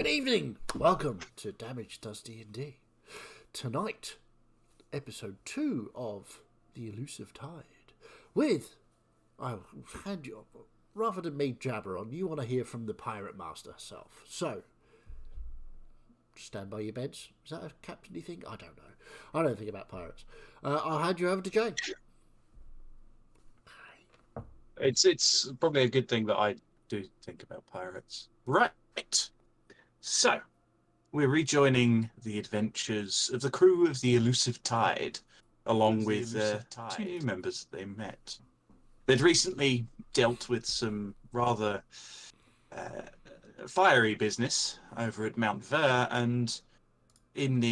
Good evening. Welcome to Damage Does D&D. Tonight, episode 2 of The Elusive Tide. I'll hand you, rather than me jabber on, you want to hear from the Pirate Master herself. So, stand by your beds. Is that a captain-y thing? I don't know. I don't think about pirates. I'll hand you over to Jane. It's probably a good thing that I do think about pirates. Right. So, we're rejoining the adventures of the crew of the Elusive Tide, along with two new members that they met. They'd recently dealt with some rather fiery business over at Mount Ver, and in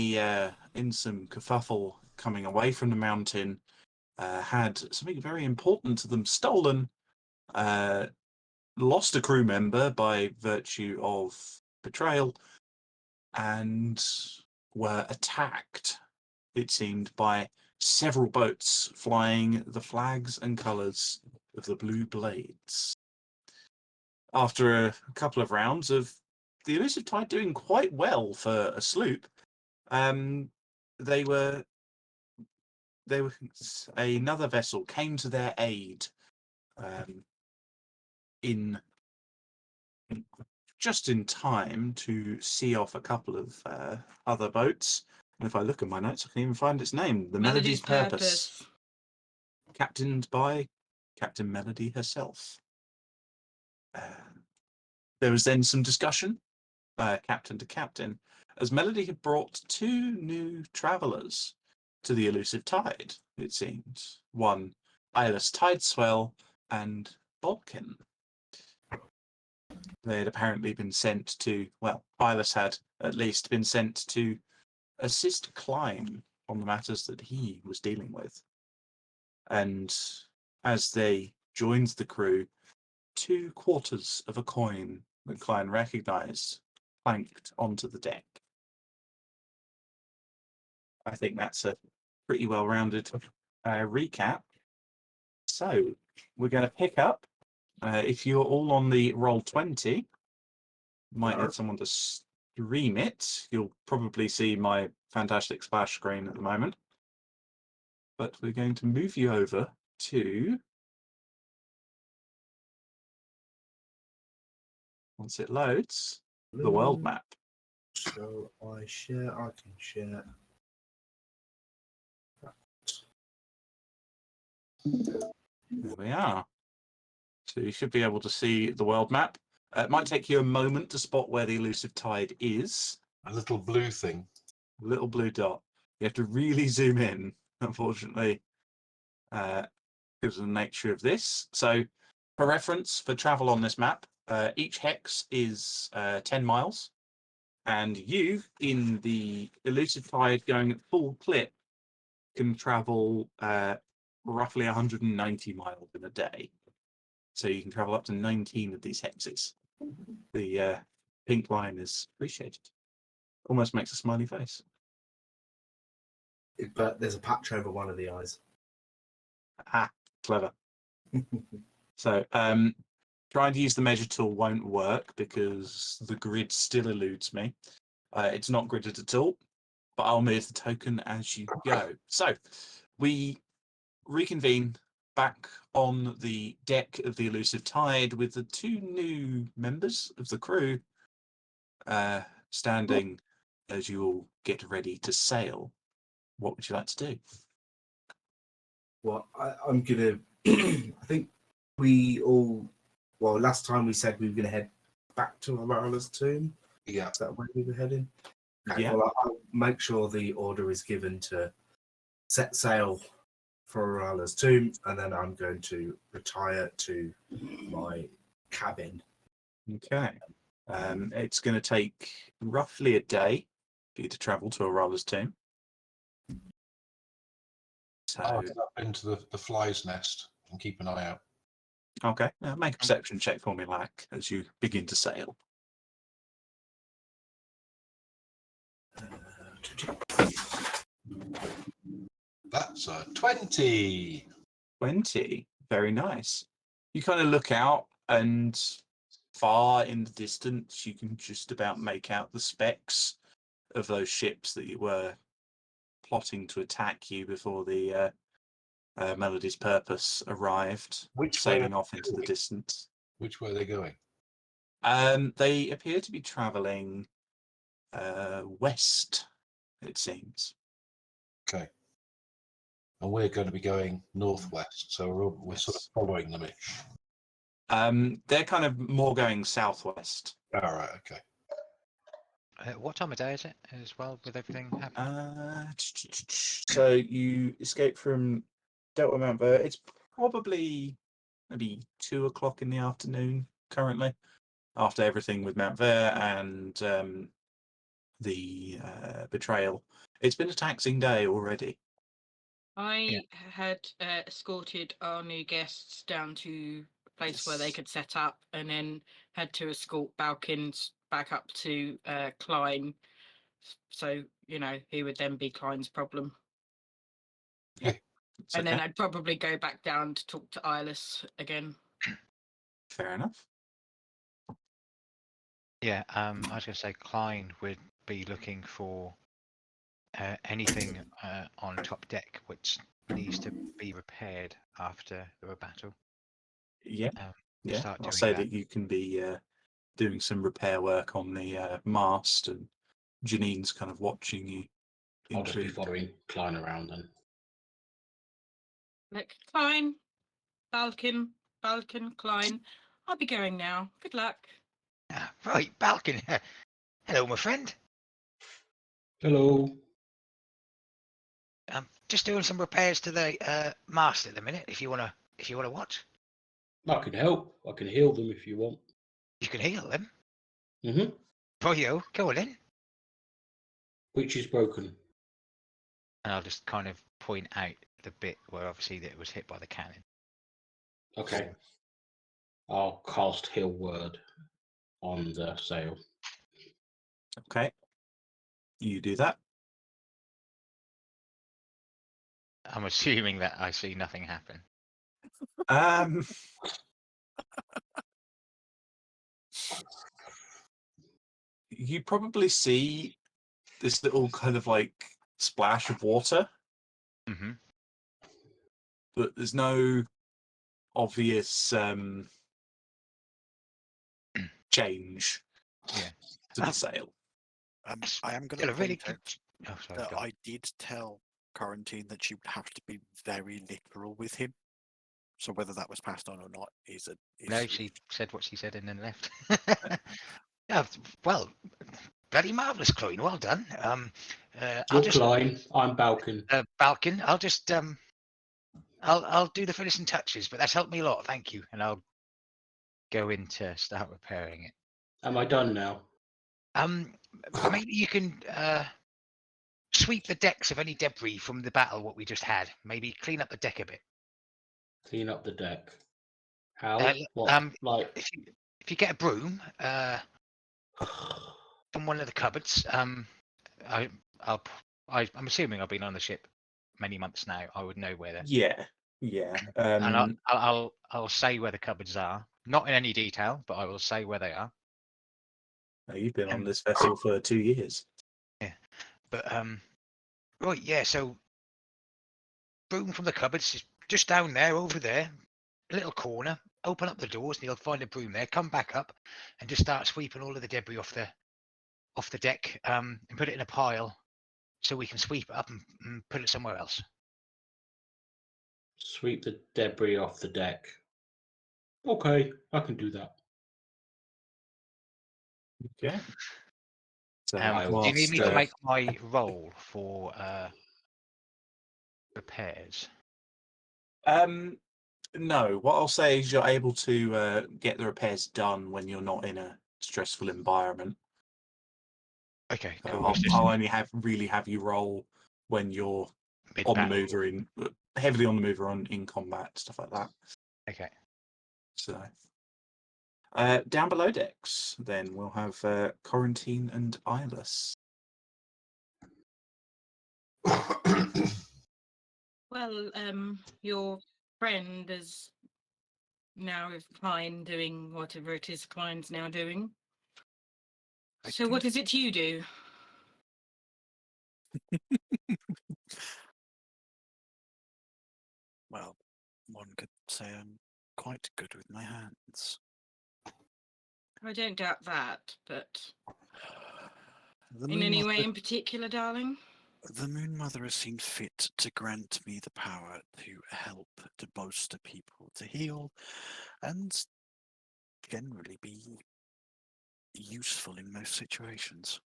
some kerfuffle coming away from the mountain, had something very important to them stolen. Lost a crew member by virtue of betrayal, and were attacked, it seemed, by several boats flying the flags and colours of the Blue Blades. After a couple of rounds of the Elusive Tide doing quite well for a sloop, they were another vessel came to their aid in just in time to see off a couple of other boats. And if I look at my notes, I can even find its name, the Melody's Purpose, captained by Captain Melody herself. There was then some discussion, captain to captain, as Melody had brought two new travellers to the Elusive Tide, it seemed. One, Eyeless Tideswell, and Bodkin. They had apparently been sent to, well, Eyeless had at least been sent to assist Klein on the matters that he was dealing with. And as they joined the crew, 2/4 of a coin that Klein recognised planked onto the deck. I think that's a pretty well-rounded recap. So we're going to pick up. If you're all on the Roll20, might need someone to stream it. You'll probably see my fantastic splash screen at the moment. But we're going to move you over to, once it loads, the world map. So I can share. There we are. So you should be able to see the world map. It might take you a moment to spot where the Elusive Tide is. A little blue thing. A little blue dot. You have to really zoom in, unfortunately, because of the nature of this. So for reference, for travel on this map, each hex is 10 miles. And you, in the Elusive Tide going at full clip, can travel roughly 190 miles in a day. So you can travel up to 19 of these hexes. The pink line is appreciated. Almost makes a smiley face. But there's a patch over one of the eyes. Ah, clever. So trying to use the measure tool won't work because the grid still eludes me. It's not gridded at all, but I'll move the token as you go. So we reconvene back on the deck of the Elusive Tide with the two new members of the crew standing as you all get ready to sail. What would you like to do? Well, I'm gonna. I think we all. Well, last time we said we were gonna head back to Arala's tomb. Yeah. Is that where we were heading? Okay, Yeah. well, I'll make sure the order is given to set sail for Arala's tomb, and then I'm going to retire to my cabin. Okay. It's going to take roughly a day for you to travel to Arala's tomb. So, I'll get up into the fly's nest and keep an eye out. okay, make a perception check for me, Lack, as you begin to sail. That's a 20. 20. Very nice. You kind of look out and far in the distance, you can just about make out the specks of those ships that you were plotting to attack you before the Melody's Purpose arrived, Which way? sailing off into the distance. Which way are they going? They appear to be travelling west, it seems. Okay. And we're going to be going northwest, so we're sort of Yes. following them ish. They're kind of more going southwest. All right. Okay. What time of day is it as well, with everything happening? So you escape from Delta Mount Ver. It's probably maybe 2 o'clock in the afternoon currently, after everything with Mount Ver and the betrayal. It's been a taxing day already. I had escorted our new guests down to a place where they Yes. could set up, and then had to escort Balkins back up to Klein. So, he would then be Klein's problem. It's And then okay. I'd probably go back down to talk to Eyeless again. Fair enough. Yeah, I was going to say Klein would be looking for anything on top deck which needs to be repaired after the battle. Yeah. Yeah. Start I'll doing say that. that you can be doing some repair work on the mast, and Janine's kind of watching you. I'll just be intrigued. following Klein around then. Like, Klein, Balkan, Klein. I'll be going now. Good luck. Right, Balkan. Hello, my friend. Hello. I'm just doing some repairs to the mast at the minute. If you wanna watch, I can help. I can heal them if you want. you can heal them. Mm-hmm. Rightio, go on then. Which is broken. And I'll just kind of point out the bit where obviously that it was hit by the cannon. Okay. I'll cast Heal Word on the sail. Okay. You do that. I'm assuming that I see nothing happen. Um, you probably see this little kind of like splash of water, Mm-hmm. but there's no obvious change Yeah. to the sail. I am going Still to a really point out good. Oh, sorry. that go on. I did tell Quarantine that she would have to be very literal with him. So whether that was passed on or not is a No, issue. she said what she said and then left. Yeah, well, bloody marvelous, Cloyne. Well done. I'll You're just Klein. I'm Balkan. Balkan. I'll just I'll do the finishing touches, but that's helped me a lot. Thank you, and I'll go in to start repairing it. Am I done now? Maybe you can sweep the decks of any debris from the battle what we just had. Maybe clean up the deck a bit. Clean up the deck. How? Uh, What? Like. If you get a broom from one of the cupboards, I'm assuming I've been on the ship many months now. I would know where they're. Yeah, yeah. And I'll say where the cupboards are, not in any detail, but I will say where they are. You've been on this vessel for 2 years. Yeah, but right, yeah. So broom from the cupboards is just down there, over there, a little corner. Open up the doors, and you'll find a broom there. Come back up, and just start sweeping all of the debris off the deck, and put it in a pile, so we can sweep it up and put it somewhere else. Sweep the debris off the deck. Okay, I can do that. Okay. So Do you need me to whilst, make my roll for repairs? no, what I'll say is you're able to get the repairs done when you're not in a stressful environment. Okay, So cool. I'll only have you roll when you're on the move or heavily on the move or in combat, stuff like that. Okay. So down below decks, then we'll have Quarantine and Eyeless. Well, your friend has now with Klein doing whatever it is Klein's now doing. I So do what is it you do? Well, one could say I'm quite good with my hands. I don't doubt that, but The in Moon any way Mother, in particular, darling? the Moon Mother has seen fit to grant me the power to help, to bolster people, to heal, and generally be useful in most situations.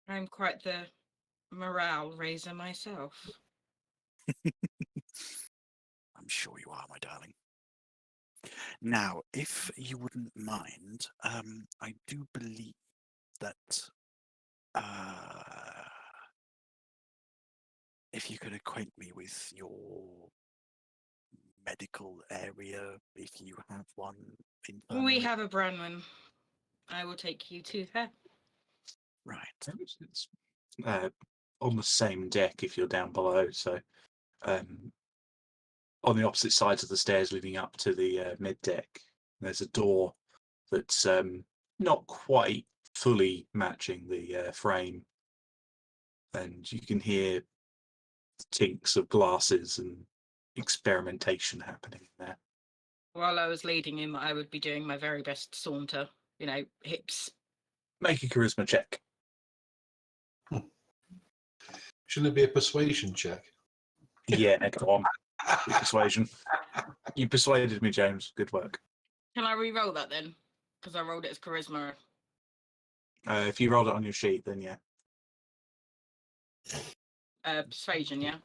I'm quite the morale raiser myself. I'm sure you are, my darling. Now, if you wouldn't mind, I do believe that if you could acquaint me with your medical area, if you have one We infirmary. have a Branwen. I will take you to her. Right. It's on the same deck if you're down below. So on the opposite sides of the stairs leading up to the mid deck, there's a door that's not quite fully matching the frame, and you can hear tinks of glasses and experimentation happening in there. While I was leading him, I would be doing my very best saunter, hips. Make a charisma check. Shouldn't it be a persuasion check? Yeah, come on. Persuasion. You persuaded me, James. Good work. Can I re-roll that then? Because I rolled it as charisma. If you rolled it on your sheet, then yeah. Persuasion, yeah?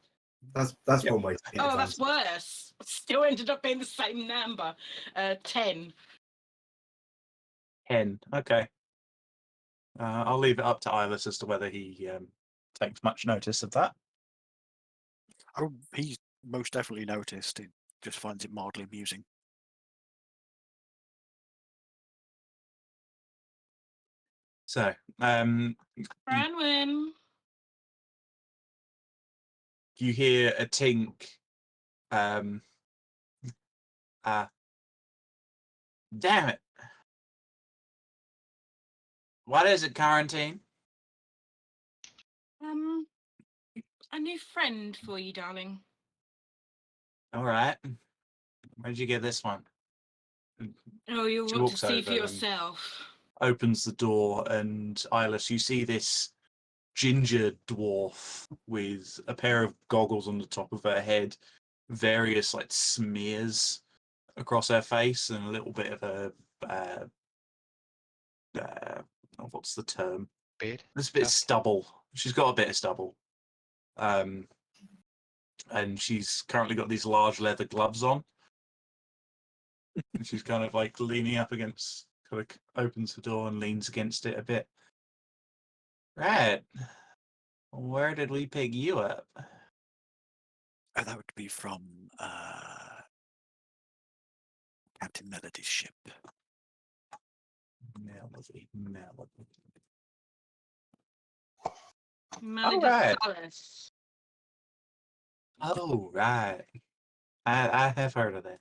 That's Yep. one way to get Oh, that's advantage. worse. Still ended up being the same number. 10. 10. Okay. I'll leave it up to Ilis as to whether he takes much notice of that. Oh, he's most definitely noticed. He just finds it mildly amusing. So, Branwen. you hear a tink. Damn it. What is it, quarantine? A new friend for you, darling. All right. Where'd you get this one? Oh, you'll She want to walks see for over and yourself. opens the door, and Ilis, you see this ginger dwarf with a pair of goggles on the top of her head, various like smears across her face, and a little bit of a what's the term? Beard. There's a bit of Tuft. stubble. She's got a bit of stubble, and she's currently got these large leather gloves on, and she's kind of like leaning up against. Kind of opens the door and leans against it a bit. Right. Where did we pick you up? That would be from Captain Melody's ship. Melody. Melody right. Solace. Oh, right. I have heard of that.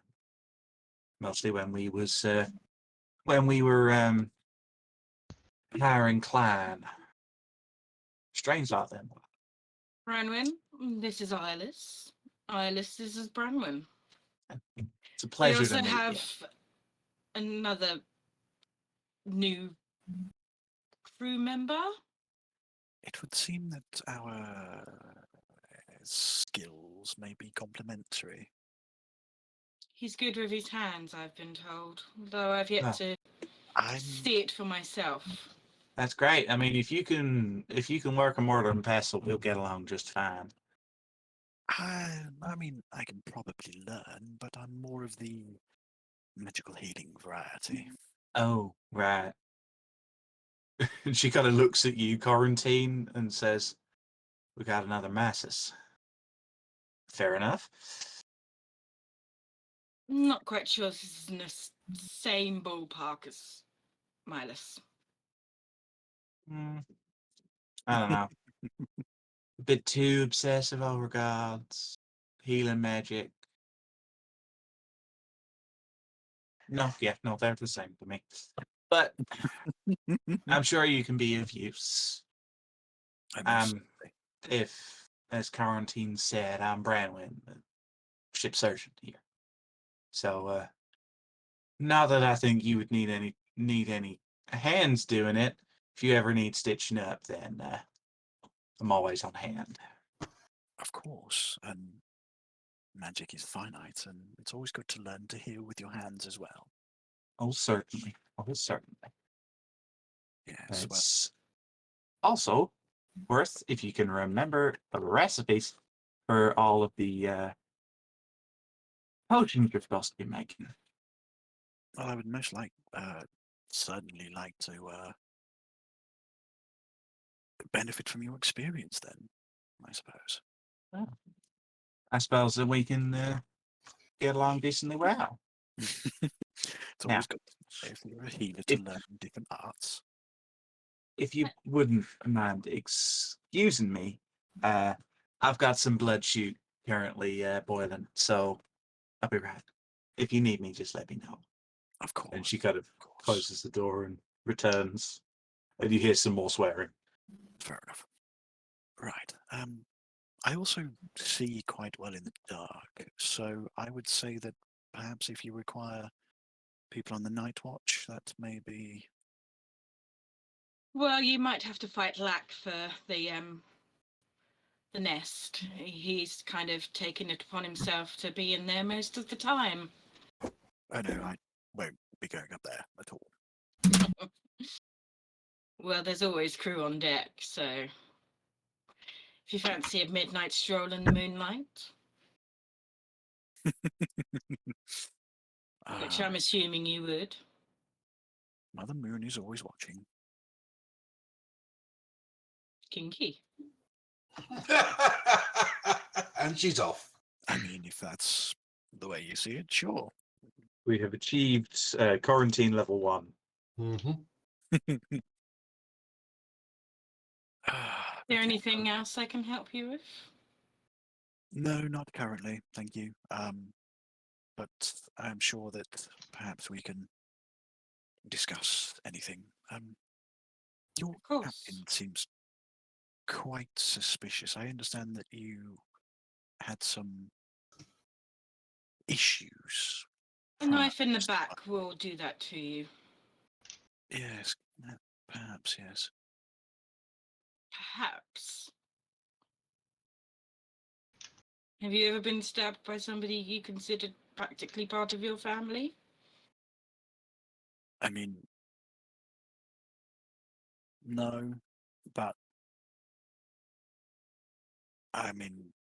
Mostly when we were hiring Klein. Strange like them. Branwen, this is Ilis. Ilis, this is Branwen. It's a We pleasure also to meet have you. another new crew member. It would seem that our skills may be complementary. He's good with his hands, I've been told, though I've yet Ah. to I'm see it for myself. That's great. I mean, if you can work a mortar and pestle, we'll get along just fine. I mean, I can probably learn, but I'm more of the magical healing variety. Oh, right. And she kind of looks at you, Quarantine, and says, "We got another masses." Fair enough. Not quite sure this is in the same ballpark as Milas. I don't know. A bit too obsessive over gods, healing magic. No, yeah, no, they're the same to me. But I'm sure you can be of use. I most If, as Quarantine said, I'm Branwyn, the ship surgeon here. So, not that I think you would need any hands doing it. If you ever need stitching up, then I'm always on hand. of course, and magic is finite, and it's always good to learn to heal with your hands as well. Oh, certainly. Oh, certainly. Yes, well, It's also worth if you can remember the recipes for all of the potions you're supposed to be making. I would most certainly like to benefit from your experience then, I suppose. I suppose that we can get along decently well. It's Now, always good if you're a healer to if learn different arts. if you wouldn't mind excusing me, I've got some blood shoot currently boiling, so I'll be right. If you need me, just let me know. Of course. And she kind of course. closes the door and returns, and you hear some more swearing. Fair enough. Right. I also see quite well in the dark, so I would say that perhaps if you require people on the night watch, that may be. Well, you might have to fight Lack for the nest. He's kind of taken it upon himself to be in there most of the time. Oh no, I won't be going up there at all. Well, there's always crew on deck, so if you fancy a midnight stroll in the moonlight, which I'm assuming you would. Mother Moon is always watching. Kinky. And she's off. I mean, if that's the way you see it, sure. We have achieved quarantine level 1. Mm-hmm. Is there anything else I can help you with? No, not currently, thank you. But I'm sure that perhaps we can discuss anything. Your Of course. captain seems quite suspicious. I understand that you had some issues. A knife in the prior to- back will do that to you. Yes, perhaps, yes. Perhaps. Have you ever been stabbed by somebody you considered practically part of your family? I mean, no, but I mean,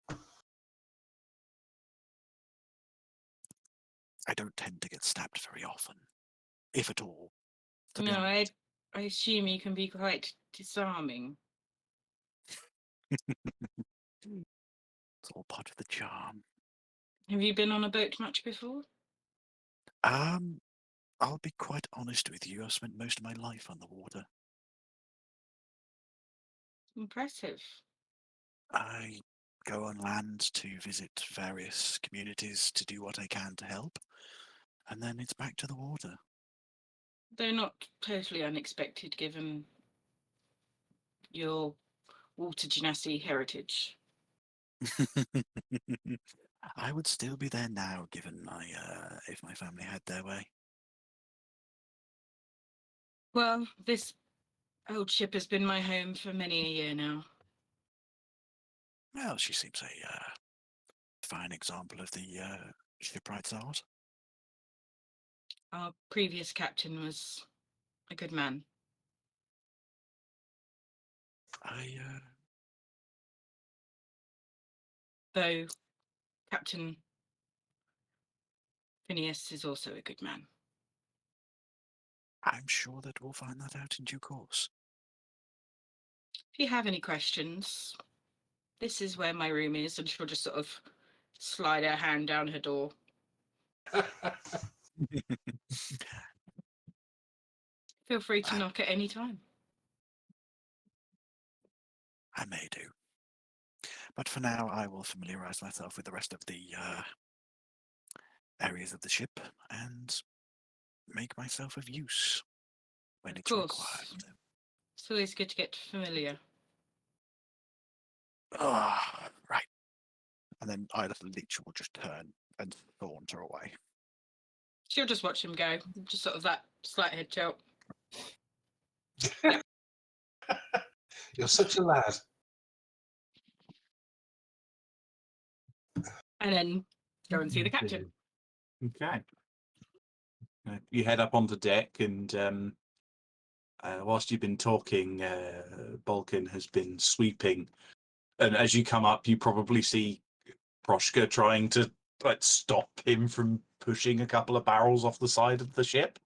I don't tend to get stabbed very often, if at all. To be No, honest. I assume you can be quite disarming. It's all part of the charm. Have you been on a boat much before? I'll be quite honest with you. I've spent most of my life on the water. Impressive. I go on land to visit various communities to do what I can to help, and then it's back to the water. They're not totally unexpected given your water genasi heritage. I would still be there now, given my if my family had their way. Well, this old ship has been my home for many a year now. Well, she seems a fine example of the shipwright's art. Our previous captain was a good man. Though Captain Phineas is also a good man. I'm sure that we'll find that out in due course. If you have any questions, this is where my room is, and she'll just sort of slide her hand down her door. Feel free to knock at any time. I may do. But for now, I will familiarize myself with the rest of the areas of the ship, and make myself of use when Of it's course. required. It's always good to get familiar. Ah, right. And then I literally will just turn and saunter away. She'll just watch him go. Just sort of that slight head tilt. You're such a lad. And then go and see the captain. Okay. You head up onto deck, and whilst you've been talking, Balkan has been sweeping. And as you come up, you probably see Proshka trying to stop him from pushing a couple of barrels off the side of the ship.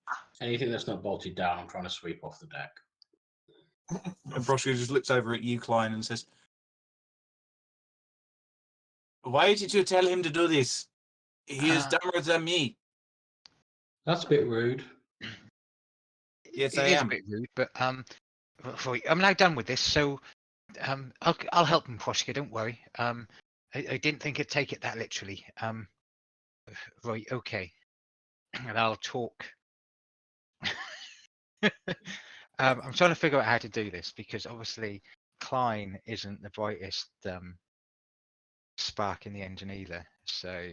Anything that's not bolted down, I'm trying to sweep off the deck. And Proshka just looks over at you, Klein, and says, "Why did you tell him to do this? He is dumber than me." That's a bit rude. Yes, It I is am. a bit rude, but right, I'm now done with this, so I'll help him, Proshka. Don't worry. I didn't think it'd take it that literally. Right, okay, and I'll talk. I'm trying to figure out how to do this because obviously Klein isn't the brightest spark in the engine either. So,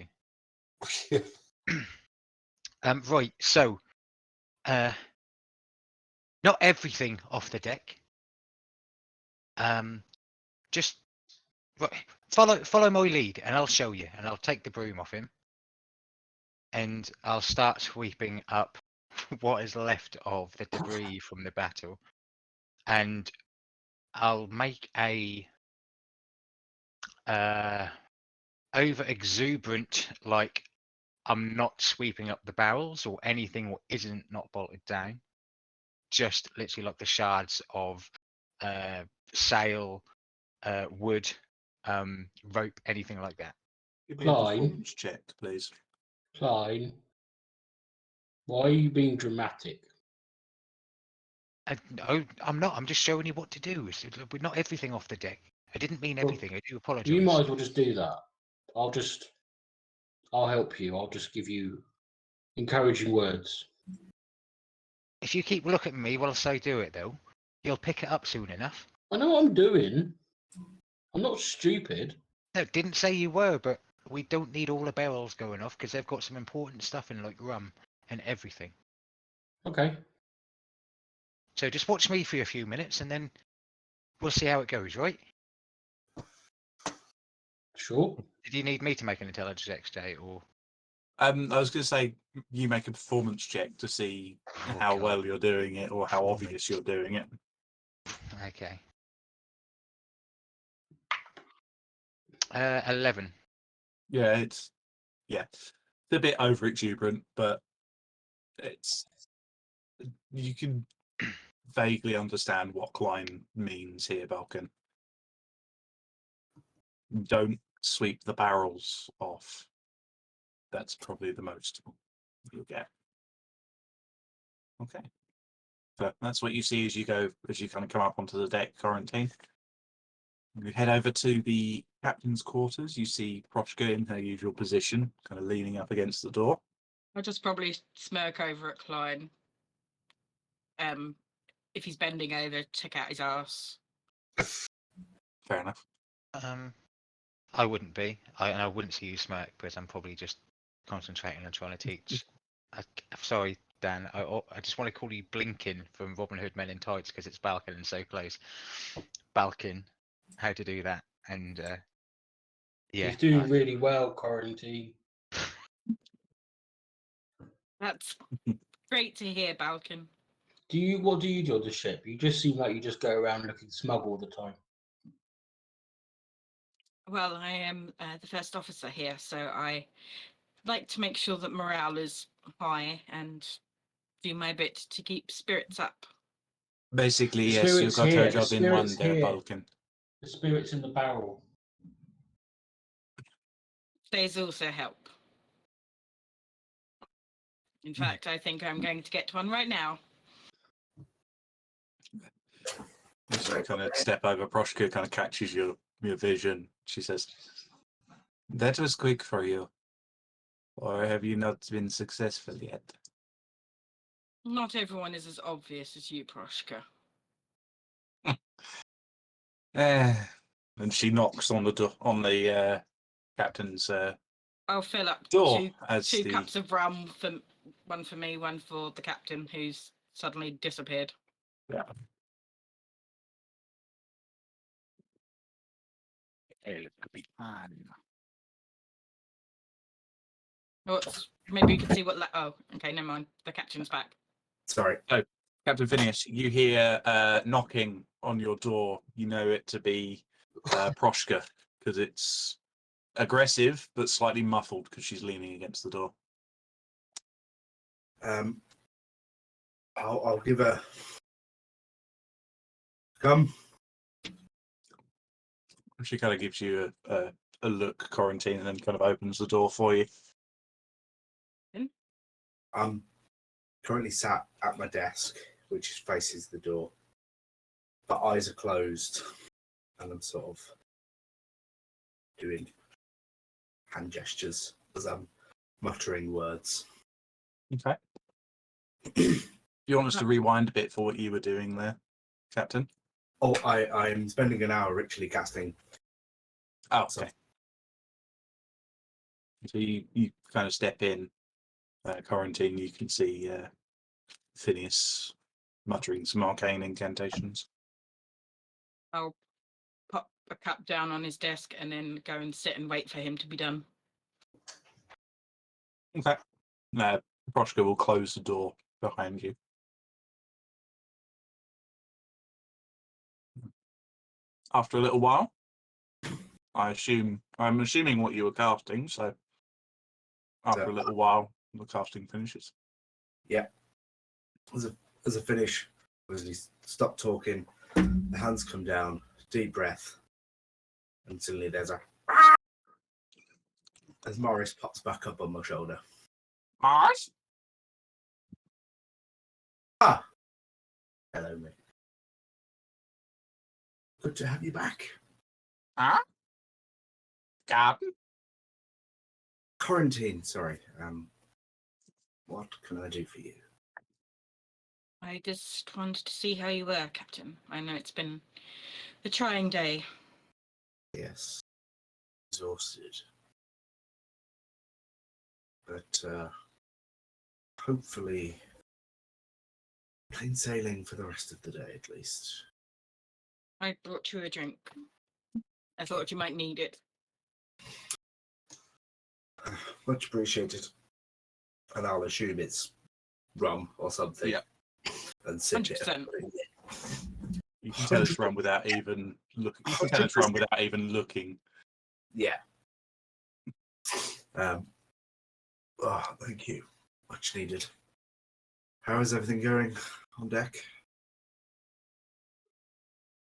right, so not everything off the deck. Just right, follow my lead, and I'll show you, and I'll take the broom off him, and I'll start sweeping up what is left of the debris from the battle, and I'll make a over exuberant, like I'm not sweeping up the barrels or anything what isn't not bolted down, just literally like the shards of sail, wood, rope, anything like that. Give me a Klein. performance check, please. Klein, why are you being dramatic? No, I'm not. I'm just showing you what to do. We're not everything off the deck. I didn't mean Well, everything. I do apologise. You might as well just do that. I'll help you. I'll just give you encouraging words. If you keep looking at me whilst I do it, though, you'll pick it up soon enough. I know what I'm doing. I'm not stupid. No, didn't say you were, but we don't need all the barrels going off because they've got some important stuff in, like rum and everything. Okay. So just watch me for a few minutes, and then we'll see how it goes, right? Sure. Did you need me to make an intelligence check today, or? I was going to say you make a performance check to see Oh, how God. well you're doing it or how obvious you're doing it. Okay. 11. Yeah, it's a bit over exuberant, but you can vaguely understand what Klein means here, Balkan. Don't sweep the barrels off. That's probably the most you'll get. Okay. So that's what you see as you kind of come up onto the deck, quarantine. You head over to the captain's quarters. You see Proshka in her usual position, kind of leaning up against the door. I'll just probably smirk over at Klein. If he's bending over, check out his ass. Fair enough. I wouldn't be. I wouldn't see you smirk because I'm probably just concentrating on trying to teach. I'm sorry, Dan. I just want to call you Blinkin from Robin Hood Men in Tights because it's Balkan and so close. Balkan, how to do that? And yeah, He's doing really well, quarantine. That's great to hear, Balkan. What do you do on the ship? You just seem like you just go around looking smug all the time. Well, I am the first officer here, so I like to make sure that morale is high and do my bit to keep spirits up. Basically, The yes, you spirit's got here, her the job in one spirit's there, here. Balkan. The spirit's in the barrel. These also help. In fact, I think I'm going to get one right now. As you kind of step over, Proshka kind of catches your vision. She says, "That was quick for you. Or have you not been successful yet?" Not everyone is as obvious as you, Proshka. And she knocks on the door, on the captain's I'll fill up door as two the cups of rum, one for me, one for the captain, who's suddenly disappeared. yeah. El Capitan. Maybe we could see what. Oh, okay, never mind. The captain's back. Sorry. Captain Phineas, you hear knocking on your door. You know it to be Proshka because it's aggressive but slightly muffled because she's leaning against the door. I'll give her. Come. She kind of gives you a look, quarantine, and then kind of opens the door for you. I'm currently sat at my desk, which faces the door. But eyes are closed, and I'm sort of doing hand gestures as I'm muttering words. Okay. You want us to rewind a bit for what you were doing there, Captain? Oh, I'm spending an hour ritually casting. Oh, okay. So you kind of step in, quarantine. You can see Phineas muttering some arcane incantations. I'll pop a cup down on his desk and then go and sit and wait for him to be done. Okay. Proshka will close the door behind you. After a little while, I'm assuming what you were casting, so after a little while, the casting finishes. Yeah. As a finish, as he stopped talking, the hands come down, deep breath, and suddenly there's a as Morris pops back up on my shoulder. Morris? Ah! Hello, mate. Good to have you back. Huh? Captain? Quarantine, sorry. What can I do for you? I just wanted to see how you were, Captain. I know it's been a trying day. Yes. Exhausted. But hopefully plain sailing for the rest of the day at least. I brought you a drink. I thought you might need it. Much appreciated. And I'll assume it's rum or something. Yeah. And sip it. 100%. You can tell it's run without even looking. You can tell it's run without even looking. Yeah. Thank you. Much needed. How is everything going on deck?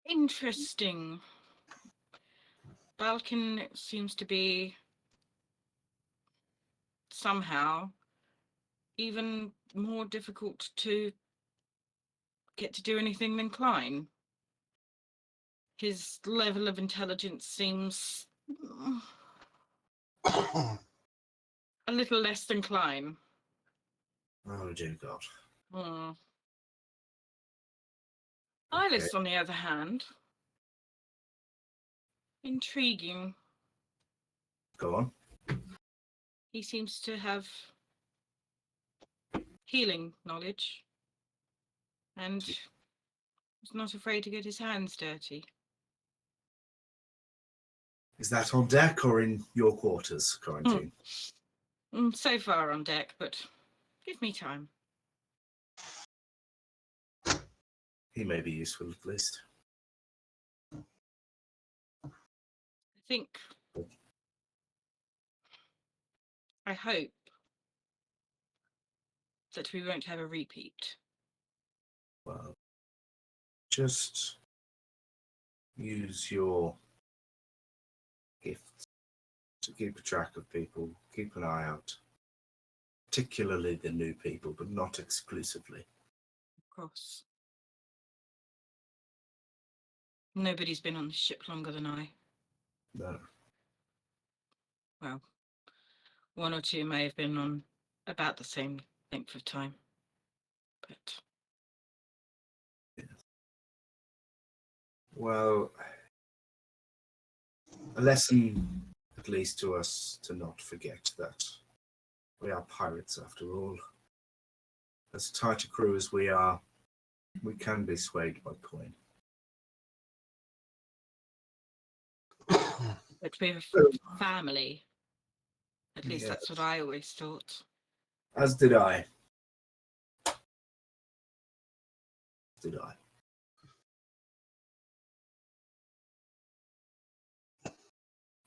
Interesting. Balkan seems to be somehow even more difficult to get to do anything than Klein. His level of intelligence seems a little less than Klein. Oh, dear God. Hmm. Okay. Ilis, on the other hand, intriguing. Go on. He seems to have healing knowledge and is not afraid to get his hands dirty. Is that on deck or in your quarters, Quarantine? So far on deck, but give me time. He may be useful at least. I hope that we won't have a repeat. Well, just use your gifts to keep a track of people, keep an eye out, particularly the new people, but not exclusively. Of course. Nobody's been on the ship longer than I. No. Well, one or two may have been on about the same length of time. But Well, a lesson, at least to us, to not forget that we are pirates after all. As tight a crew as we are, we can be swayed by coin. we're family. At least that's what I always thought. As did I. Did I?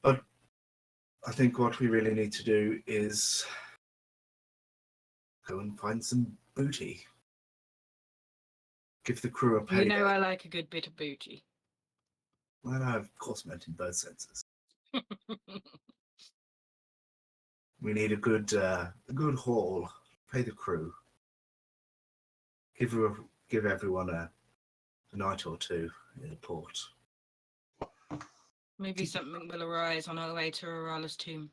But I think what we really need to do is go and find some booty. Give the crew a payday. You know I like a good bit of booty. Well, I of course meant in both senses. We need a good haul. Pay the crew. Give everyone a night or two in the port. Maybe something will arise on our way to Arala's tomb.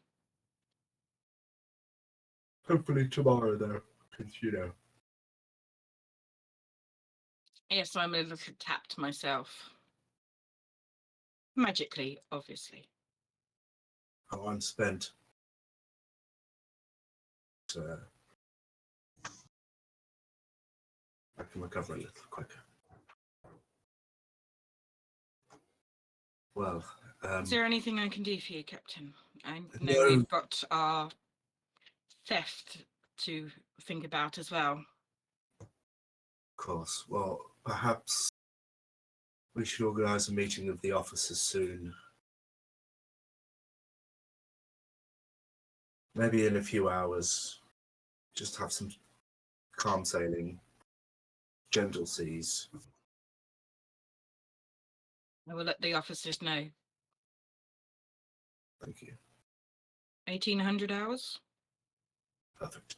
Hopefully tomorrow, though, because you know. Yes, I'm a little tapped myself. Magically, obviously. Oh, I'm spent. I can recover a little quicker. Well, Is there anything I can do for you, Captain? I know No. we've got our theft to think about as well. Of course. Well, perhaps we should organise a meeting of the officers soon. Maybe in a few hours. Just have some calm sailing, gentle seas. I will let the officers know. Thank you. 1800 hours? Perfect.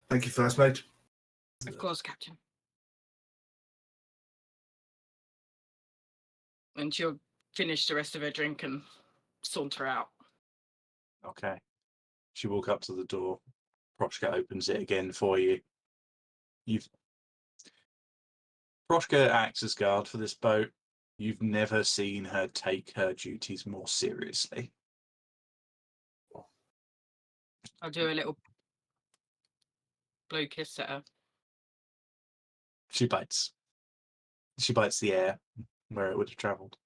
Thank you, First Mate. Of course, Captain. And she'll finish the rest of her drink and saunter out. Okay. She walk up to the door. Proshka opens it again for you. Proshka acts as guard for this boat. You've never seen her take her duties more seriously. I'll do a little blow kiss at her. She bites. She bites the air where it would have travelled.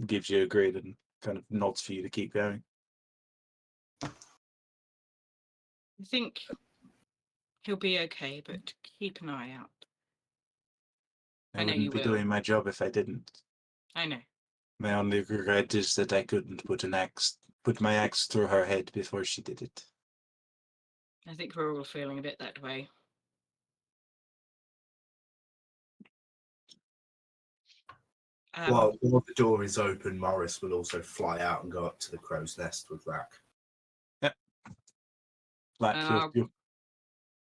Gives you a grin and kind of nods for you to keep going. I think he'll be okay, but keep an eye out. I I know wouldn't you be will. doing my job if I didn't. I know. My only regret is that I couldn't put my axe through her head before she did it. I think we're all feeling a bit that way. While the door is open, Morris will also fly out and go up to the crow's nest with Rack. Yep. Like you're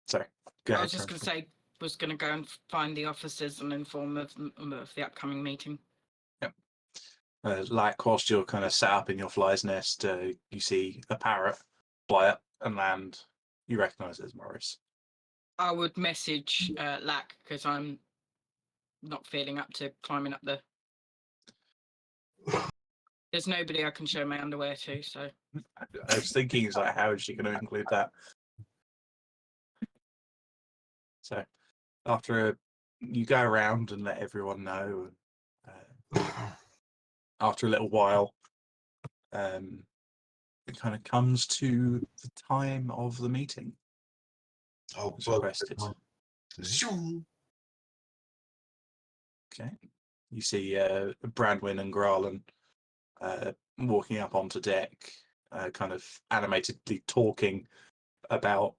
sorry. Go I ahead. was just going to say, was going to go and find the officers and inform them of the upcoming meeting. Yep. Like whilst you're kind of sat up in your fly's nest, you see a parrot fly up and land. You recognise it as Morris. I would message Lack because I'm not feeling up to climbing up the. There's nobody I can show my underwear to, so. I was thinking, is like, how is she going to include that? So, after you go around and let everyone know, after a little while, it kind of comes to the time of the meeting. Oh, As requested. Okay. You see Bradwin and Grarlan walking up onto deck, kind of animatedly talking about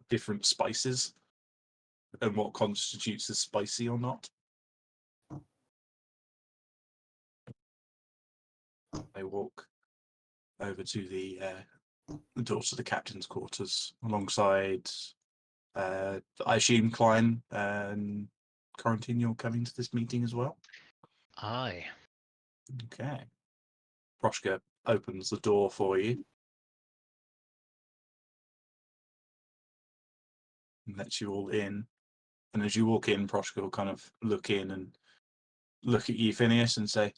different spices and what constitutes as spicy or not. They walk over to the doors of the captain's quarters alongside, I assume, Klein and Quarantine, you're coming to this meeting as well? Aye. Okay. Proshka opens the door for you and lets you all in. And as you walk in, Proshka will kind of look in and look at you, Phineas, and say,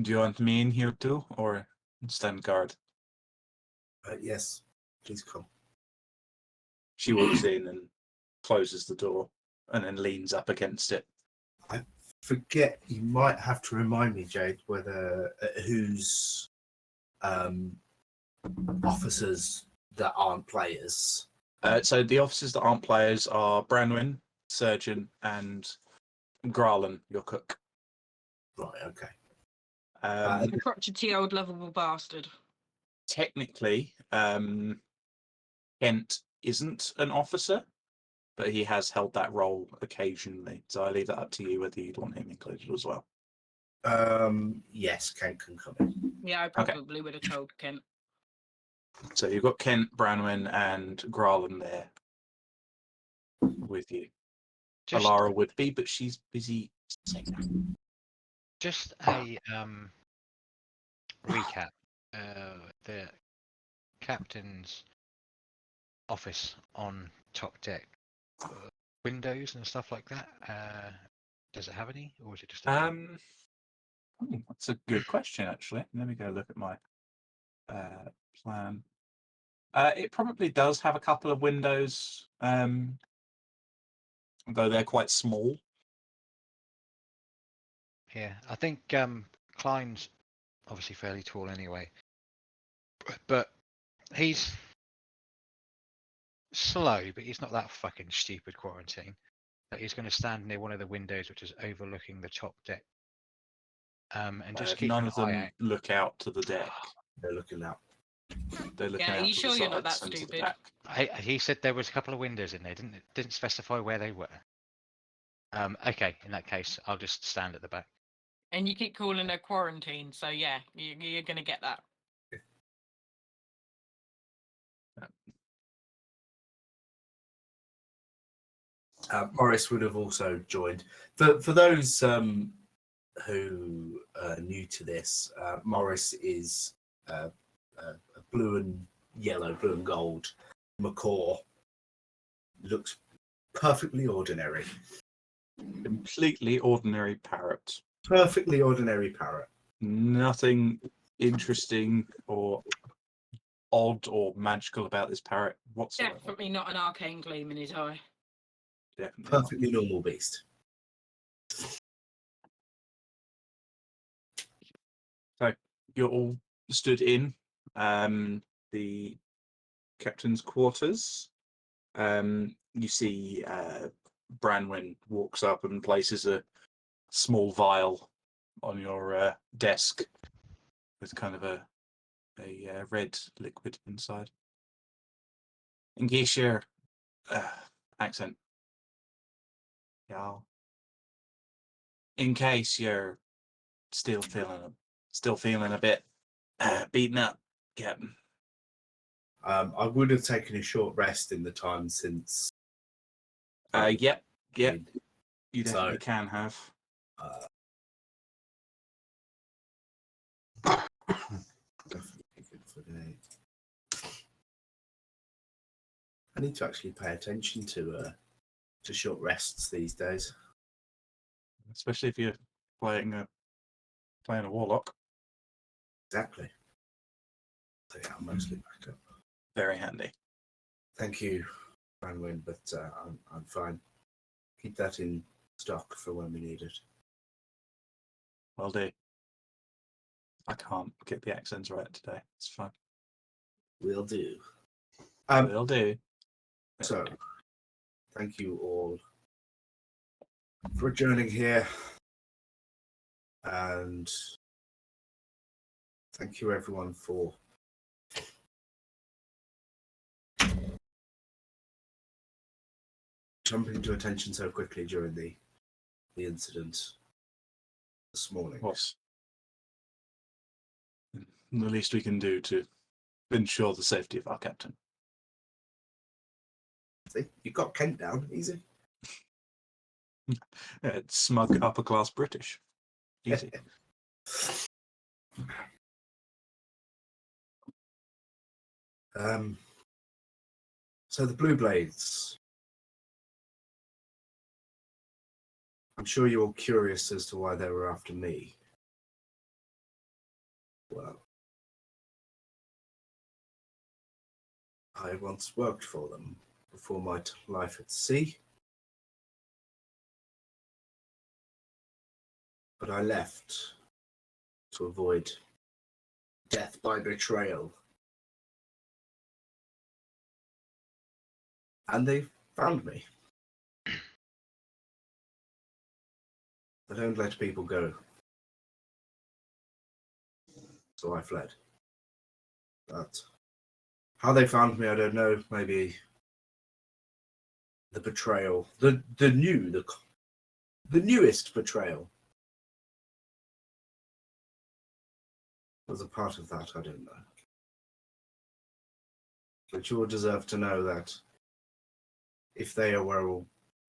"Do you want me in here too, or stand guard?" Yes, please come. She walks in and closes the door and then leans up against it. I forget, you might have to remind me, Jade, whether whose officers that aren't players. So the officers that aren't players are Branwyn, Surgeon, and Grarlan, your cook. Right, okay. The crotchety old lovable bastard. Technically, Kent isn't an officer, but he has held that role occasionally. So I leave that up to you whether you'd want him included as well. Yes, Kent can come in. Yeah, I probably would have told Kent. So you've got Kent, Branwyn, and Grarlan there with you. Alara would be, but she's busy singing. Just a recap. The captain's office on top deck, windows and stuff like that. Does it have any, or is it just a That's a good question, actually. Let me go look at my plan. It probably does have a couple of windows, though they're quite small. Yeah, I think Klein's obviously fairly tall anyway, but he's slow, but he's not that fucking stupid, Quarantine, that he's going to stand near one of the windows which is overlooking the top deck, and just keep None an of eye them out. look out to the deck. They're looking out. They're looking Yeah, are out you to sure the you're not sides that and to the stupid? back. He said there was a couple of windows in there. Didn't specify where they were. Okay, in that case, I'll just stand at the back. And you keep calling her Quarantine, so yeah, you're going to get that. Morris would have also joined. For those who are new to this, Morris is a blue and yellow, blue and gold macaw. Looks perfectly ordinary. Completely ordinary parrot. Perfectly ordinary parrot. Nothing interesting or odd or magical about this parrot whatsoever. Definitely not an arcane gleam in his eye. Definitely Perfectly normal beast. So you're all stood in the captain's quarters. You see Branwyn walks up and places a small vial on your desk with kind of a red liquid inside. In case your accent, y'all. In case you're still feeling a bit beaten up, Captain. I would have taken a short rest in the time since. Yep. You So- definitely can have. Definitely good for the. I need to actually pay attention to short rests these days. Especially if you're playing a warlock. Exactly. So yeah, I'm mostly back up. Very handy. Thank you, Branwyn, but I'm fine. Keep that in stock for when we need it. Will do. I can't get the accents right today. It's fine. Will do. Will do. So, thank you all for joining here, and thank you everyone for jumping to attention so quickly during the incident this morning. What's the least we can do to ensure the safety of our captain? See, you got Kent down, easy. It's smug upper class British. Easy. So the Blue Blades. I'm sure you're all curious as to why they were after me. Well, I once worked for them before my life at sea, but I left to avoid death by betrayal. And they found me. They don't let people go. So I fled. But how they found me, I don't know. Maybe the betrayal, the newest betrayal was a part of that. I don't know. But you will deserve to know that if they are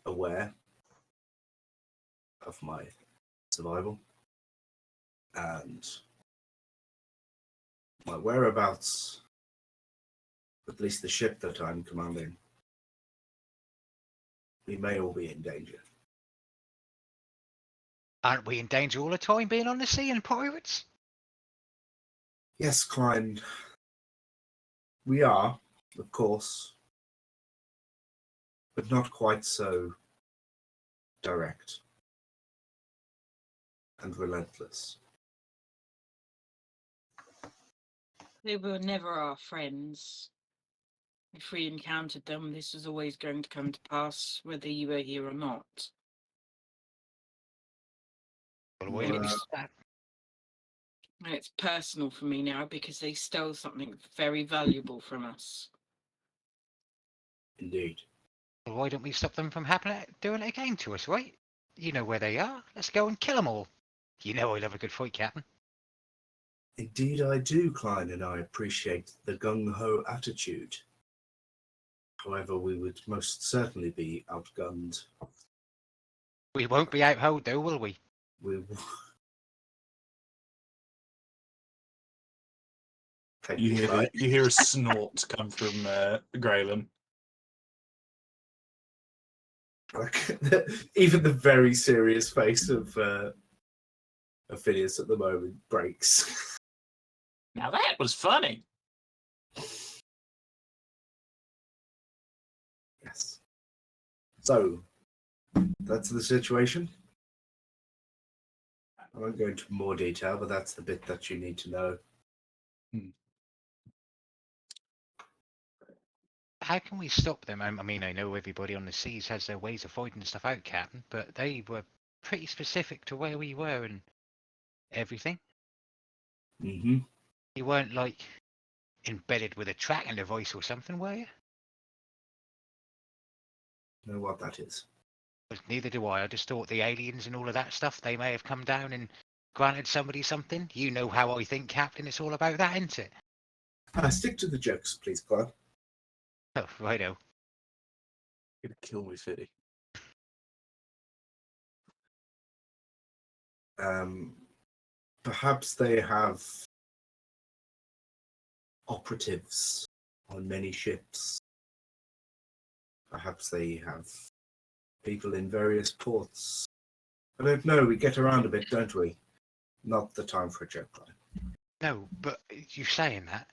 aware of my survival and my whereabouts, at least the ship that I'm commanding, we may all be in danger. Aren't we in danger all the time being on the sea and pirates? Yes, Klein, we are, of course, but not quite so direct and relentless. They were never our friends. If we encountered them, this was always going to come to pass, whether you were here or not. Well, why don't we Well, stop? And it's personal for me now because they stole something very valuable from us. Indeed. Well, why don't we stop them from doing it again to us, right? You know where they are. Let's go and kill them all. You know I love a good fight, Captain. Indeed I do, Klein, and I appreciate the gung-ho attitude. However, we would most certainly be outgunned. We won't be out though, will we? We Thank You you, hear Klein. you hear a snort come from Graylin. Like, even the very serious face of Phineas at the moment breaks. Now that was funny. Yes. So, that's the situation. I won't go into more detail, but that's the bit that you need to know. How can we stop them? I mean, I know everybody on the seas has their ways of fighting stuff out, Captain, but they were pretty specific to where we were and everything. Mm-hmm. You weren't like embedded with a tracking device or something, were you? Know what that is. Well, neither do I. I just thought the aliens and all of that stuff, they may have come down and granted somebody something. You know how I think, Captain. It's all about that, isn't it? Stick to the jokes, please, Clive. Oh, righto. You're gonna kill me, Fiddy. Perhaps they have operatives on many ships. Perhaps they have people in various ports. I don't know. We get around a bit, don't we? Not the time for a joke line. No, but you saying that,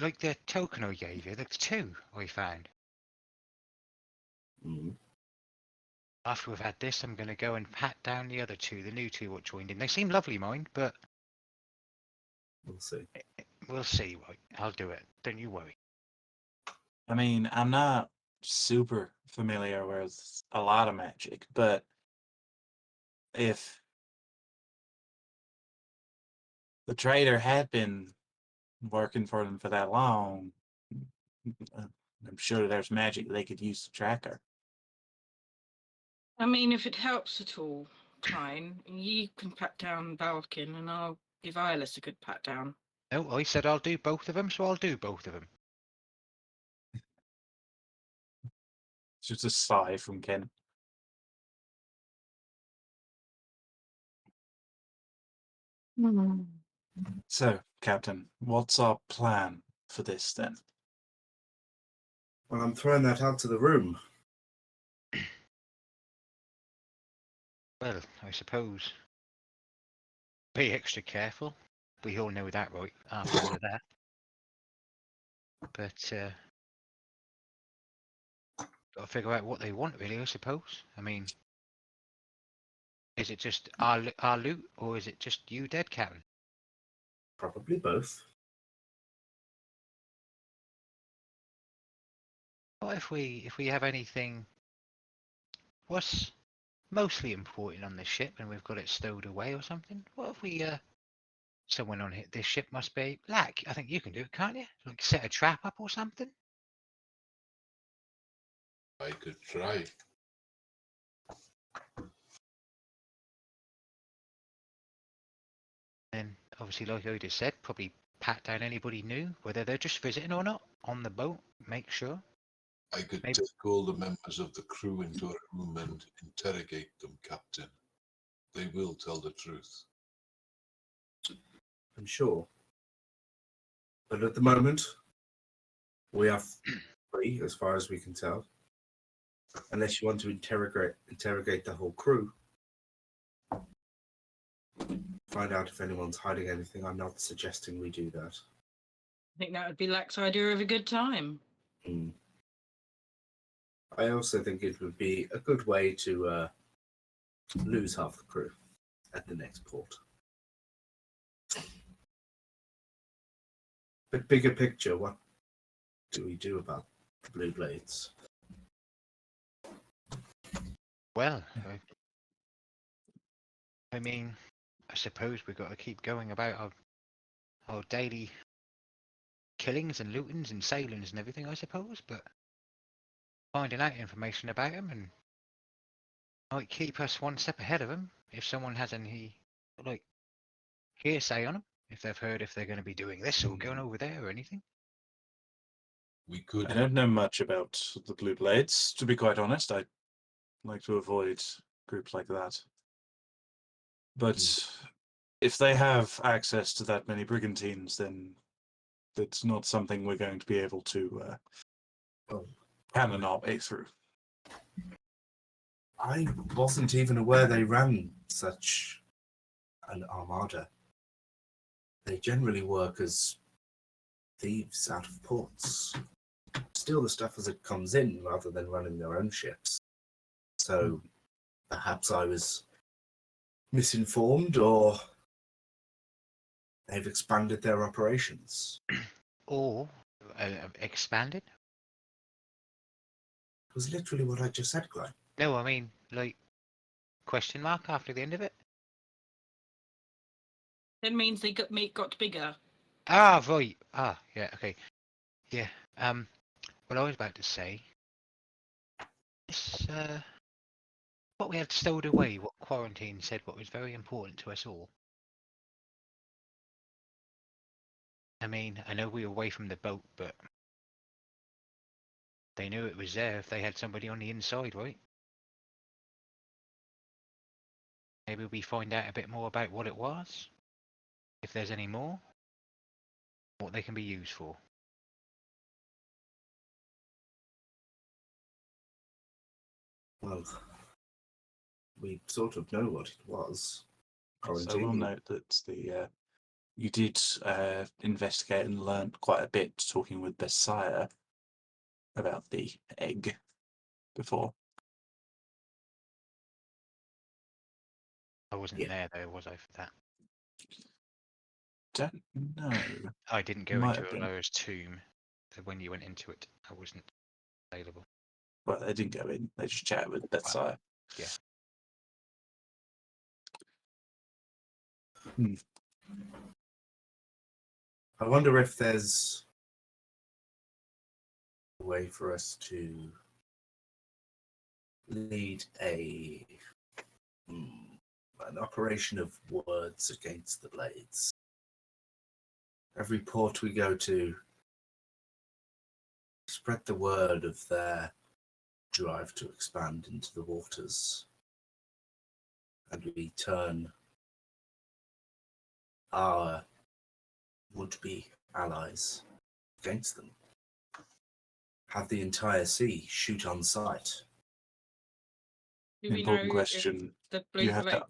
like the token I gave you, there's two I found. Mm-hmm. After we've had this, I'm going to go and pat down the other two, the new two what joined in. They seem lovely, mind, but We'll see. we'll see, right? I'll do it. Don't you worry. I mean, I'm not super familiar with a lot of magic, but if the trader had been working for them for that long, I'm sure there's magic they could use to track her. I mean, if it helps at all, Klein, you can pat down Balkin and I'll give Eyeless a good pat down. No, I said I'll do both of them, so I'll do both of them. It's just a sigh from Ken. So, Captain, what's our plan for this then? Well, I'm throwing that out to the room. Well, I suppose. Be extra careful. We all know that, right? After all of that. But gotta figure out what they want, really. I suppose. I mean, is it just our loot, or is it just you dead, Captain? Probably both. What if we have anything? What's mostly important on this ship, and we've got it stowed away or something? What if we someone on this ship must be Lack? I think you can do it, can't you? Like set a trap up or something. I could try. And obviously, like I just said, probably pat down anybody new, whether they're just visiting or not, on the boat. Make sure. I could Maybe- take all the members of the crew into a room and interrogate them, Captain. They will tell the truth. I'm sure. But at the moment, we are free, as far as we can tell. Unless you want to interrogate the whole crew. Find out if anyone's hiding anything. I'm not suggesting we do that. I think that would be Lack's idea of a good time. Mm. I also think it would be a good way to lose half the crew at the next port. But bigger picture, what do we do about the Blue Blades? Well, I mean, I suppose we've got to keep going about our daily killings and lootings and sailings and everything, I suppose. But finding out information about them and might keep us one step ahead of them if someone has any like hearsay on them. If they've heard if they're going to be doing this or going over there or anything. We could. I don't know much about the Blue Blades, to be quite honest. I like to avoid groups like that. But if they have access to that many brigantines, then that's not something we're going to be able to cannon our way through. I wasn't even aware they ran such an armada. They generally work as thieves out of ports. Steal the stuff as it comes in rather than running their own ships. So perhaps I was misinformed, or they've expanded their operations. Or expanded? It was literally what I just said, Glenn. No, I mean, like, question mark after the end of it? That means they got bigger. Ah, right. Ah, yeah, okay. Yeah, what I was about to say, this, what we had stowed away, what Quarantine said what was very important to us all. I mean, I know we were away from the boat, but they knew it was there if they had somebody on the inside, right? Maybe we find out a bit more about what it was, if there's any more, what they can be used for. Well, we sort of know what it was. So we'll Quarantine. note that you did investigate and learn quite a bit talking with Bessire about the egg before. I wasn't there though, was I, for that? Don't know. I didn't go Might into have been. Alara's tomb. So when you went into it, I wasn't available. Well, they didn't go in. They just chatted with Bessire. Yeah. I wonder if there's a way for us to lead an operation of words against the Blades. Every port we go to, spread the word of their drive to expand into the waters, and we turn our would-be allies against them. have the entire sea shoot on sight. Do we Important know question. if the You blue have blade? to.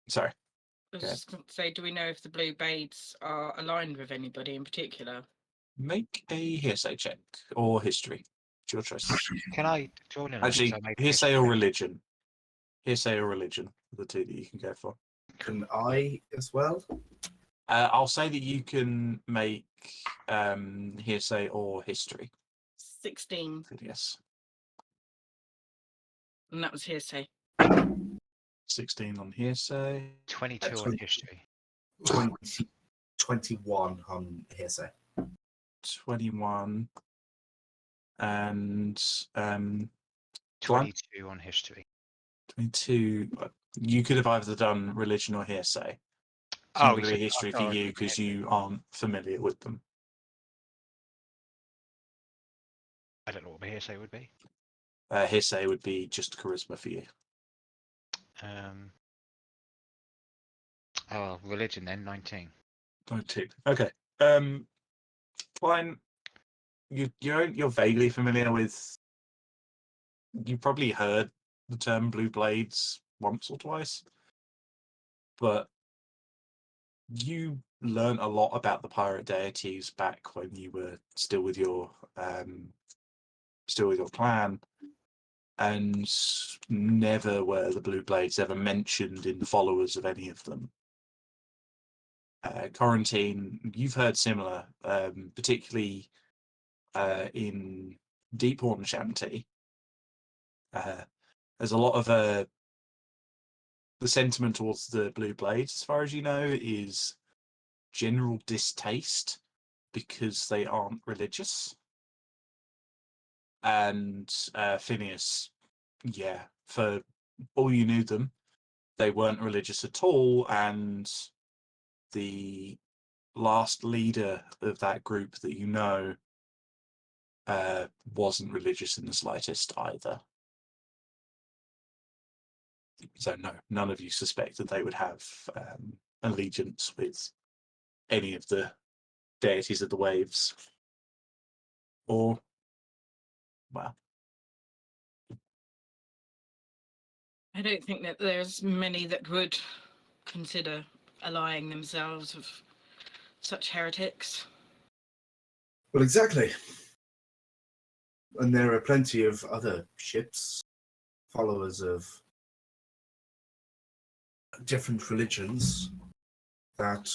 Sorry. I was go ahead. just going to say, do we know if the blue blades are aligned with anybody in particular? Make a hearsay check or history. It's your choice. Can I join in on it? 'Cause Actually, I made a hearsay history or check. religion. Hearsay or religion are the two that you can go for. Can I as well? I'll say that you can make hearsay or history. 16, Yes. and that was hearsay. 16 on hearsay. 22 on 20. history. 21 on hearsay. 21 and 22 on history. 22. You could have either done religion or hearsay. It's Oh, not you going to said be history for I was you looking because at- you aren't familiar with them. I don't know what my hearsay would be. Hearsay would be just charisma for you. Oh, religion then, 19. 22. Okay. Fine. You're vaguely familiar with. You probably heard the term blue blades once or twice, but you learned a lot about the pirate deities back when you were still with your clan, and never were the blue blades ever mentioned in the followers of any of them. Quarantine, you've heard similar, particularly in Deephorn Shanty. There's a lot of the sentiment towards the blue blades, as far as you know, is general distaste because they aren't religious. And Phineas, yeah, for all you knew them, they weren't religious at all, and the last leader of that group that you know wasn't religious in the slightest either. So no, none of you suspect that they would have allegiance with any of the deities of the waves. Or, well, I don't think that there's many that would consider allying themselves with such heretics. Well, exactly. And there are plenty of other ships, followers of different religions, that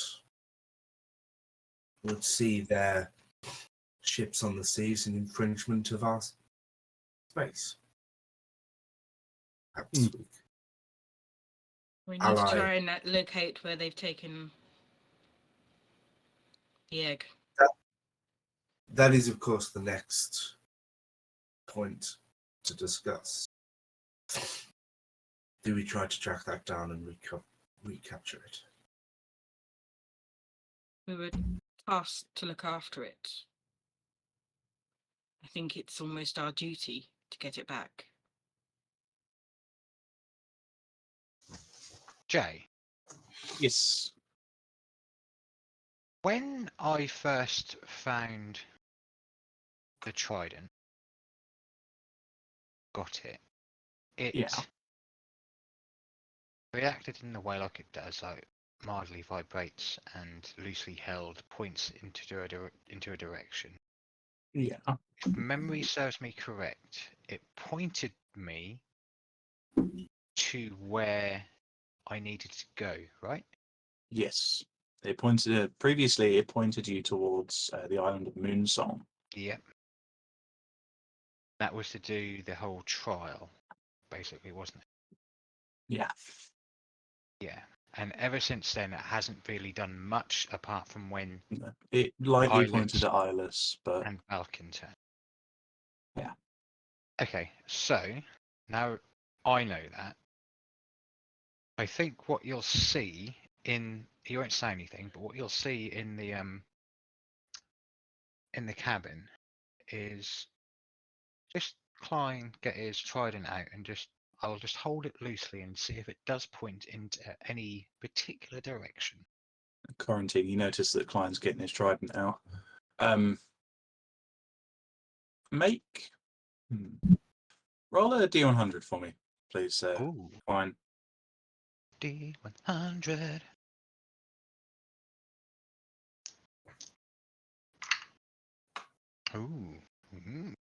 would see their ships on the seas an infringement of our space. Perhaps we We need to ally. try and locate where they've taken the egg. That is, of course, the next point to discuss. Do we try to track that down and recapture it? We were tasked to look after it. I think it's almost our duty to get it back. Jay, yes. when I first found the trident, got it, it Yeah. reacted in the way like it does, like mildly vibrates and loosely held, points into a direction. Yeah. If memory serves me correct, it pointed me to where I needed to go, right? Yes. It pointed previously. It pointed you towards the island of Moonsong. Yep. That was to do the whole trial, basically, wasn't it? Yeah. Yeah. And ever since then, it hasn't really done much apart from when It lightly Islands pointed at Eyeless, but and Balkanton. yeah. Okay, so now I know that. I think what you'll see you won't say anything, but what you'll see in the cabin is just Klein get his trident out and I'll just hold it loosely and see if it does point into any particular direction. Quarantine. You notice that Klein's getting his trident out. make roll a D100 for me, please. Ooh, Fine. D100. Ooh. Mm.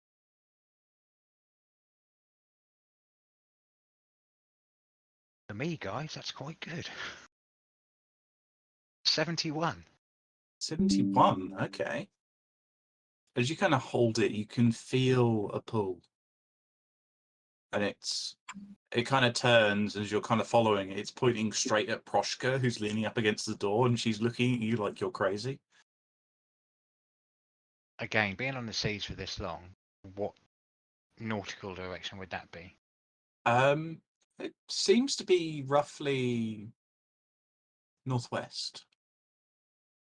For me, guys, that's quite good. 71. 71. Okay. As you kind of hold it, you can feel a pull, and it kind of turns as you're kind of following it. It's pointing straight at Proshka, who's leaning up against the door, and she's looking at you like you're crazy. Again, being on the seas for this long, what nautical direction would that be? It seems to be roughly northwest,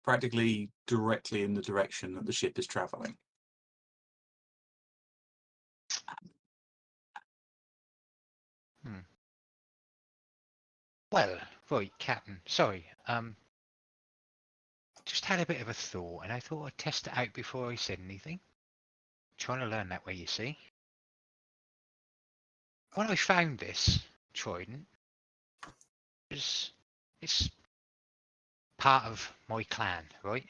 practically directly in the direction that the ship is traveling. Well, right, Captain. Sorry. Just had a bit of a thought, and I thought I'd test it out before I said anything. Trying to learn that way, you see. When I found this trident, it's part of my clan, right?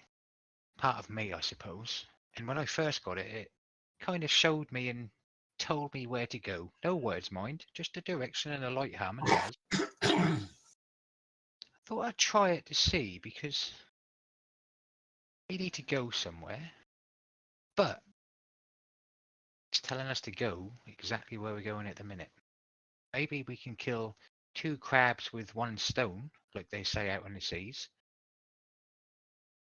Part of me, I suppose. And when I first got it, it kind of showed me and told me where to go. No words, mind, just a direction and a light hum, and that was. I thought I'd try it to see, because we need to go somewhere, but it's telling us to go exactly where we're going at the minute. Maybe we can kill 2 crabs with 1 stone, like they say out on the seas.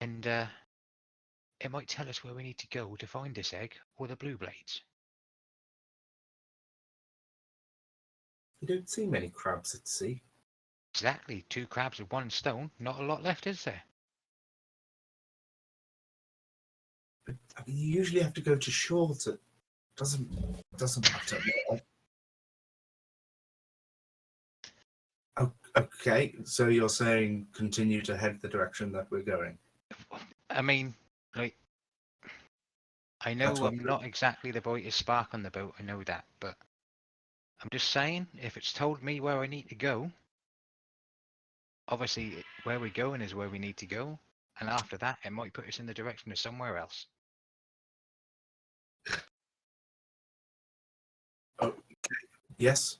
And it might tell us where we need to go to find this egg or the blue blades. You don't see many crabs at sea. Exactly, 2 crabs with 1 stone. Not a lot left, is there? But I mean, you usually have to go to shore to. Doesn't matter. Okay, so you're saying continue to head the direction that we're going. I mean, like, I know That's what I'm not exactly the brightest spark on the boat, I know that, but I'm just saying, if it's told me where I need to go, obviously where we're going is where we need to go, and after that it might put us in the direction of somewhere else. Yes,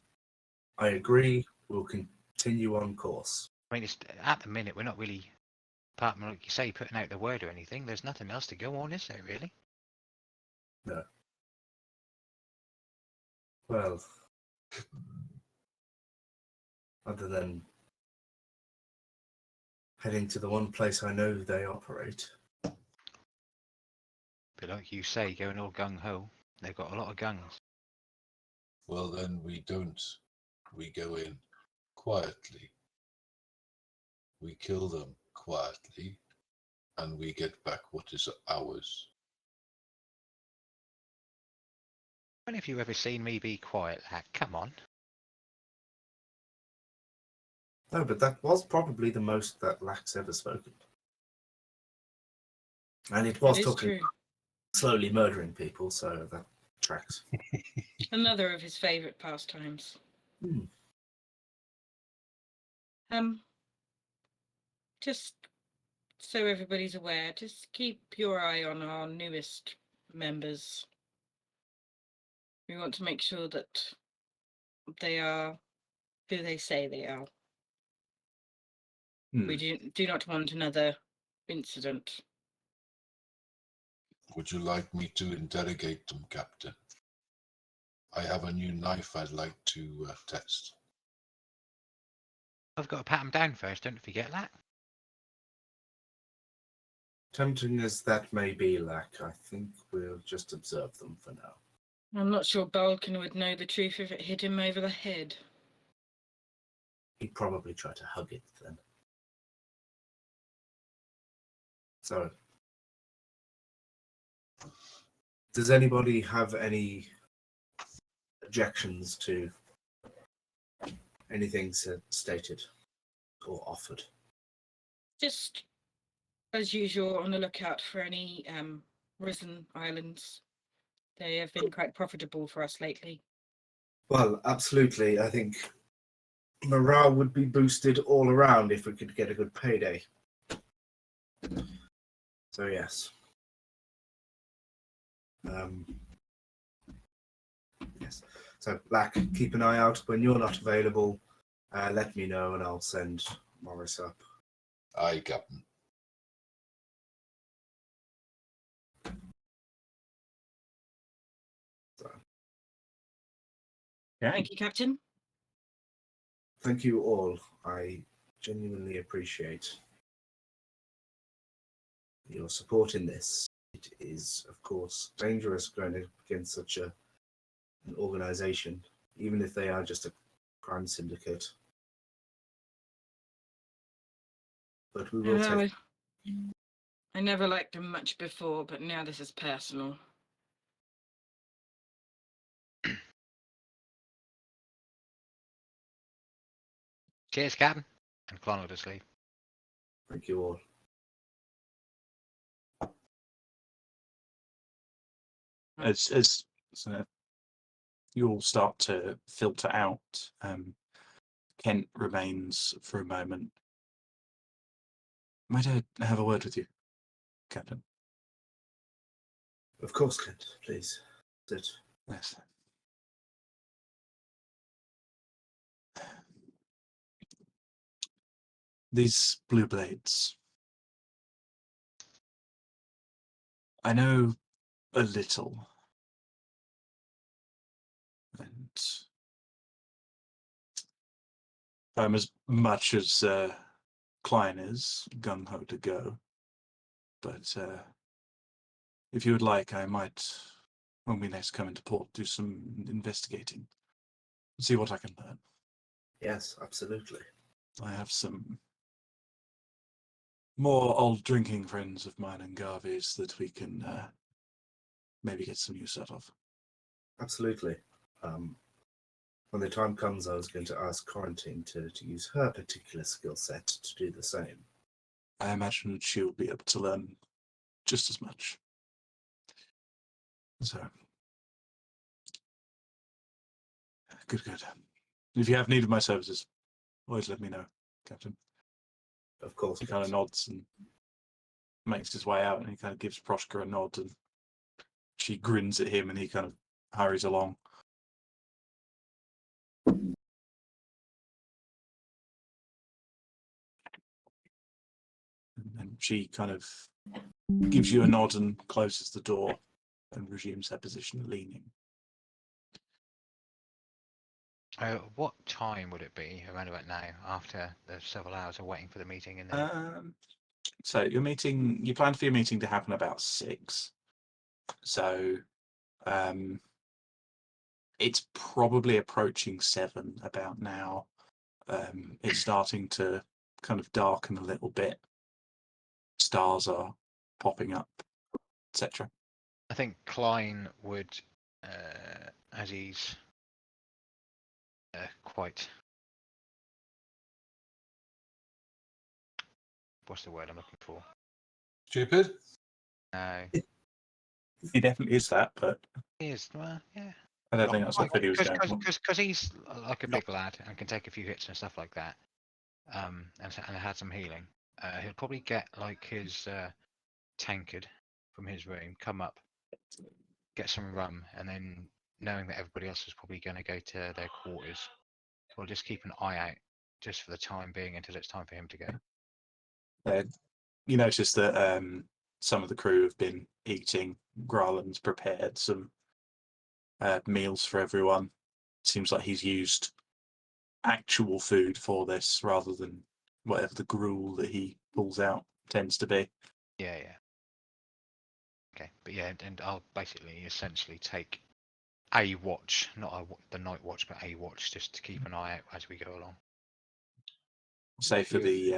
I agree. We'll continue on course. I mean, it's, at the minute we're not really, apart from like you say, putting out the word or anything, there's nothing else to go on, is there really? No. Well, other than heading to the one place I know they operate. But like you say, going all gung-ho, they've got a lot of guns. Well, then we don't. We go in quietly. We kill them quietly, and we get back what is ours. When have you ever seen me be quiet, lad? Come on. No, but that was probably the most that Lack's ever spoken. And it was It is talking true. slowly murdering people, so that tracks. Another of his favourite pastimes. Hmm. Just so everybody's aware, just keep your eye on our newest members. We want to make sure that they are who they say they are. We do not want another incident. Would you like me to interrogate them, Captain? I have a new knife I'd like to test. I've got to pat them down first, don't forget that. Tempting as that may be, Lack, I think we'll just observe them for now. I'm not sure Balkan would know the truth if it hit him over the head. He'd probably try to hug it then. So, does anybody have any objections to anything stated or offered? Just as usual, on the lookout for any risen islands. They have been quite profitable for us lately. Well, absolutely. I think morale would be boosted all around if we could get a good payday. So yes. Yes. So Black, keep an eye out when you're not available. Let me know and I'll send Morris up. Aye, Captain. So, Yeah. Thank you, Captain. thank you all. I genuinely appreciate your support in this. It is, of course, dangerous going against such an organization, even if they are just a crime syndicate. But we will take. I never liked them much before, but now this is personal. Cheers, Captain. And Clon will just leave. Thank you all. As you all start to filter out, Kent remains for a moment. Might I have a word with you, Captain? Of course, Clint. Please sit. Yes. These blue blades. I know a little. And I'm as much as Klein is gung-ho to go. But if you would like, I might, when we next come into port, do some investigating. See what I can learn. Yes, absolutely. I have some more old drinking friends of mine and Garvey's that we can maybe get some use out of. Absolutely. When the time comes, I was going to ask Quarantine to use her particular skill set to do the same. I imagine that she'll be able to learn just as much. So, good. If you have need of my services, always let me know, Captain. Of course. He kind of nods and makes his way out, and he kind of gives Proshka a nod, and she grins at him, and he kind of hurries along. And she kind of gives you a nod and closes the door and resumes her position leaning. What time would it be around about now, after the several hours of waiting for the meeting in there? So you plan for your meeting to happen about 6. So it's probably approaching 7 about now. It's starting to kind of darken a little bit. Stars are popping up, etc. I think Klein would, as he's quite, what's the word I'm looking for? Stupid? No. He definitely is that, but He is, well, yeah. I don't think that's what Philly was going for. Because he's like a big lad and can take a few hits and stuff like that, and had some healing. He'll probably get like his tankard from his room, come up, get some rum, and then knowing that everybody else is probably going to go to their quarters, we'll just keep an eye out just for the time being until it's time for him to go. You notice that some of the crew have been eating. Garland's prepared some meals for everyone. Seems like he's used actual food for this rather than whatever the gruel that he pulls out tends to be. Yeah. Okay, but yeah, and I'll basically essentially take a watch, not the night watch, but a watch, just to keep an eye out as we go along. Say for the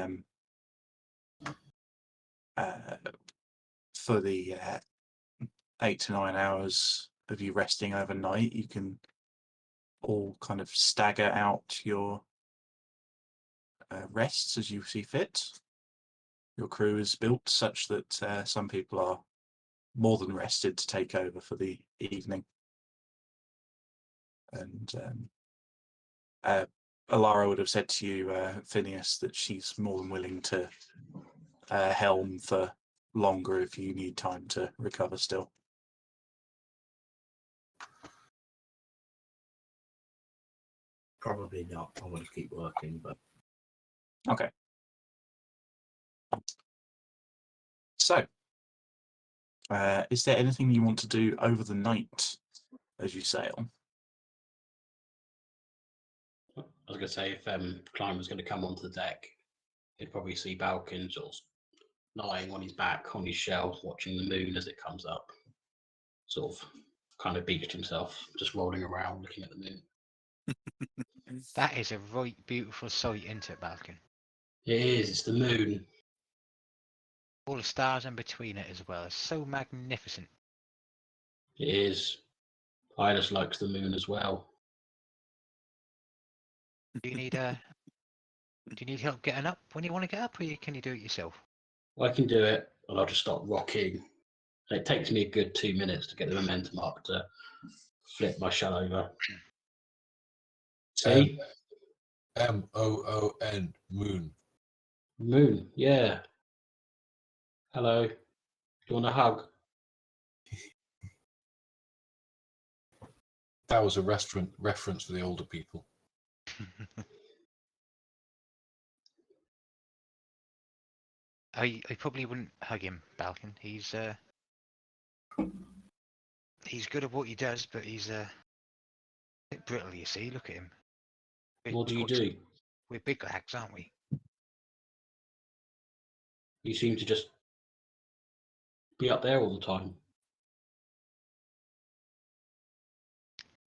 8 to 9 hours of you resting overnight, you can all kind of stagger out your rests as you see fit. Your crew is built such that some people are more than rested to take over for the evening. And Alara would have said to you, Phineas, that she's more than willing to helm for longer if you need time to recover still. Probably not. I want to keep working, but Okay. So, is there anything you want to do over the night as you sail? I was going to say, if Klein was going to come onto the deck, he'd probably see Balkan sort of lying on his back on his shell, watching the moon as it comes up, sort of kind of beached himself, just rolling around, looking at the moon. That is a right beautiful sight, isn't it, Balkan? It is, it's the moon. All the stars in between it as well. It's so magnificent. It is. Iris likes the moon as well. Do you need help getting up when you want to get up, or can you do it yourself? I can do it, and I'll just start rocking. And it takes me a good 2 minutes to get the momentum up to flip my shell over. See? Moon, moon. Moon, yeah. Hello. Do you want a hug? That was a restaurant reference for the older people. I probably wouldn't hug him, Balkan. He's good at what he does, but he's a bit brittle. You see, look at him. What do you do? We're big lads, aren't we? You seem to just be up there all the time.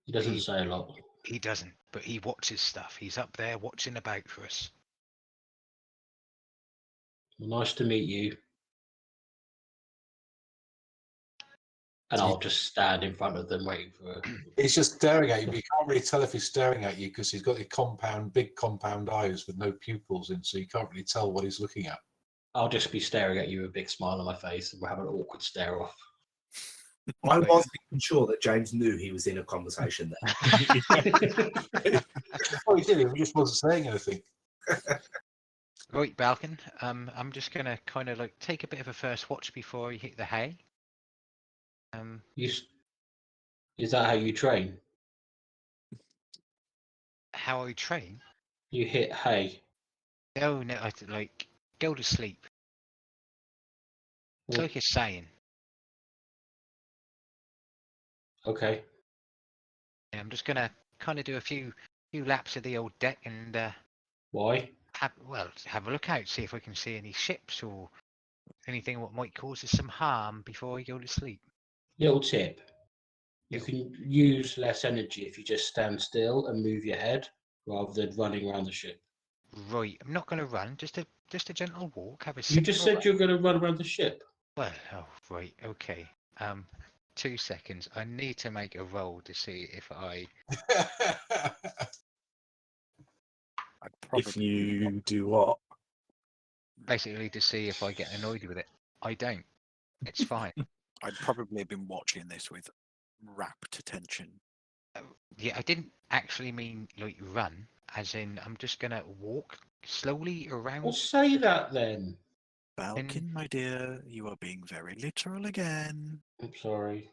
He doesn't say a lot. He doesn't, but he watches stuff. He's up there watching about for us. Well, nice to meet you. And I'll just stand in front of them waiting for. He's just staring at you, but you can't really tell if he's staring at you because he's got the big compound eyes with no pupils in, so you can't really tell what he's looking at. I'll just be staring at you with a big smile on my face, and we'll have an awkward stare off. I was making sure that James knew he was in a conversation there. Oh, he did. He just wasn't saying anything. Right, Balkan. I'm just gonna kind of like take a bit of a first watch before you hit the hay. Is that how you train? How I train? You hit hay. No, I like go to sleep. It's Well, like you're saying. okay. I'm just gonna kind of do a few laps of the old deck and Why? have a look out, see if we can see any ships or anything what might cause us some harm before we go to sleep. Little tip. You Yeah. can use less energy if you just stand still and move your head rather than running around the ship. Right, I'm not gonna run. Just a gentle walk. Have a. You just said you're going to run around the ship. Well, oh right, okay. 2 seconds. I need to make a roll to see if I. If you do what? Basically, to see if I get annoyed with it. I don't. It's fine. I'd probably have been watching this with rapt attention. Yeah, I didn't actually mean like run, as in I'm just gonna walk slowly around. Well, say that then. Balkan, my dear, you are being very literal again. I'm sorry.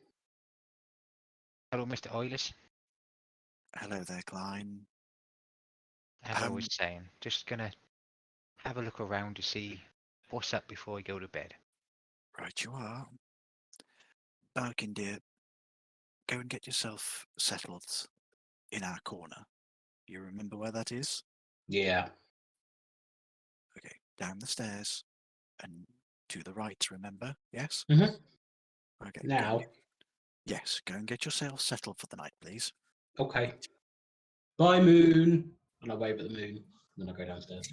Hello, Mr. Eilers. Hello there, Klein. As I was saying, just gonna have a look around to see what's up before I go to bed. Right you are. Balkan, dear, go and get yourself settled in our corner. You remember where that is? Yeah. Okay, down the stairs and to the right, remember? Yes? Mhm. Okay. Now. Yes, go and get yourself settled for the night, please. Okay. Bye, moon. And I wave at the moon. And then I go downstairs.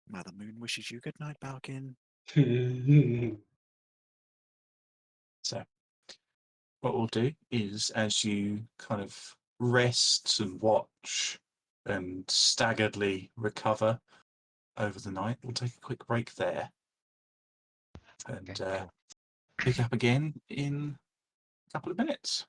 Mother Moon wishes you good night, Balkan. So, what we'll do is, as you kind of rest and watch and staggeredly recover over the night, we'll take a quick break there. And Okay, cool. pick up again in a couple of minutes.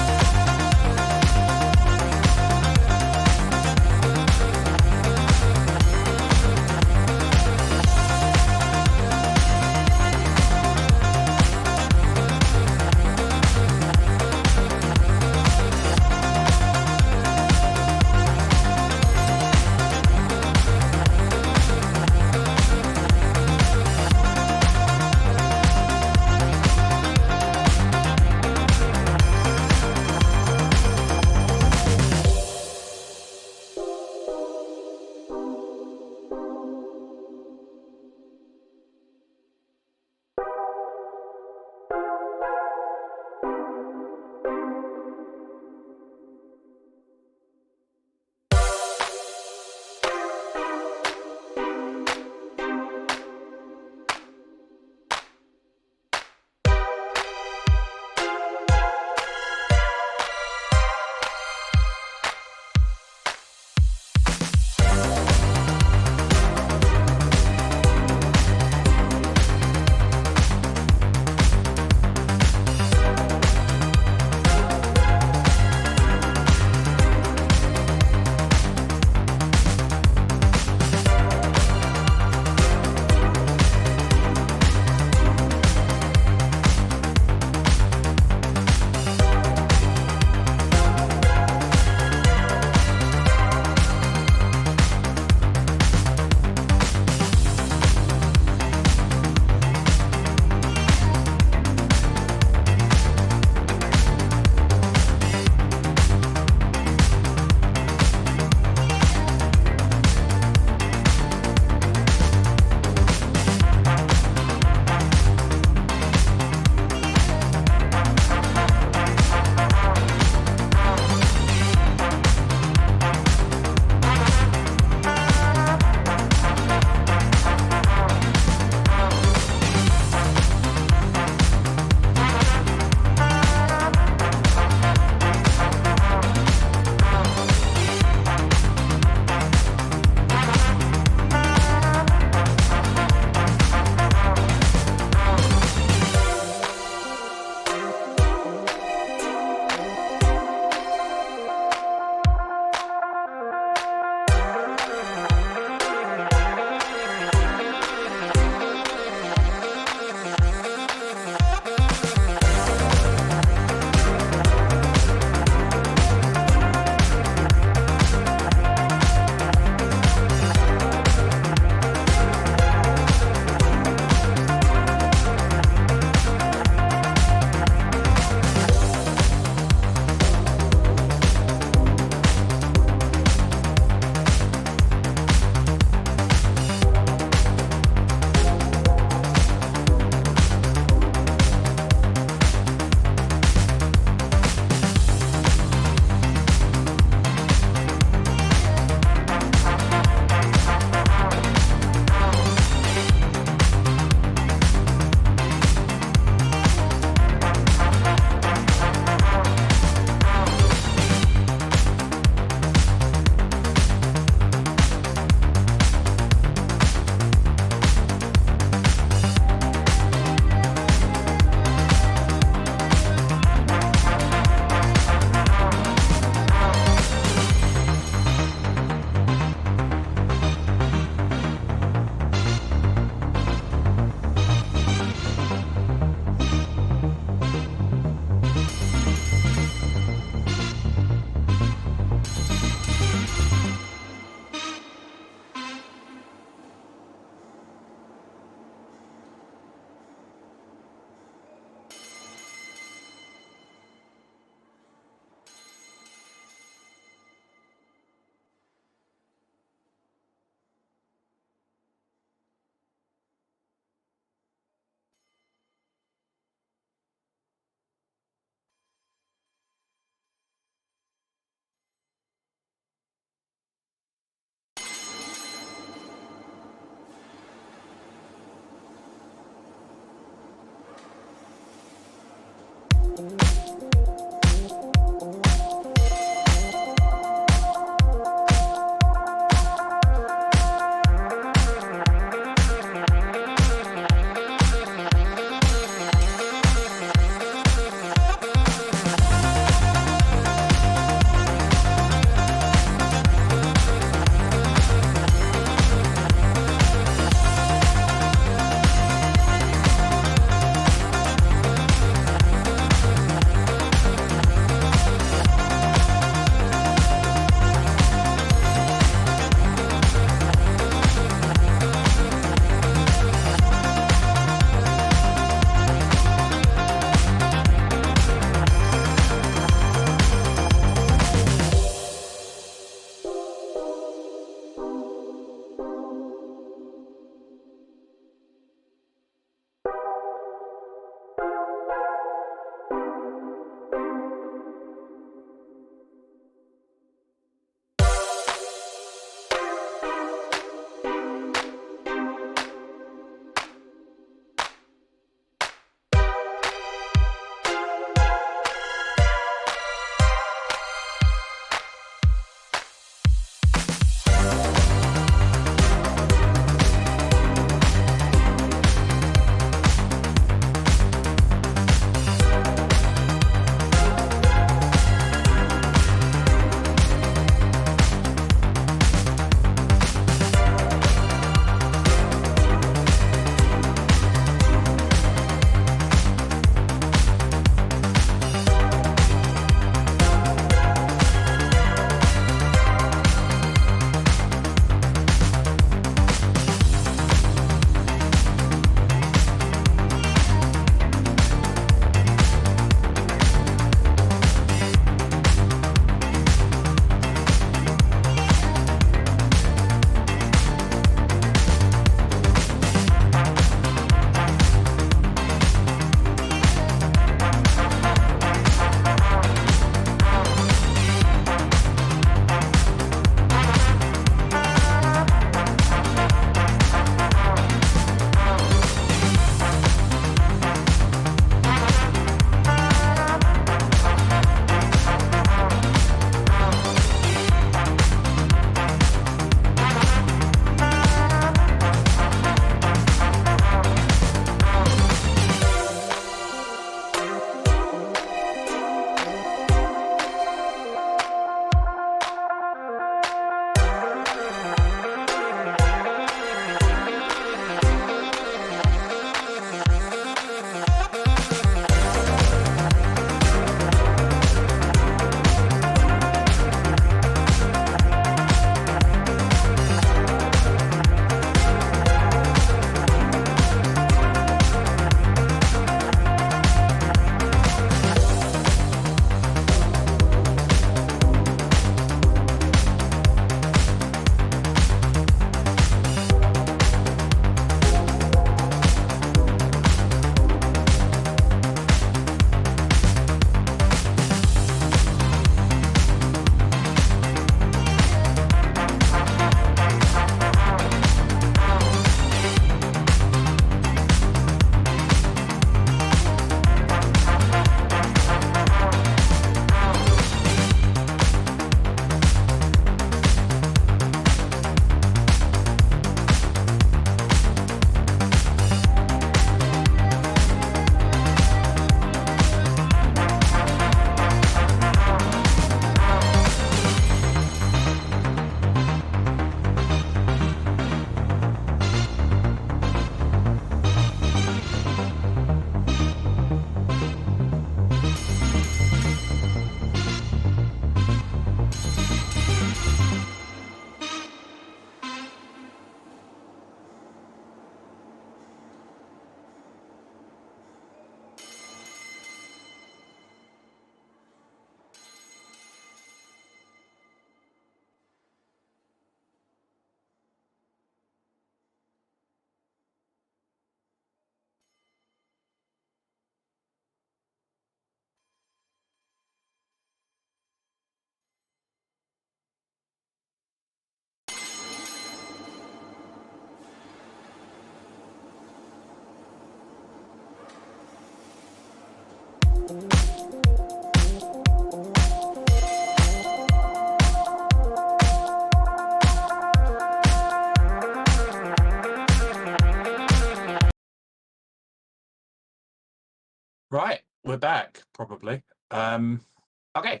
we're back, probably. Okay.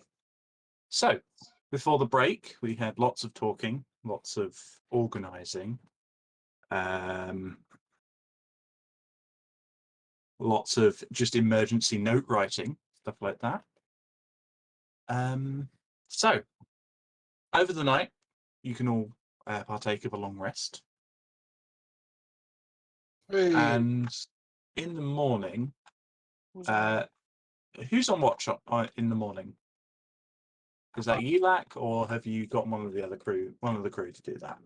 So, before the break, we had lots of talking, lots of organising, lots of just emergency note writing, stuff like that. So, over the night, you can all partake of a long rest. And in the morning, who's on watch in the morning? Is that Yelak, or have you got one of the crew to do that?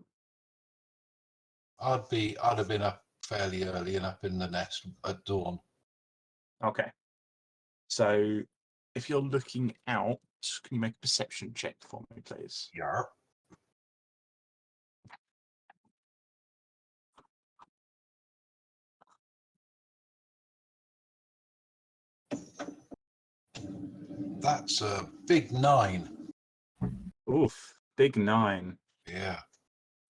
I'd have been up fairly early and up in the nest at dawn. Okay. So, if you're looking out, can you make a perception check for me, please? Yeah. That's a big 9. Oof, big 9. Yeah.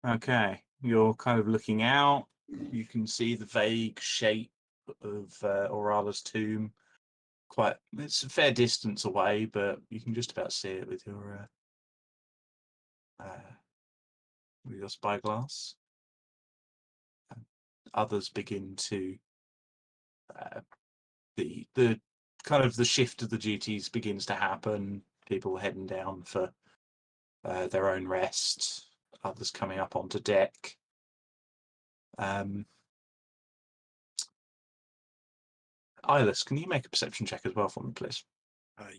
Okay, you're kind of looking out. You can see the vague shape of Orala's tomb. It's a fair distance away, but you can just about see it with your spyglass. Others begin to the kind of the shift of the duties begins to happen. People heading down for their own rest. Others coming up onto deck. Eyeless, can you make a perception check as well for me, please?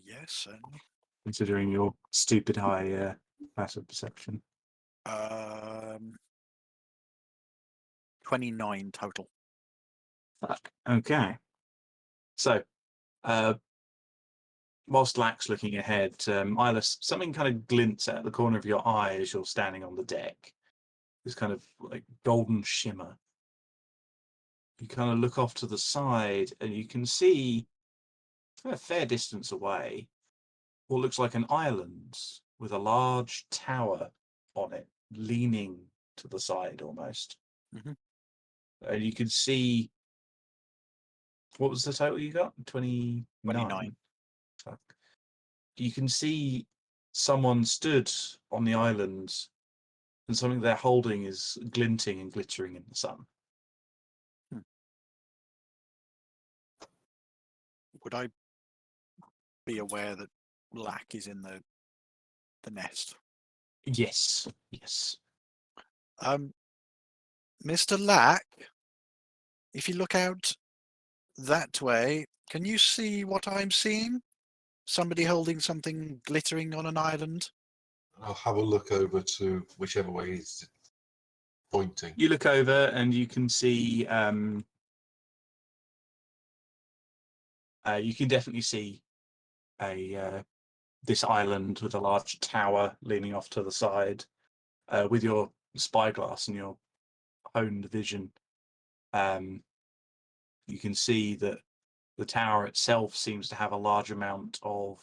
Yes, certainly. Considering your stupid high passive perception. 29 total. Fuck. Okay. So, whilst Lack's looking ahead, Eyeless, something kind of glints out the corner of your eye as you're standing on the deck. This kind of like golden shimmer. You kind of look off to the side and you can see a fair distance away what looks like an island with a large tower on it, leaning to the side almost. Mhm. And you can see, what was the total you got? 29. 29. Fuck. You can see someone stood on the island and something they're holding is glinting and glittering in the sun. Would I be aware that Lack is in the nest? Yes, yes. Mr. Lack, if you look out that way, can you see what I'm seeing? Somebody holding something glittering on an island? I'll have a look over to whichever way he's pointing. You look over and you can see, you can definitely see this island with a large tower leaning off to the side. With your spyglass and your honed vision, you can see that the tower itself seems to have a large amount of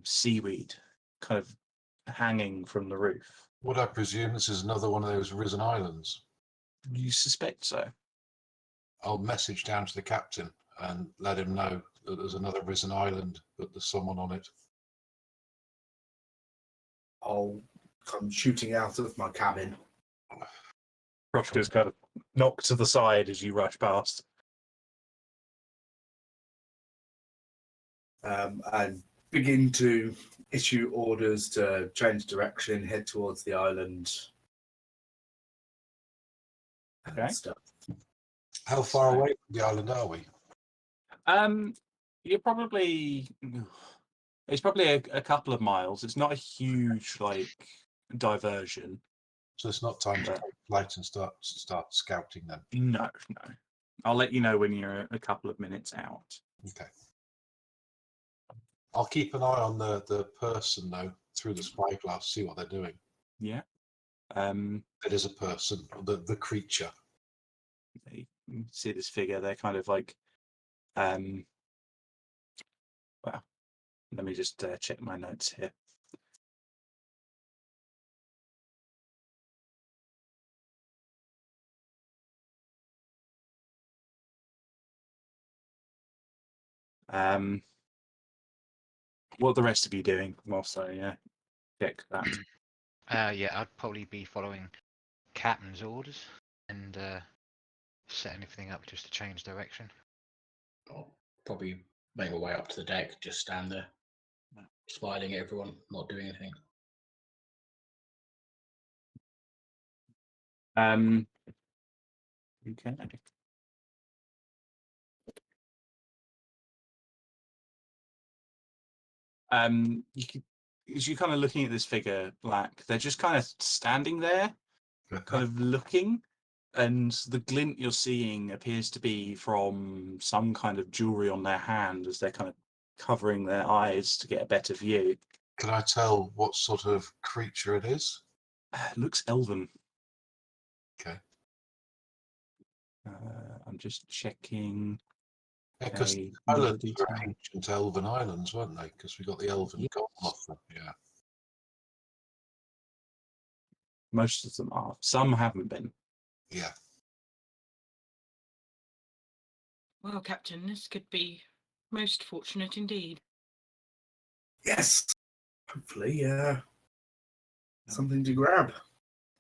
seaweed kind of hanging from the roof. Would I presume this is another one of those risen islands? You suspect so? I'll message down to the captain and let him know that there's another risen island, that there's someone on it. I'll come shooting out of my cabin. Kroshka's kind of knocked to the side as you rush past. And begin to issue orders to change direction, head towards the island. And Okay. stuff. How far away from the island are we? You're probably... It's probably a couple of miles. It's not a huge, diversion. So it's not time to take flight and start scouting then? No. I'll let you know when you're a couple of minutes out. Okay. I'll keep an eye on the person, though, through the spyglass, see what they're doing. Yeah. It is a person, the creature. You can see this figure. They're kind of well, let me just check my notes here. What are the rest of you doing whilst I check that? Yeah, I'd probably be following Captain's orders and setting everything up just to change direction. I'll probably make my way up to the deck, just stand there, smiling at everyone, not doing anything. Okay. As you're kind of looking at this figure, Black, they're just kind of standing there, kind of looking, and the glint you're seeing appears to be from some kind of jewelry on their hand as they're kind of covering their eyes to get a better view. Can I tell what sort of creature it is? Looks elven. Okay. I'm just checking. Yeah, because Okay, the another islands were detail. ancient elven islands, weren't they? Because we got the elven Yes. golem off them. Yeah. Most of them are. Some haven't been. Yeah. Well, Captain, this could be most fortunate indeed. Yes. Hopefully, something to grab.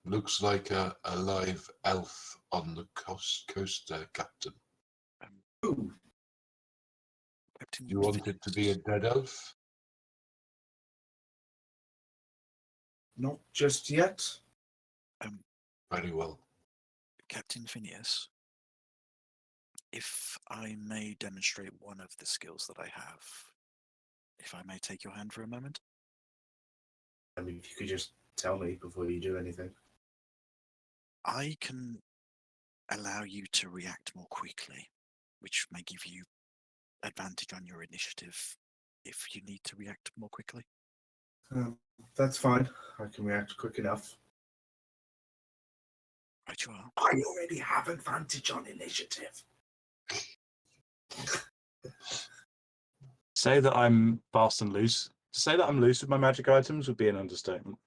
Looks like a live elf on the coast, Captain. Ooh, Captain You want it to be a Phineas. dead elf? not just yet. Very well. Captain Phineas, if I may demonstrate one of the skills that I have, if I may take your hand for a moment. I mean, if you could just tell me before you do anything. I can allow you to react more quickly, which may give you advantage on your initiative if you need to react more quickly. That's fine. I can react quick enough. Right you are. I already have advantage on initiative. Say that I'm fast and loose. To say that I'm loose with my magic items would be an understatement.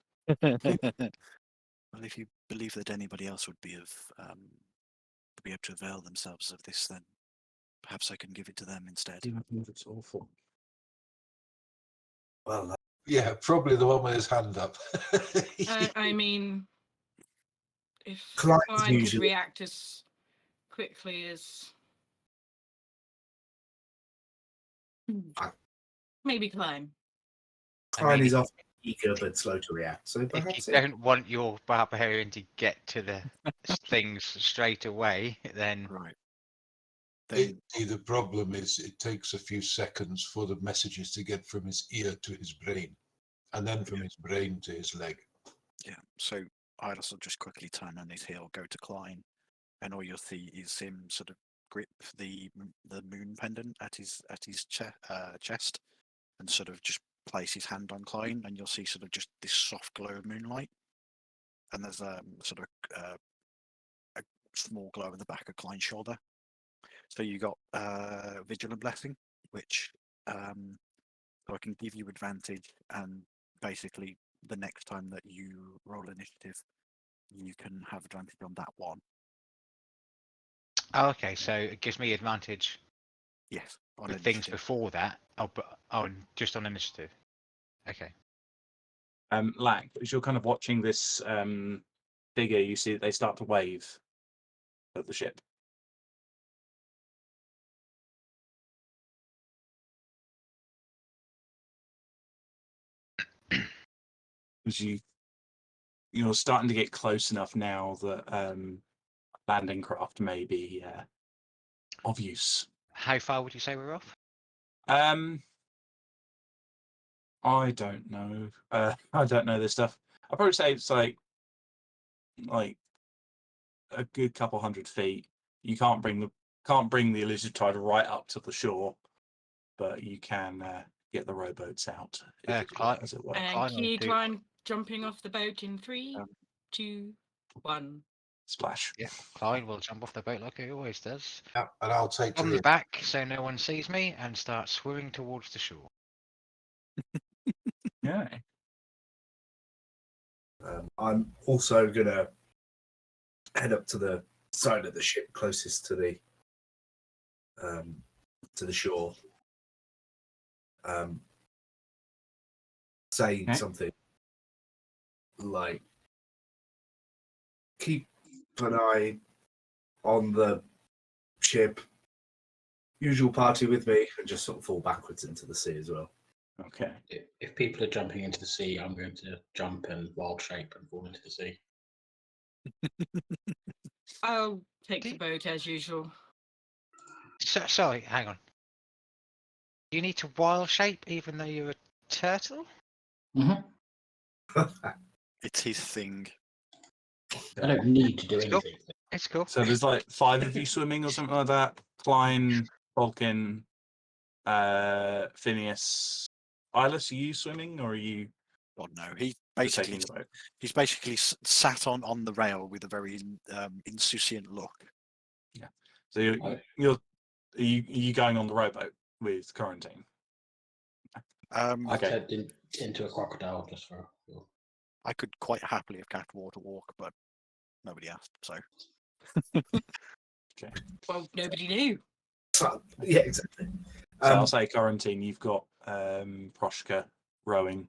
Well, if you believe that anybody else would be able to avail themselves of this, then perhaps I can give it to them instead. It's awful. Well, Yeah, probably the one with his hand up. I mean, if Clyde's Klein could usually- react as quickly as maybe Klein. Klein mean, is often eager but slow to react, so If perhaps you don't want your barbarian to get to the things straight away, then Right. Then The problem is it takes a few seconds for the messages to get from his ear to his brain, and then from his brain to his leg. yeah, so I'd also just quickly turn on his heel, go to Klein, and all you'll see is him sort of grip the moon pendant at his chest, and sort of just place his hand on Klein, and you'll see sort of just this soft glow of moonlight, and there's sort of a small glow in the back of Klein's shoulder. So you got Vigilant Blessing, which so I can give you advantage, and basically the next time that you roll initiative, you can have advantage on that one. oh, okay. So it gives me advantage Yes, on with things initiative. before that. Oh, but just on initiative. Okay. Lack, as you're kind of watching this figure, you see that they start to wave at the ship. As you're starting to get close enough now that landing craft may be of use. How far would you say we're off? I don't know. I don't know this stuff. I'd probably say it's like a good couple 100 feet. You can't bring the elusive tide right up to the shore, but you can get the rowboats out, as it were. And Klein will key do- Klein jumping off the boat in 3, Um, 2, 1. Splash. Yeah, Klein will jump off the boat like he always does. Yeah, and I'll take to On the the back, so no one sees me, and start swimming towards the shore. Yeah. I'm also gonna head up to the side of the ship closest to the shore saying Okay. something like, keep an eye on the ship, usual party with me, and just sort of fall backwards into the sea as well. Okay. If people are jumping into the sea, I'm going to jump and wild shape and fall into the sea. I'll take the boat as usual. Sorry, hang on. You need to wild shape even though you're a turtle? Mm-hmm. It's his thing. I don't need to do It's cool. anything. It's cool. So there's like 5 of you swimming or something like that. Klein, Vulcan, Phineas, Ilis. Are you swimming or are you God no, he just taking basically the boat? he's basically sat on the rail with a very insouciant look. Yeah. So are you going on the rowboat with Quarantine? I Okay. turned into a crocodile just for. I could quite happily have cast water walk, but nobody asked. So Okay. Well, nobody knew. So, yeah, exactly. So I'll say Quarantine. You've got Proshka rowing.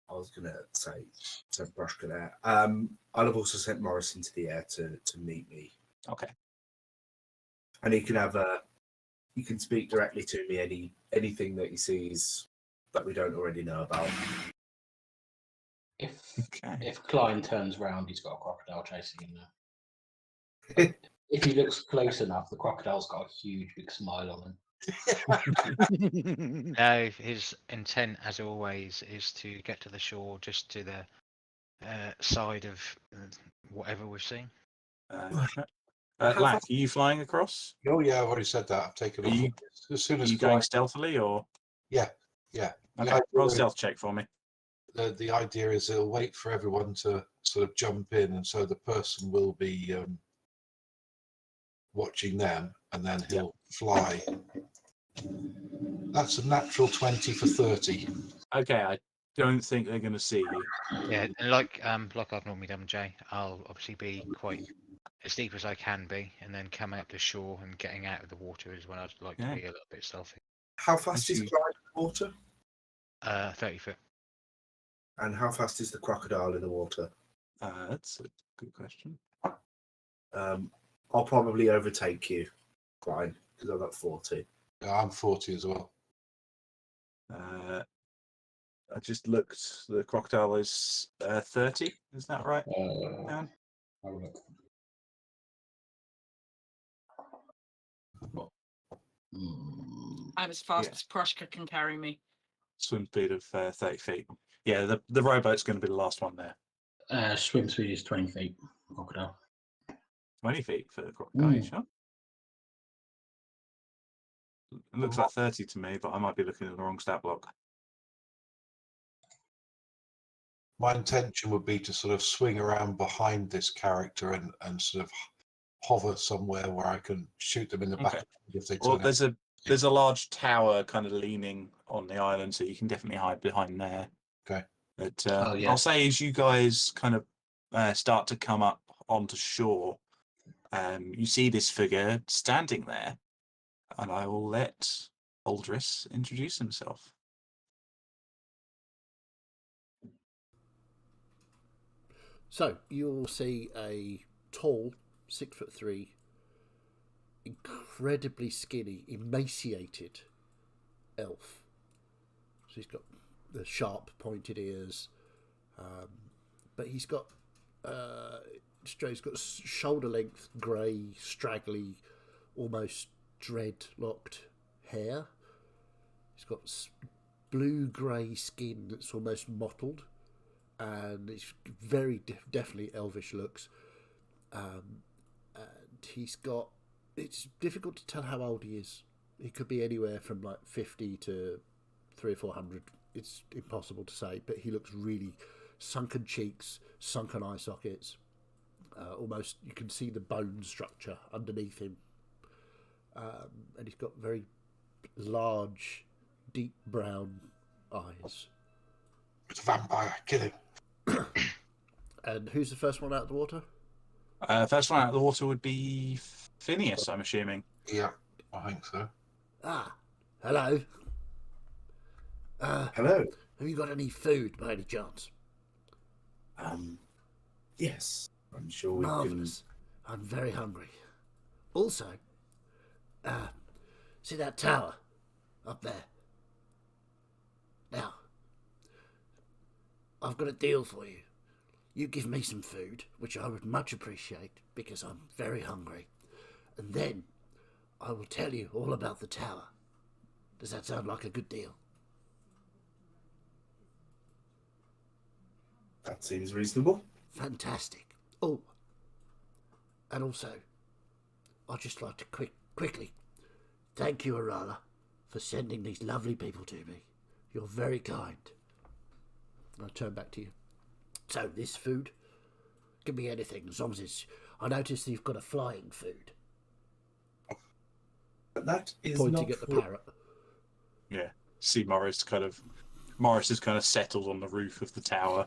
I was going to say send Brushka there. I'll have also sent Morris into the air to meet me. Okay. And he can have he can speak directly to me anything that he sees that we don't already know about. If Klein turns round, he's got a crocodile chasing him now. But if he looks close enough, the crocodile's got a huge big smile on him. No, his intent, as always, is to get to the shore, just to the side of whatever we've seen. Lack, are you flying across? Oh yeah, I've already said that. I've taken Are off. you, As soon are as you going stealthily or? yeah. Okay, roll a stealth check for me. The idea is it'll wait for everyone to sort of jump in, and so the person will be watching them, and then he'll fly. That's a natural 20 for 30. Okay, I don't think they're going to see you. Yeah, and like I've normally done, Jay, I'll obviously be quite as deep as I can be, and then coming up to shore and getting out of the water is when I'd like to be a little bit stealthy. How fast is Clyde in the water? 30 foot. And how fast is the crocodile in the water? That's a good question. I'll probably overtake you, Klein, because I've got 40. I'm 40 as well. I just looked. The crocodile is 30. Is that right? I'm as fast as Proshka can carry me. Swim speed of 30 feet. Yeah, the rowboat's going to be the last one there. Swim speed is 20 feet. Crocodile. 20 feet for the crocodile, you sure? It looks like 30 to me, but I might be looking at the wrong stat block. My intention would be to sort of swing around behind this character and sort of hover somewhere where I can shoot them in the back if they turn Well, there's a large tower kind of leaning on the island, so you can definitely hide behind there. Okay. But I'll say as you guys kind of start to come up onto shore, you see this figure standing there, and I will let Aldris introduce himself. So you'll see a tall, 6'3", incredibly skinny, emaciated elf. So he's got the sharp, pointed ears, but he's got shoulder-length, grey, straggly, almost dreadlocked hair. He's got blue-grey skin that's almost mottled, and it's very definitely elvish looks. And he's got. It's difficult to tell how old he is. He could be anywhere from like 50 to 300 or 400. It's impossible to say, but he looks really sunken cheeks, sunken eye sockets. Almost you can see the bone structure underneath him, and he's got very large, deep brown eyes. It's a vampire. Kill him. And who's the first one out of the water? First one out of the water would be Phineas, I'm assuming. Yeah, I think so. Ah, hello. Hello. Have you got any food by any chance? Yes. I'm sure we Marvellous. I'm very hungry. Also, see that tower up there? Now, I've got a deal for you. You give me some food, which I would much appreciate because I'm very hungry, and then I will tell you all about the tower. Does that sound like a good deal? That seems reasonable. Fantastic. Oh, and also, I'd just like to quickly thank you, Arala, for sending these lovely people to me. You're very kind. And I'll turn back to you. So, this food can be anything, as long as it's... I noticed you've got a flying food. But that is Pointing not at the parrot. Yeah. See Morris is kind of settled on the roof of the tower,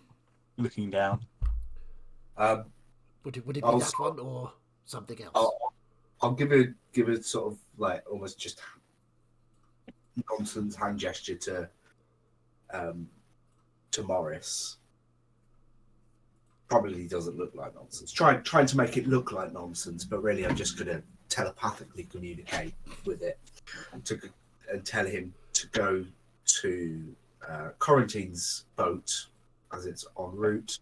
looking down. Would it be I'll that stop. one or something else? I'll give it sort of like almost just nonsense hand gesture to Morris. Probably doesn't look like nonsense. Trying to make it look like nonsense, but really I'm just gonna telepathically communicate with it and tell him to go to Quarantine's boat as it's en route.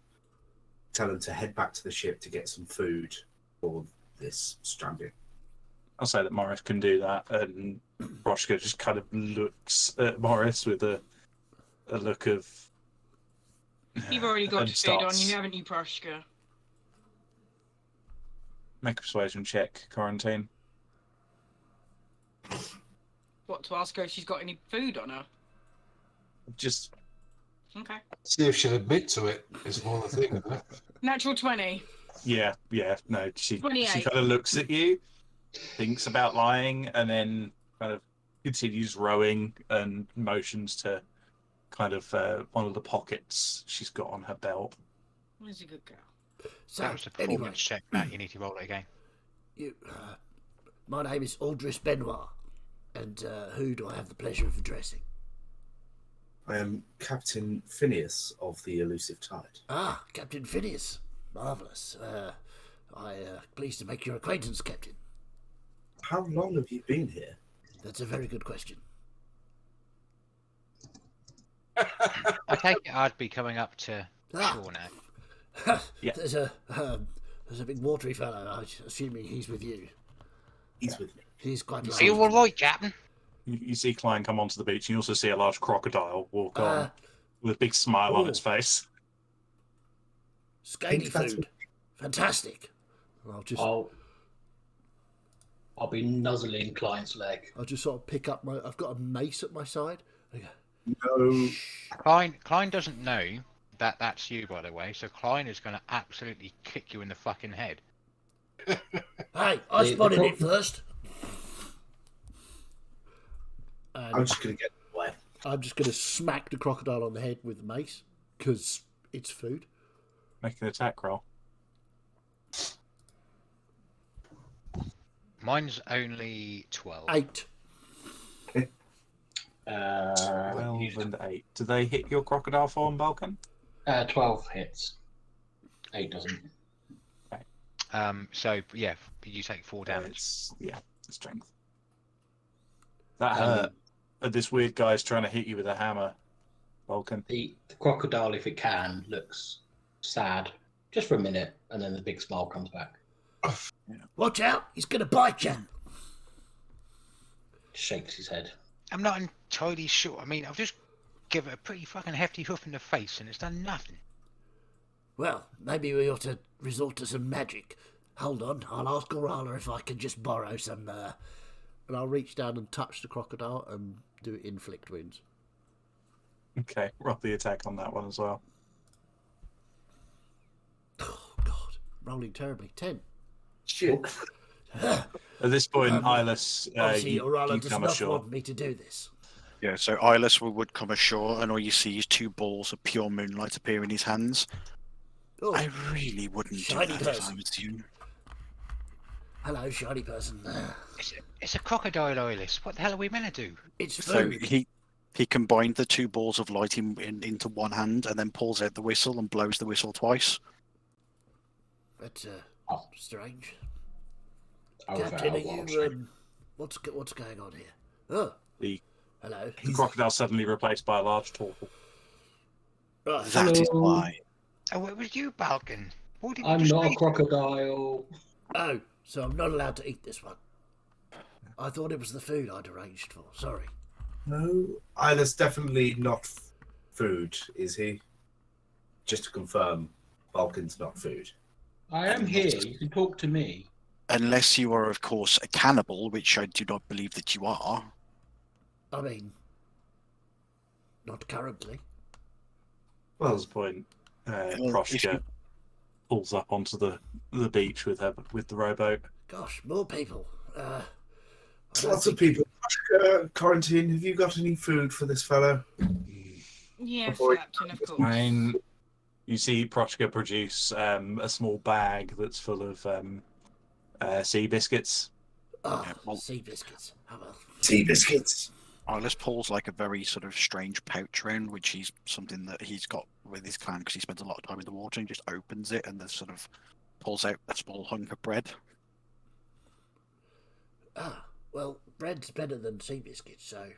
Tell him to head back to the ship to get some food for this stranding. I'll say that Morris can do that, and Broshka just kind of looks at Morris with a look of... You've already got and food on starts- you, haven't you, Proshka? Make a persuasion check, Quarantine. What, to ask her if she's got any food on her? Just Okay. See if she'll admit to it is more the thing, isn't it? Natural 20. Yeah, no, she 28. kind of looks at you, thinks about lying, and then kind of continues rowing and motions to kind of one of the pockets she's got on her belt. Where's a good girl? So, That was a anyway, performance check, Matt. You need to roll it again. my name is Aldris Benoit, and who do I have the pleasure of addressing? I am Captain Phineas of the Elusive Tide. Ah, Captain Phineas. Marvellous. Pleased to make your acquaintance, Captain. How long have you been here? That's a very good question. I take it I'd be coming up to Ah. shore now. Yeah. There's a big watery fellow. I'm assuming he's with you. He's with me. He's quite Are you large. all right, Captain? You see Klein come onto the beach, and you also see a large crocodile walk on with a big smile on its face. Scaly think that's food. Fantastic. I'll just I'll be nuzzling Klein's leg. sort of pick up I've got a mace at my side. I go, No. Klein doesn't know that that's you, by the way, so Klein is going to absolutely kick you in the fucking head. hey, I The spotted croc- it first. And I'm just going to get away. I'm just going to smack the crocodile on the head with the mace because it's food. Make an attack roll. Mine's only 12. 8. 12 Used and 8. Do they hit your crocodile form, Balkan? 12 hits. 8 doesn't. So yeah, you take 4 damage. It's, strength. That hurt. This weird guy's trying to hit you with a hammer, Balkan. The crocodile, if it can, looks sad just for a minute, and then the big smile comes back. Watch out, he's going to bite you. Shakes his head. I'm not entirely sure. I mean, I've just given it a pretty fucking hefty hoof in the face, and it's done nothing. Well, maybe we ought to resort to some magic. Hold on, I'll ask Orala if I can just borrow some... And I'll reach down and touch the crocodile and do inflict wounds. Okay, roll the attack on that one as well. Oh, God. Rolling terribly. 10. Shit. At this point, Eyeless, Obviously, you Orala does come not ashore. want me to do this. Yeah, so Eyeless would come ashore, and all you see is 2 balls of pure moonlight appear in his hands. Oh, I really wouldn't do Shiny that if I person. was you. hello, shiny person. It's a crocodile, Eyeless. What the hell are we meant to do? It's So food. He combined the two balls of light into one hand and then pulls out the whistle and blows the whistle twice. That's Oh. strange. I was Captain, are out while you what's going on here? Oh, The hello. crocodile suddenly replaced by a large turtle. Right. That is Hello. why. Oh, where was you, Balkan? What did you I'm just not a say? crocodile. Oh, so I'm not allowed to eat this one. I thought it was the food I'd arranged for. Sorry. No, Isla's definitely not food, is he? Just to confirm, Vulcan's not food. I am here. You can talk to me. Unless you are, of course, a cannibal, which I do not believe that you are. I mean, not currently. Well, at this point, if Proshka you- pulls up onto the beach with the rowboat. Gosh, more people. I don't Lots of think- people. Quarantine, have you got any food for this fellow? Yes, Avoid- Captain, of course. I mean, you see Proshka produce a small bag that's full of sea biscuits. Ah, Yeah, well- sea biscuits. How well. Tea biscuits. Arliss pulls like a very sort of strange pouch around, which is something that he's got with his clan because he spends a lot of time in the water, and just opens it and then sort of pulls out a small hunk of bread. Ah, well, bread's better than sea biscuits, so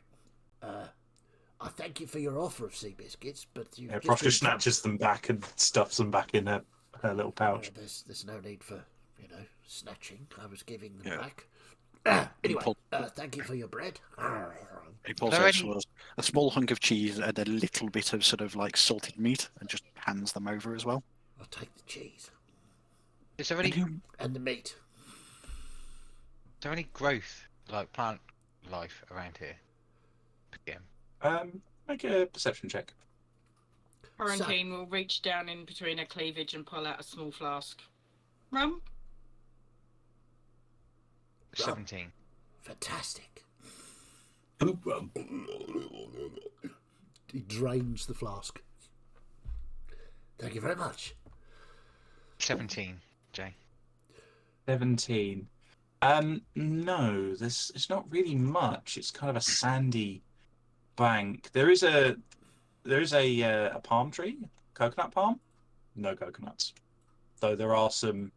I thank you for your offer of sea biscuits, but you. Yeah, Proshka snatches them back and stuffs them back in her little pouch. There's no need for snatching. I was giving them Yeah. back. Anyway, thank you for your bread. He pulls There out any- sort of a small hunk of cheese and a little bit of sort of like salted meat, and just hands them over as well. I'll take the cheese Is there And any who- and the meat. growth, like plant life around here? Again. Make a perception check. Quarantine will reach down in between her cleavage and pull out a small flask. Rum? 17. Fantastic. Poop rum. He drains the flask. Thank you very much. 17, Jay. 17. No, it's not really much. It's kind of a sandy bank. There is a palm tree, coconut palm. No coconuts, though there are some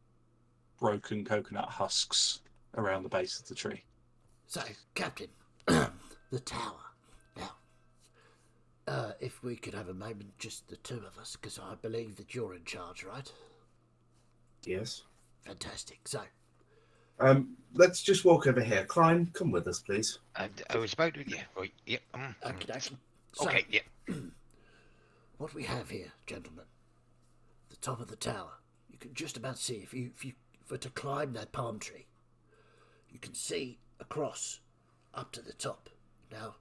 broken coconut husks around the base of the tree. So, Captain, the tower. Now, if we could have a moment, just the two of us, because I believe that you're in charge, right? Yes. Fantastic. So, Let's just walk over here. Klein, come with us, please. I was about to. Yeah, right. Yep. okay. So, Okay, yeah. what we have here, gentlemen, the top of the tower. You can just about see if you were to climb that palm tree. You can see across up to the top. Now,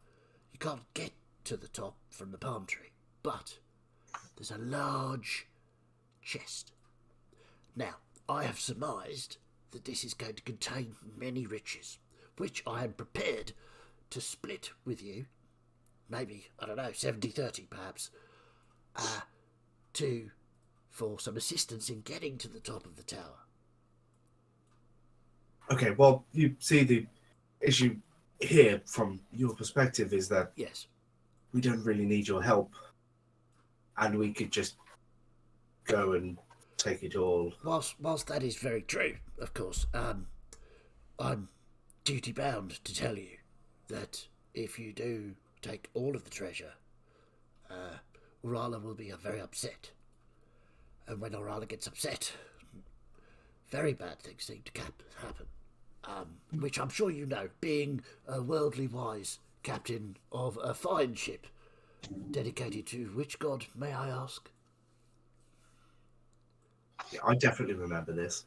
you can't get to the top from the palm tree, but there's a large chest. Now, I have surmised that this is going to contain many riches, which I am prepared to split with you. Maybe, I don't know, 70-30 perhaps, for some assistance in getting to the top of the tower. Okay, well, you see the issue here from your perspective is that Yes. we don't really need your help. And we could just go and take it all. Whilst that is very true, of course, I'm duty bound to tell you that if you do take all of the treasure, Orala will be very upset. And when Orala gets upset, very bad things seem to happen. Which I'm sure you know, being a worldly wise captain of a fine ship dedicated to which god, may I ask? Yeah, I definitely remember this.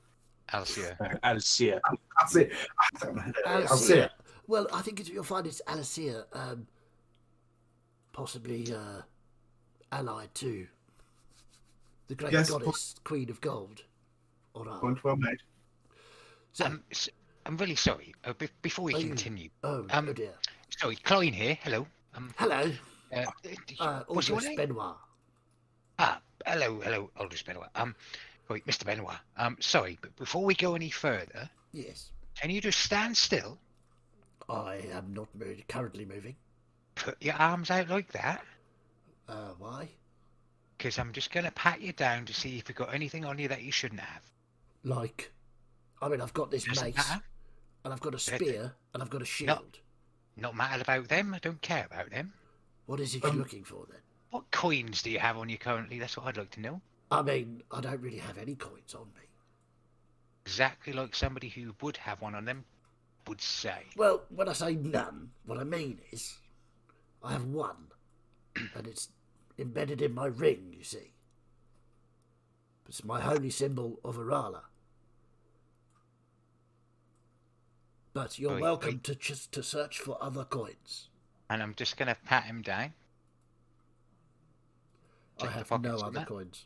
Alcia. Alcia. That's it. I'll see it. Well, I think you'll find it's Alicia, possibly allied to the great Yes, goddess, Queen of Gold. Orala. Point well made. So, I'm really sorry. Before we Are you- continue, oh dear. sorry, Klein here. Hello. Hello, What's your Aldous name? Benoit. Hello, Aldous Benoit. Right, Mr. Benoit. Sorry, but before we go any further, Yes, can you just stand still? I am not currently moving. put your arms out like that? Why? Because I'm just going to pat you down to see if you've got anything on you that you shouldn't have. Like, I mean, I've got this Doesn't mace, matter. and I've got a spear, and I've got a shield. Not matter about them. I don't care about them. What is it you're looking for, then? What coins do you have on you currently? That's what I'd like to know. I mean, I don't really have any coins on me. Exactly like somebody who would have one on them would say. Well, when I say none, what I mean is, I have one, and it's embedded in my ring, you see. It's my holy symbol of Arala. But you're Right, welcome to search for other coins. And I'm just going to pat him down. I Check the have pockets no and other that. coins.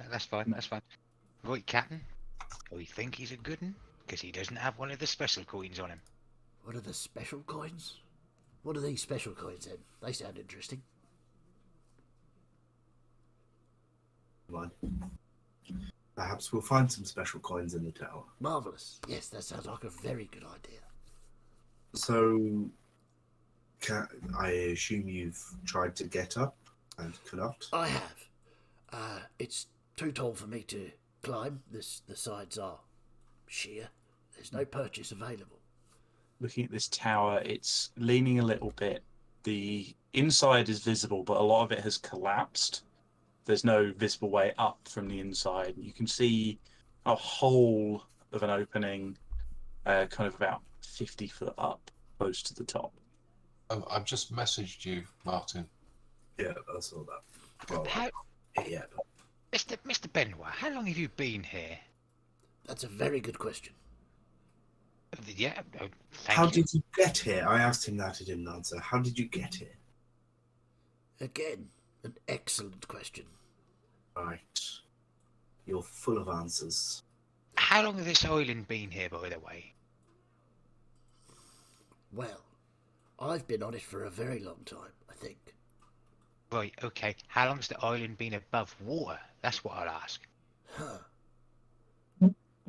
That's fine, that's fine. Right, Captain. I think he's a good one, because he doesn't have one of the special coins on him. What are the special coins? What are these special coins then? They sound interesting. Come on. Perhaps we'll find some special coins in the tower. Marvellous. Yes, that sounds like a very good idea. So, I assume you've tried to get up and conduct? I have. It's too tall for me to climb. The sides are sheer. There's no purchase available. Looking at this tower, it's leaning a little bit. The inside is visible, but a lot of it has collapsed. There's no visible way up from the inside. You can see a hole of an opening, kind of about 50 foot up, close to the top. I've just messaged you, Martin. Yeah, I saw that. Well, yeah. Mr. Benoit, how long have you been here? That's a very good question. Yeah, How did you get here? I asked him that, he didn't answer. How did you get here? Again, an excellent question. Right. You're full of answers. How long has this island been here, by the way? Well, I've been on it for a very long time, I think. Right, okay. How long's the island been above water? That's what I'll ask.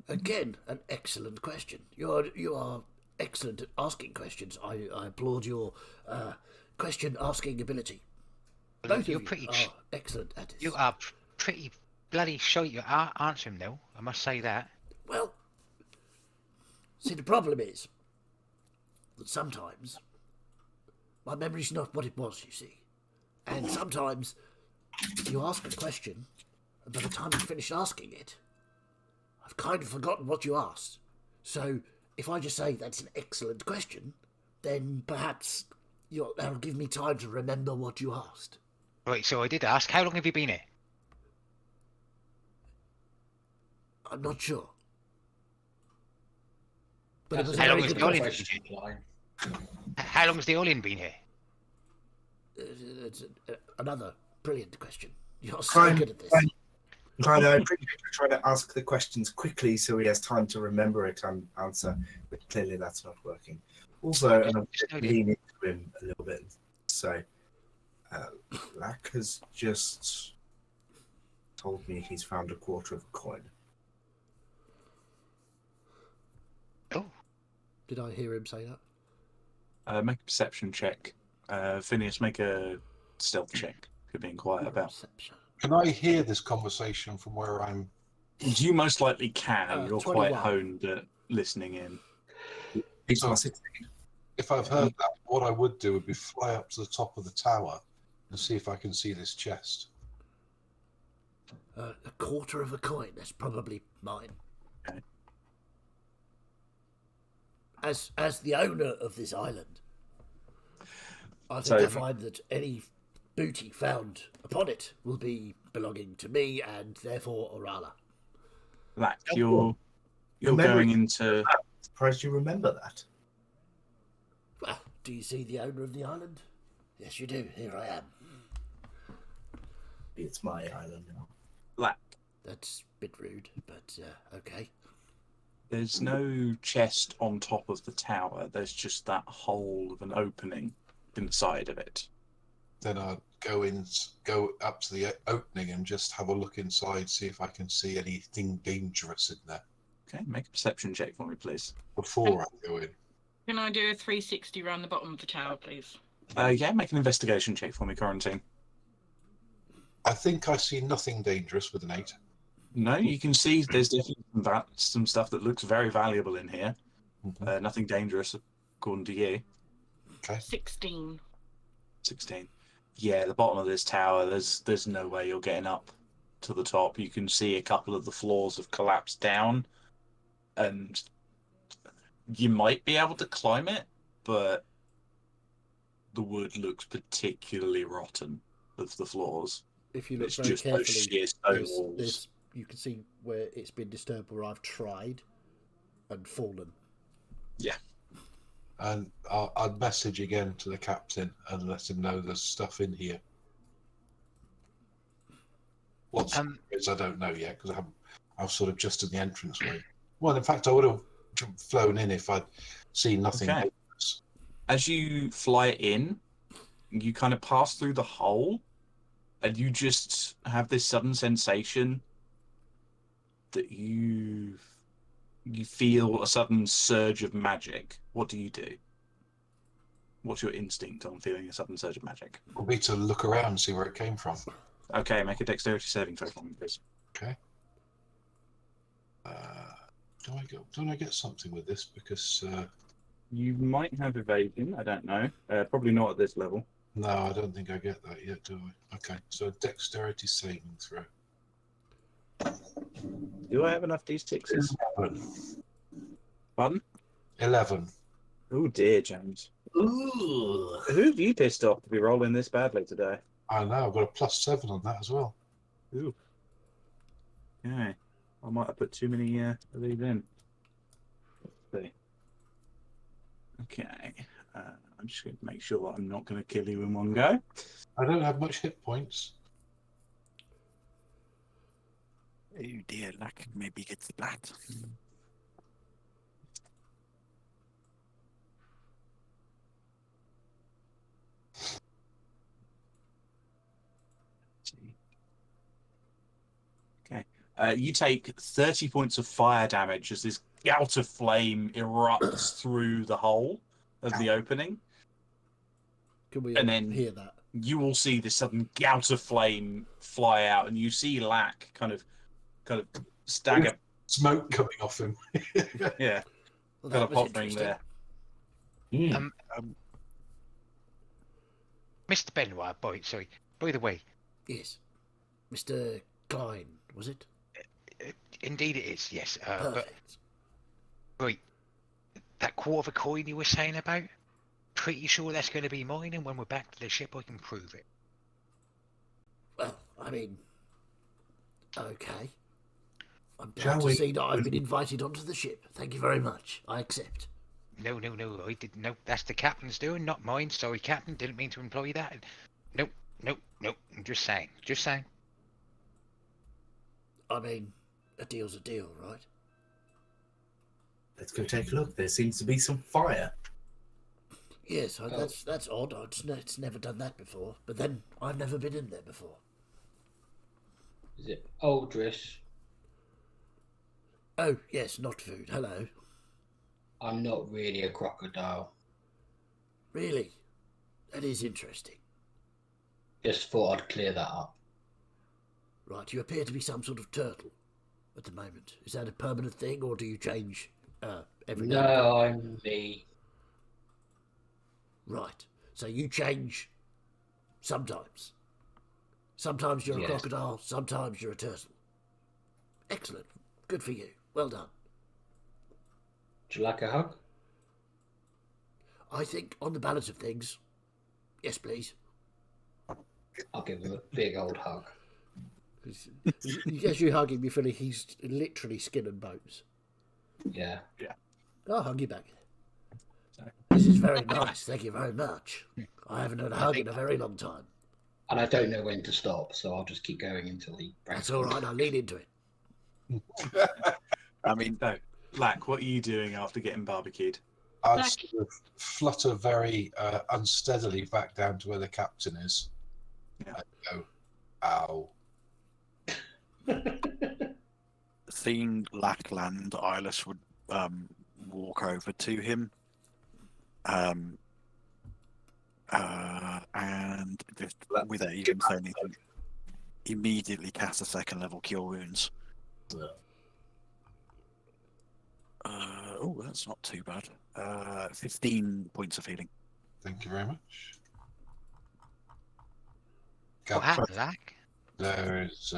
Again, an excellent question. You are excellent at asking questions. I applaud your question asking ability. Well, Both you're of you pretty are excellent at it. You are pretty bloody shite at answering, though. I must say that. Well, see, the problem is that sometimes my memory's not what it was, you see. And sometimes you ask a question, and by the time you've finished asking it, I've kind of forgotten what you asked. So if I just say that's an excellent question, then perhaps that'll give me time to remember what you asked. Right, so I did ask, how long have you been here? I'm not sure. But it That's was a a How very long has good the island question. been here? How long has the island been here? It's another brilliant question. You're so Fine, good at this. fine. I appreciate you trying to ask the questions quickly so he has time to remember it and answer, but clearly that's not working. Also, and I'm leaning into him a little bit, so Black has just told me he's found a quarter of a coin. Oh. Did I hear him say that? Make a perception check. Phineas, make a stealth check. You're being quiet about. Perception. Can I hear this conversation from where I'm? You most likely can. You're 21. quite honed at listening in. So, if I've heard that, what I would do would be fly up to the top of the tower and see if I can see this chest. A quarter of a coin. That's probably mine. Okay. As the owner of this island, I think So- I find that any booty found upon it will be belonging to me and therefore Orala. Black, Oh, you're Remember- going into. Surprised you remember that. Well, do you see the owner of the island? Yes, you do. Here I am. It's my island now. Black. That's a bit rude, but okay. There's no chest on top of the tower. There's just that hole of an opening in the side of it. Then I'd go up to the opening and just have a look inside, see if I can see anything dangerous in there Okay, make a perception check for me, please. before I go in. Can I do a 360 around the bottom of the tower, please? Yeah, make an investigation check for me, Quarantine. I think I see nothing dangerous with an 8. No, you can see there's definitely some stuff that looks very valuable in here. Mhm. Nothing dangerous, according to you. Okay. 16. 16. Yeah, the bottom of this tower, there's no way you're getting up to the top. You can see a couple of the floors have collapsed down, and you might be able to climb it, but the wood looks particularly rotten of the floors. If you look It's very just those carefully, sheer stone walls. there's you can see where it's been disturbed, where I've tried and fallen. Yeah. And I'd message again to the captain and let him know there's stuff in here. What is I don't know yet because I was sort of just in the entranceway. Well, in fact, I would have flown in if I'd seen nothing Okay. dangerous. As you fly in, you kind of pass through the hole, and you just have this sudden sensation that you feel a sudden surge of magic. What do you do? What's your instinct on feeling a sudden surge of magic? Would be to look around and see where it came from. Okay, make a dexterity saving throw for me, please. Okay. Don't I get something with this? Because You might have evasion. I don't know. Probably not at this level. no, I don't think I get that yet, do I? Okay, so dexterity saving throw. Do I have enough d6s? 11. Pardon? 11. Oh dear, James. Ooh. Who have you pissed off to be rolling this badly today? I know, I've got a +7 on that as well. Ooh. Okay. I might have put too many of these in. Let's see. Okay. I'm just going to make sure I'm not going to kill you in one go. I don't have much hit points. Oh dear, luck maybe gets splat. Okay. You take 30 points of fire damage as this gout of flame erupts through the hole of the opening. Can we And then hear that? you will see this sudden gout of flame fly out, and you see Lack kind of stagger. Smoke coming off him. Yeah, Well, kind that of was hovering interesting. there. Mr. Benoit, sorry. By the way, Yes, Mr. Klein, was it? indeed it is, yes. But Perfect. right, that quarter of a coin you were saying about, pretty sure that's going to be mine, and when we're back to the ship, I can prove it. Well, I mean, okay. I'm Shall glad to we- see that I've been invited onto the ship. Thank you very much. I accept. No, I didn't know. That's the captain's doing, not mine. Sorry, Captain, didn't mean to employ that. Nope. I'm just saying. I mean, a deal's a deal, right? Let's go take a look. There seems to be some fire. Yes, that's odd. It's never done that before. But then I've never been in there before. Is it Aldrich? Oh yes, not food. Hello. I'm not really a crocodile. Really, that is interesting. Just thought I'd clear that up. Right, you appear to be some sort of turtle at the moment. Is that a permanent thing, or do you change every now and then? No, I'm me. Right. So you change sometimes. Sometimes you're a Yes. crocodile, sometimes you're a turtle. Excellent. Good for you. Well done. Would you like a hug? I think, on the balance of things, yes, please. I'll give him a big old hug. As you hug him, you feel like he's literally skin and bones. Yeah. I'll hug you back. This is very nice. Thank you very much. I haven't had a hug in a very long time. And I don't know when to stop, so I'll just keep going until he breaks. That's all right. I'll lean into it. I mean, No, Lack, what are you doing after getting barbecued? I'd Back. sort of flutter very unsteadily back down to where the captain is. Yeah. And go, ow. seeing Lackland, Eyeless would walk over to him And just Let- without even get back saying anything, immediately cast a second level Cure Wounds. Yeah. Oh, that's not too bad. 15 points of healing. Thank you very much. What Captain, happened, Zach? there is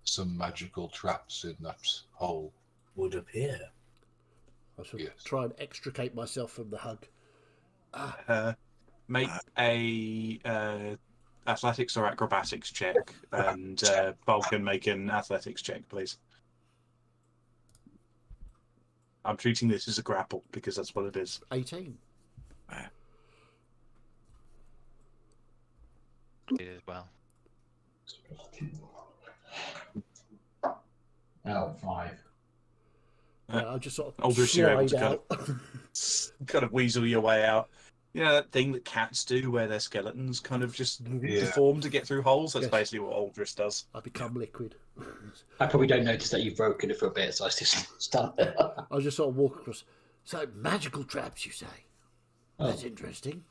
some magical traps in that hole. Would appear. I shall Yes. try and extricate myself from the hug. Make a athletics or acrobatics check, and Vulcan make an athletics check, please. I'm treating this as a grapple because that's what it is. 18. Did as well. Oh, 5. Yeah, I just sort of Aldrich, you're able slide to out. kind of weasel your way out. You know that thing that cats do where their skeletons kind of just deform to get through holes? That's Yes. basically what Aldrich does. I become liquid. I probably don't notice that you've broken it for a bit, so I just start there. I just sort of walk across. So, magical traps, you say? Oh. That's interesting.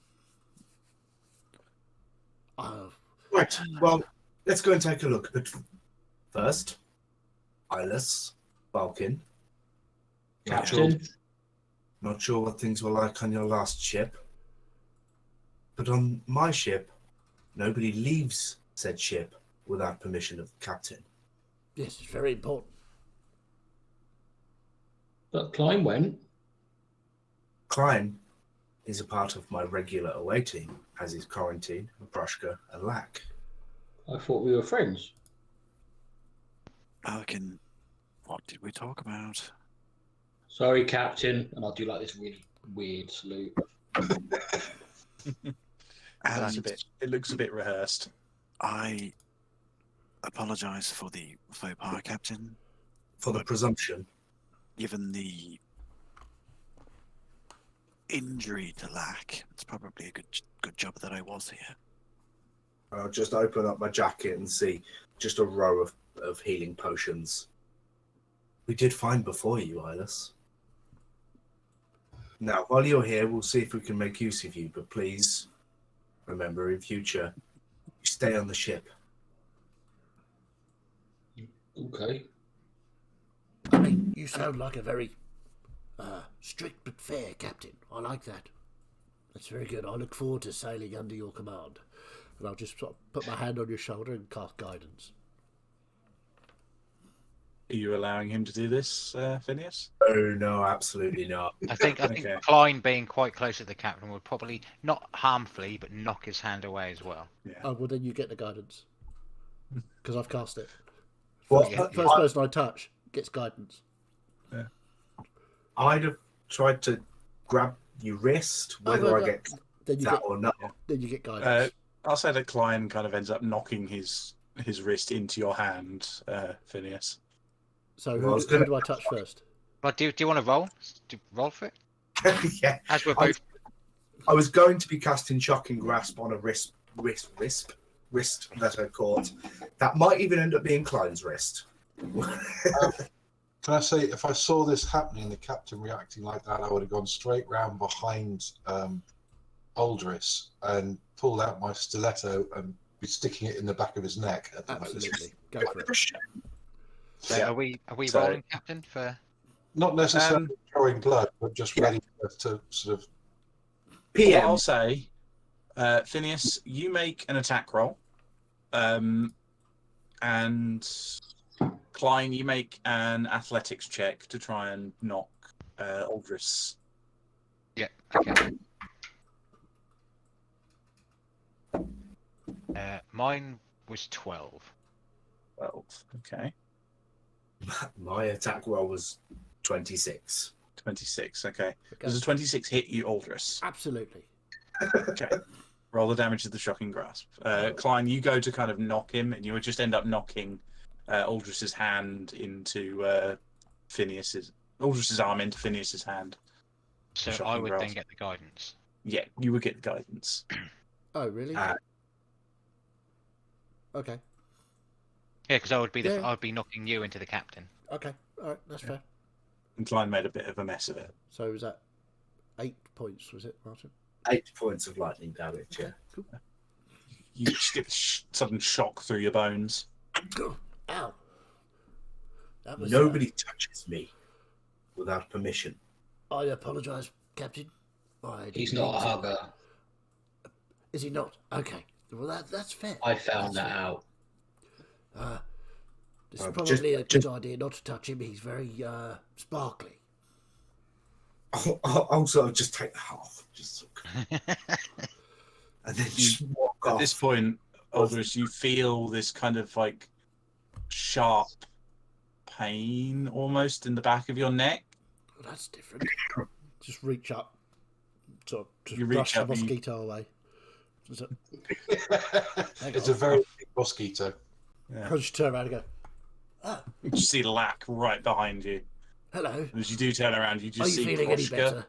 Right. Well, let's go and take a look. But first, Ilis, Balkin. Captain, Not sure what things were like on your last ship, but on my ship, nobody leaves said ship without permission of the captain. Yes, it's very important. but Klein went. Klein is a part of my regular away team, as is Quarantine, Brushka, and Lack. I thought we were friends. Balkan, what did we talk about? Sorry, Captain. And I'll do like this really weird salute. That's And it looks a bit rehearsed. I apologise for the faux pas, Captain. For the presumption, Given the injury to Lack, it's probably a good job that I was here. I'll just open up my jacket and see just a row of healing potions. We did fine before you, Ilis. Now, while you're here, we'll see if we can make use of you, but please remember in future, you stay on the ship. Okay. I mean, you sound like a very strict but fair captain. I like that. That's very good. I look forward to sailing under your command. And I'll just sort of put my hand on your shoulder and cast guidance. Are you allowing him to do this, Phineas? Oh, no, absolutely not. I think Okay. Klein being quite close to the captain would probably not harmfully, but knock his hand away as well. Yeah. Oh, well, then you get the guidance. Because I've cast it. Well, First person I touch gets guidance. I'd have tried to grab your wrist, whether I get then you that get, or not. then you get guidance. I'll say that Klein kind of ends up knocking his wrist into your hand, Phineas. So well, I who was do gonna- I touch first? But do you want to roll? Roll for it? Yeah. As we're I- both. I was going to be casting Shocking Grasp on a wrist that I caught. That might even end up being Klein's wrist. Can I say, if I saw this happening, the captain reacting like that, I would have gone straight round behind Aldris and pulled out my stiletto and be sticking it in the back of his neck. At the moment. Absolutely. Go for it. So Yeah. are we So- rolling, Captain? For Not necessarily drawing blood, but just ready to sort of. What PM. I'll say, Phineas, you make an attack roll, and Klein, you make an athletics check to try and knock Aldris. yeah, okay. Mine was 12. 12. Okay. My attack roll was 26. 26. Okay. Okay. Does a 26 hit you, Aldris? Absolutely. Okay. Roll the damage of the shocking grasp. Klein, you go to kind of knock him, and you would just end up knocking Aldris's hand into Aldris's arm into Phineas's hand. So Shocking I would then grasp. get the guidance. Yeah, you would get the guidance. Oh, really? Okay. Yeah, because I would be Yeah. I'd be knocking you into the captain. Okay. All right. That's fair. And Klein made a bit of a mess of it. So was that 8 points, was it, Martin? 8 points of lightning damage, yeah. Cool. You just get a sudden shock through your bones. Ow. That was, Nobody touches me without permission. I apologise, Captain. I He's didn't not a mean to. hugger. Is he not? Okay. Well, that's fair. I found That's that fair. out. It's Just- probably a good just- idea not to touch him. He's very sparkly. I'll sort of just take the half, and then just walk At off. this point, Aldous, you feel this kind of like sharp pain almost in the back of your neck. Well, that's different. Just reach up, sort of just You reach brush the up, you- mosquito away. So, It's a very big mosquito. Yeah. I just turn around and go, You see Lack right behind you. hello. And as you do turn around, you Are just you see feeling any Proshka. better?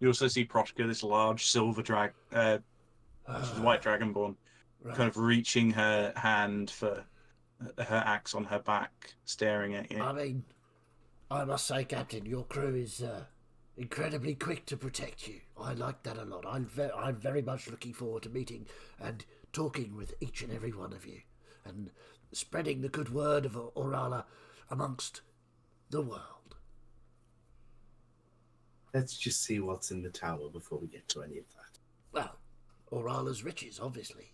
You also see Proshka, this large silver she's a white dragonborn, Right. kind of reaching her hand for her axe on her back, staring at you. I mean, I must say, Captain, your crew is incredibly quick to protect you. I like that a lot. I'm very much looking forward to meeting and talking with each and every one of you, and spreading the good word of Orala amongst the world. Let's just see what's in the tower before we get to any of that. Well, Orala's riches, obviously.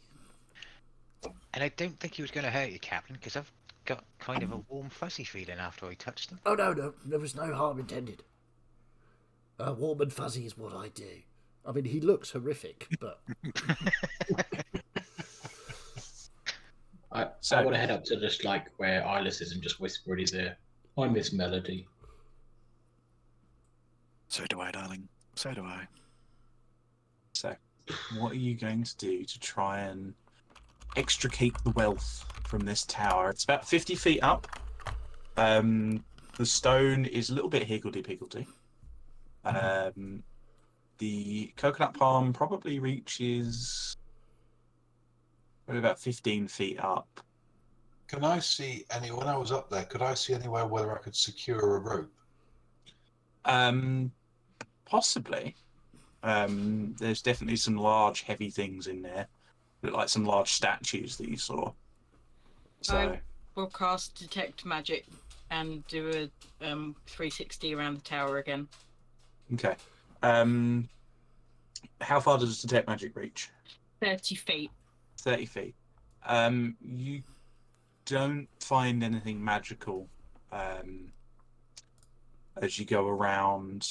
And I don't think he was going to hurt you, Captain, because I've got kind of a warm, fuzzy feeling after I touched him. Oh, no, there was no harm intended. Warm and fuzzy is what I do. I mean, he looks horrific, but I want to head up to just like where Eyeless is and just whisper in his ear. I miss Melody. So do I, darling. So do I. So, what are you going to do to try and extricate the wealth from this tower? It's about 50 feet up. The stone is a little bit higgledy-piggledy. The coconut palm probably reaches probably about 15 feet up. Can I see when I was up there, could I see anywhere whether I could secure a rope? Possibly. There's definitely some large, heavy things in there. Look like some large statues that you saw. So, We'll cast Detect Magic and do a 360 around the tower again. okay. How far does Detect Magic reach? 30 feet. 30 feet. You don't find anything magical as you go around.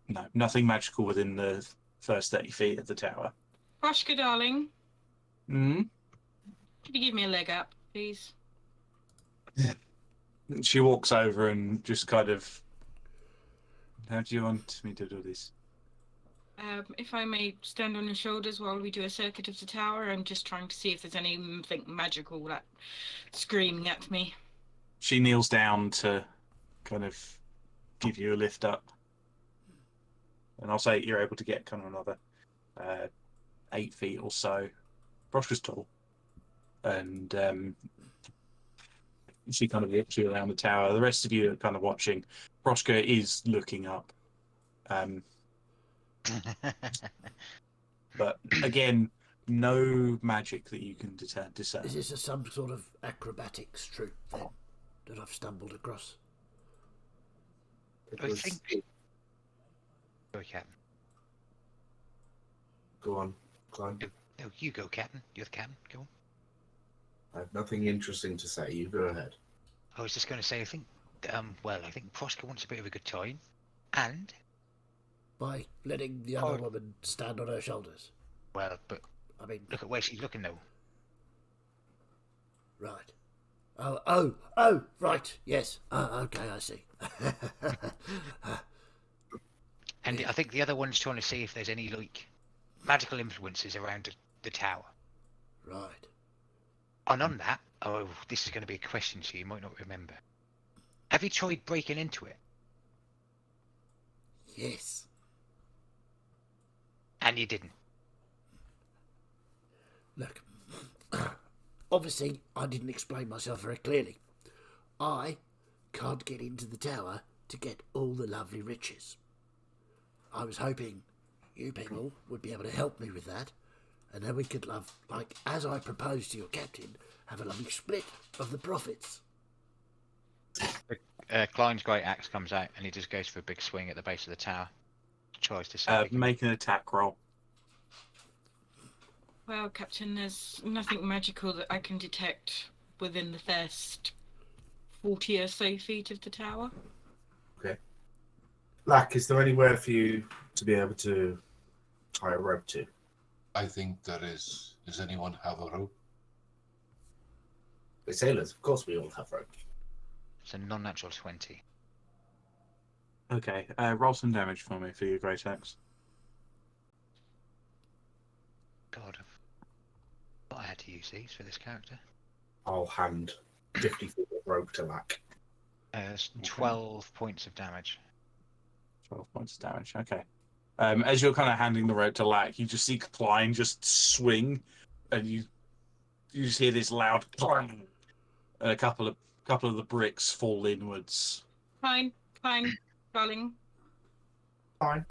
No, nothing magical within the first 30 feet of the tower. Proshka, darling, Hmm. could you give me a leg up, please? She walks over and just kind of. How do you want me to do this? If I may stand on your shoulders while we do a circuit of the tower, I'm just trying to see if there's anything magical that screaming at me. She kneels down to kind of give you a lift up. And I'll say you're able to get kind of another 8 feet or so. Proshka's tall. And she kind of lifts you around the tower. The rest of you are kind of watching. Proshka is looking up. But again, no magic that you can discern. is this some sort of acrobatics troupe then that I've stumbled across? It I was- think. Sorry, Captain. Go on, Klein. No, you go, Captain. You're the captain. Go on. I have nothing interesting to say. You go ahead. I was just going to say, I think, I think Proshka wants a bit of a good time, and By letting the other woman stand on her shoulders. but I mean, look at where she's looking though. right. Oh, right. Yes. Okay, I see. And I think the other one's trying to see if there's any like magical influences around the tower. Right. And on that, this is going to be a question, so you might not remember. Have you tried breaking into it? Yes. And you didn't. Look, obviously, I didn't explain myself very clearly. I can't get into the tower to get all the lovely riches. I was hoping you people would be able to help me with that, and then we could as I proposed to your captain, have a lovely split of the profits. Klein's great axe comes out and he just goes for a big swing at the base of the tower. Tries to see if he can... Make an attack roll. Well, Captain, there's nothing magical that I can detect within the first 40 or so feet of the tower. Okay. Lack, is there anywhere for you to be able to tie a rope to? I think there is. Does anyone have a rope? The sailors, of course, we all have rope. It's a non-natural 20. Okay, roll some damage for me for your great axe. God, I thought I had to use these for this character. I'll hand 50 feet of rope to Lack. It's 12 points of damage. 12 points of damage, okay. As you're kind of handing the rope to Lack, you just see Klein just swing, and you just hear this loud clang, and a couple of the bricks fall inwards. Fine, darling. Fine.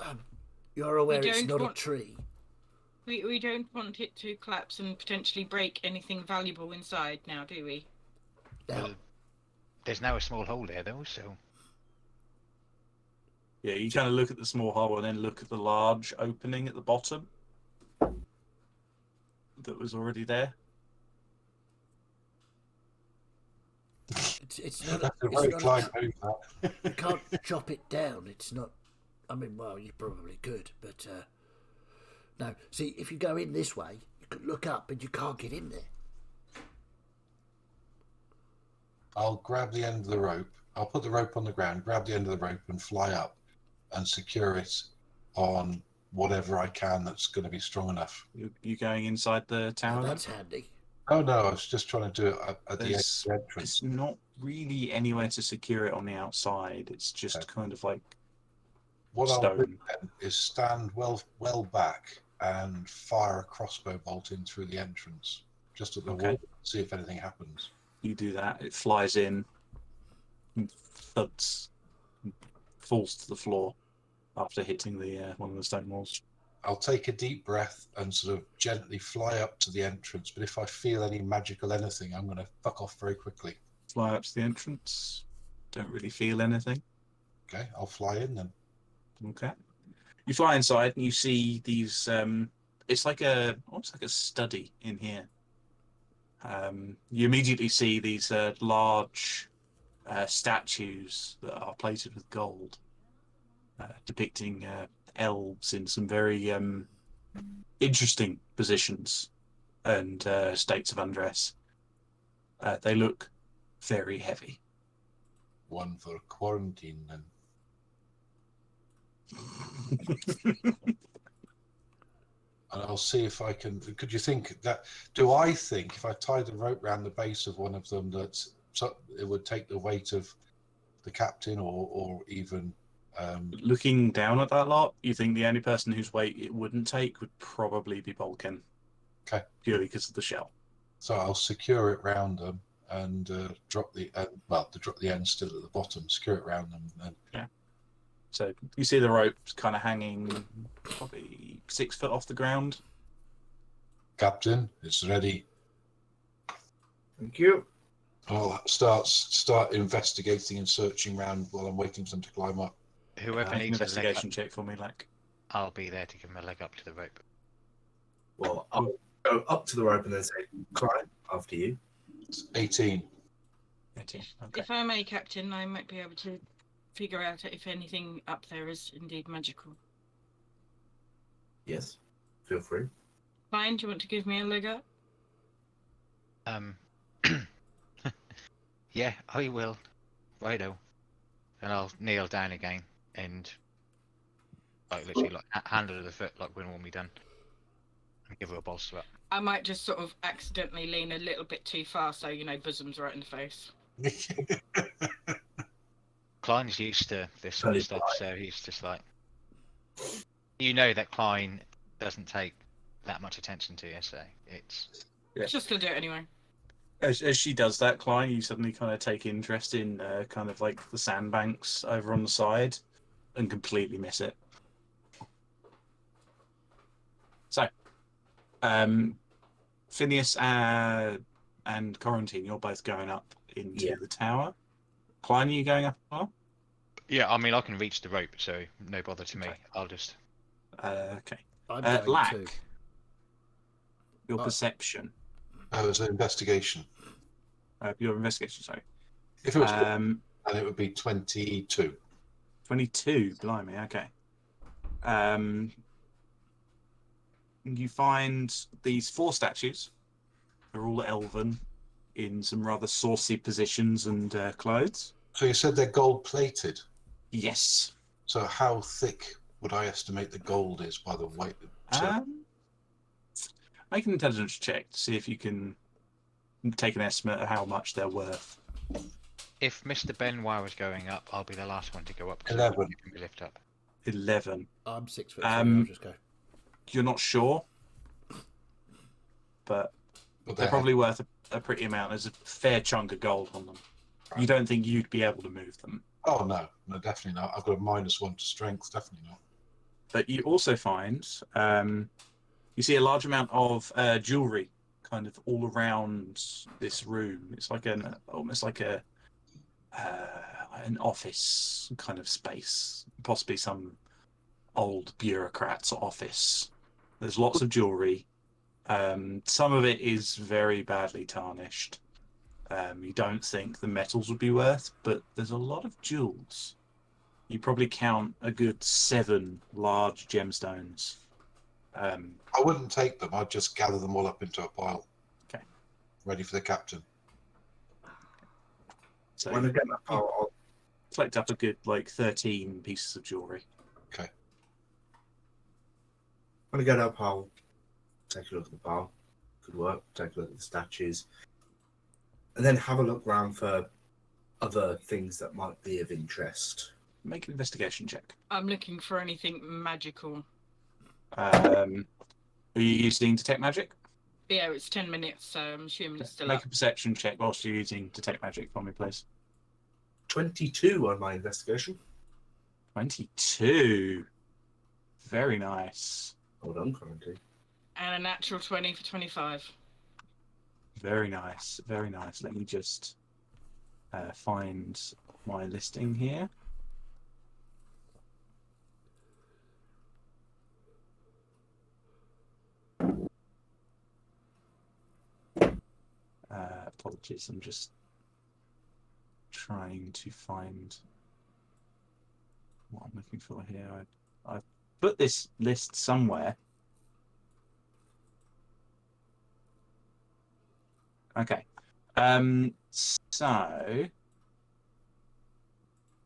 You're aware We it's don't not a want- tree. We don't want it to collapse and potentially break anything valuable inside now, do we? Now, Well, there's now a small hole there, though, so... Yeah, you kind of look at the small hole and then look at the large opening at the bottom that was already there. it's not. That's a It's very not Klein move, that. you can't chop it down. It's not. I mean, well, you probably could, but no. See, if you go in this way, you could look up, and you can't get in there. I'll grab the end of the rope. I'll put the rope on the ground, grab the end of the rope and fly up and secure it on whatever I can that's going to be strong enough. You going inside the Now, tower? Then? that's handy. Oh, no, I was just trying to do it at the There's entrance. not really anywhere to secure it on the outside. It's just Okay. kind of like What I'll do stone. then is stand well back and fire a crossbow bolt in through the entrance, just at the Okay. wall, see if anything happens. You do that, it flies in, and thuds, and falls to the floor after hitting the one of the stone walls. I'll take a deep breath and sort of gently fly up to the entrance, but if I feel any magical anything, I'm going to fuck off very quickly. Fly up to the entrance. Don't really feel anything. Okay, I'll fly in then. Okay. You fly inside and you see these. It's like almost like a study in here. You immediately see these large statues that are plated with gold, depicting elves in some very interesting positions and states of undress. They look very heavy. One for quarantine then. And I'll see if I can. Could you think that? Do I think if I tied the rope around the base of one of them that it would take the weight of the captain, or even? Looking down at that lot, you think the only person whose weight it wouldn't take would probably be Balkan. Okay. Purely because of the shell. So I'll secure it round them and drop the drop the end still at the bottom. Secure it round them. And Yeah. So you see the rope kind of hanging probably 6 foot off the ground. Captain, it's ready. Thank you. I'll start investigating and searching around while I'm waiting for them to climb up. Whoever Make an needs a leg up, investigation check for me, like. I'll be there to give him a leg up to the rope. Well, I'll go up to the rope and then say, climb after you. It's 18. 18. Okay. If I may, Captain, I might be able to figure out if anything up there is indeed magical. Yes, feel free. Fine, do you want to give me a leg up? Yeah, I will. Righto. And I'll kneel down again and literally hand her the foot like when we done. And give her a bolster up. I might just sort of accidentally lean a little bit too far, so bosoms right in the face. Klein's used to this sort of stuff, so he's just like, that Klein doesn't take that much attention to you, so it's Just to do it anyway. As she does that, Klein, you suddenly kind of take interest in kind of like the sandbanks over on the side and completely miss it. So, Phineas and Quarantine, you're both going up into Yeah. the tower. Klein, are you going up as well? Yeah, I mean, I can reach the rope, so no bother to me. Okay. I'll just. Okay. I'm going Lack, to. your perception, Oh, it's an investigation. your investigation, sorry. If it was, Um, and it would be 22. 22, blimey, okay. You find these 4 statues. They're all elven, in some rather saucy positions and clothes. So you said they're gold plated. Yes. So how thick would I estimate the gold is by the weight? Make an intelligence check to see if you can take an estimate of how much they're worth. If Mr. Benoit was going up, I'll be the last one to go up. 'Cause 11. You can lift up. 11. I'm 6'3", I'll just go. You're not sure, but they're probably worth a pretty amount. There's a fair chunk of gold on them. You don't think you'd be able to move them. Oh, no, definitely not. I've got a -1 to strength, definitely not. But you also find, you see a large amount of jewellery kind of all around this room. It's like almost like an office kind of space, possibly some old bureaucrat's office. There's lots of jewellery. Some of it is very badly tarnished. You don't think the metals would be worth, but there's a lot of jewels. You probably count a good 7 large gemstones. I wouldn't take them. I'd just gather them all up into a pile. Okay. Ready for the captain. So When I get that pile, I'll collect up a good 13 pieces of jewellery. Okay. when I get up, I'll take a look at the pile. Good work. Take a look at the statues, and then have a look around for other things that might be of interest. Make an investigation check. I'm looking for anything magical. Are you using detect magic? Yeah, it's 10 minutes, so I'm assuming it's still Make up. a perception check whilst you're using detect magic for me, please. 22 on my investigation. 22. Very nice. Well done, currently. And a natural 20 for 25. Very nice. Very nice. Let me just find my listing here. Apologies, I'm just trying to find what I'm looking for here. I've put this list somewhere. Okay. So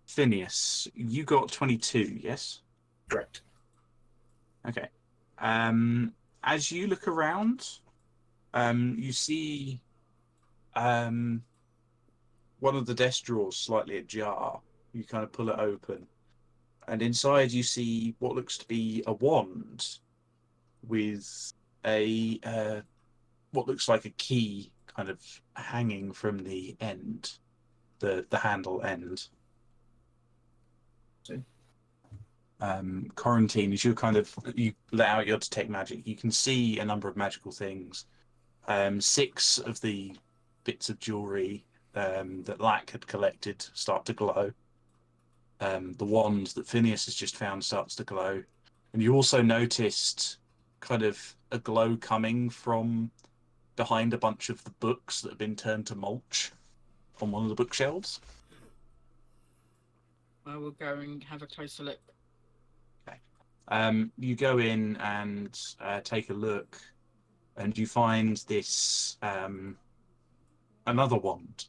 Phineas, you got 22, yes? Correct. Okay. As you look around, you see one of the desk drawers slightly ajar. You kind of pull it open, and inside you see what looks to be a wand with a what looks like a key kind of hanging from the end, the handle end. See. Quarantine, as you let out your detect magic, you can see a number of magical things. 6 of the bits of jewellery that Lack had collected start to glow. The wand that Phineas has just found starts to glow. And you also noticed kind of a glow coming from behind a bunch of the books that have been turned to mulch on one of the bookshelves. I will go and have a closer look. Okay. You go in and take a look, and you find this another wand.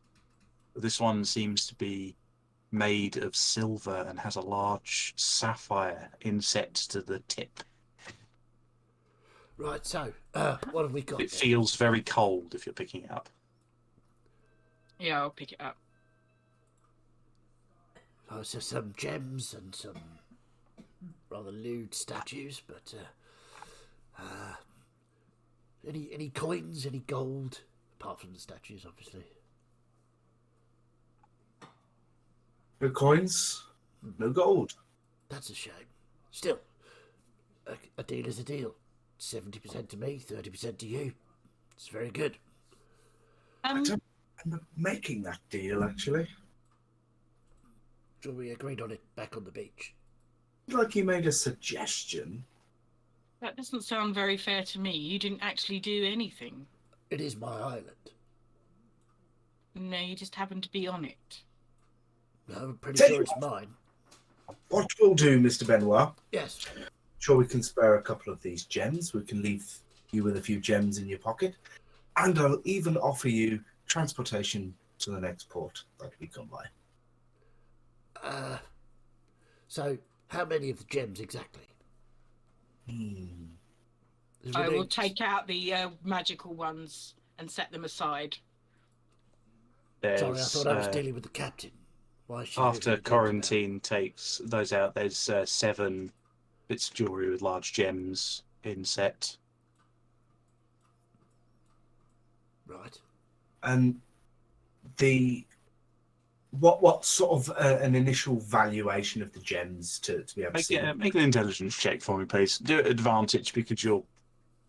This one seems to be made of silver and has a large sapphire inset to the tip. Right, so what have we got? It then? feels very cold if you're picking it up. Yeah, I'll pick it up. Oh, so some gems and some rather lewd statues, but any coins, any gold, apart from the statues, obviously. No coins, no gold. That's a shame. Still, a deal is a deal. 70% to me, 30% to you. It's very good. I don't remember making that deal, actually. Sure, we agreed on it back on the beach. Like you made a suggestion. That doesn't sound very fair to me. You didn't actually do anything. It is my island. No, you just happened to be on it. No, I'm pretty Tell sure you it's mine. What we'll do, Mr. Benoit, Yes. sure we can spare a couple of these gems. We can leave you with a few gems in your pocket. And I'll even offer you transportation to the next port that we come by. So, how many of the gems exactly? I will take out the magical ones and set them aside. Sorry, I thought I was dealing with the captain. Why is she After moving the gems quarantine takes those out, there's 7 bits of jewellery with large gems in set. about? Right. And the what sort of an initial valuation of the gems to be able to see? Make an intelligence check for me, please. Do it at advantage because you're.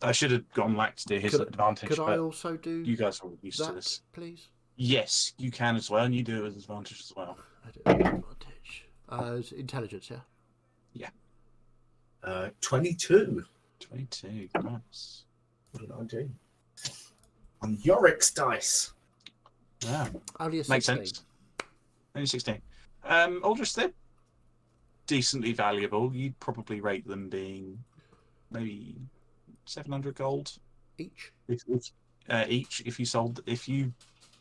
I should have gone Lack to do his at advantage. Could I but also do you guys are all used to that, this. please? Yes, you can as well, and you do it with advantage as well. I do it with advantage. Intelligence, yeah? Yeah. 22. 22, nice. What did I do? On Yorick's dice. Yeah, Only a 16. makes sense. Only 16. Aldrich, they're decently valuable. You'd probably rate them being maybe 700 gold Each? each if you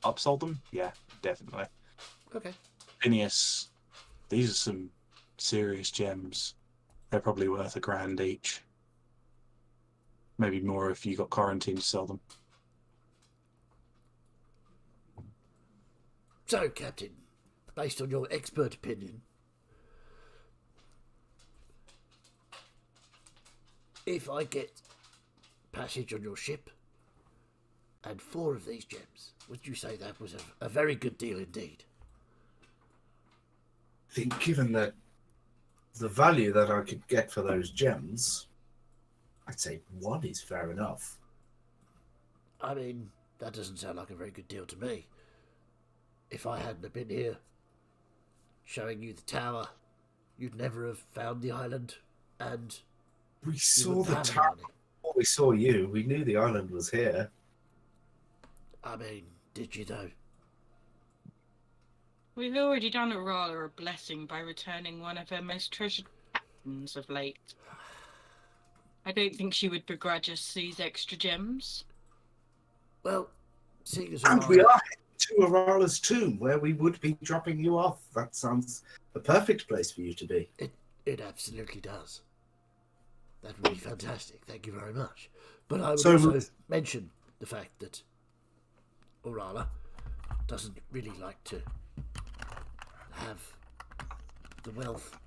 upsold them. Yeah, definitely. Okay. Phineas, these are some serious gems. They're probably worth $1,000 each. Maybe more if you got quarantine to sell them. So, Captain, based on your expert opinion, if I get passage on your ship and 4 of these gems, would you say that was a very good deal indeed? I think given that the value that I could get for those gems, I'd say 1 is fair enough. I mean, that doesn't sound like a very good deal to me. If I hadn't have been here showing you the tower, you'd never have found the island, and We you saw wouldn't the have any tower money. before we saw you. We knew the island was here. I mean, did you though? We've already done Aurora a blessing by returning one of her most treasured captains of late. I don't think she would begrudge us these extra gems. Well, seeing as And how we are heading to Aurala's tomb, where we would be dropping you off. That sounds the perfect place for you to be. It absolutely does. That would be fantastic. Thank you very much. But I would So- also mention the fact that Aurala doesn't really like to have the wealth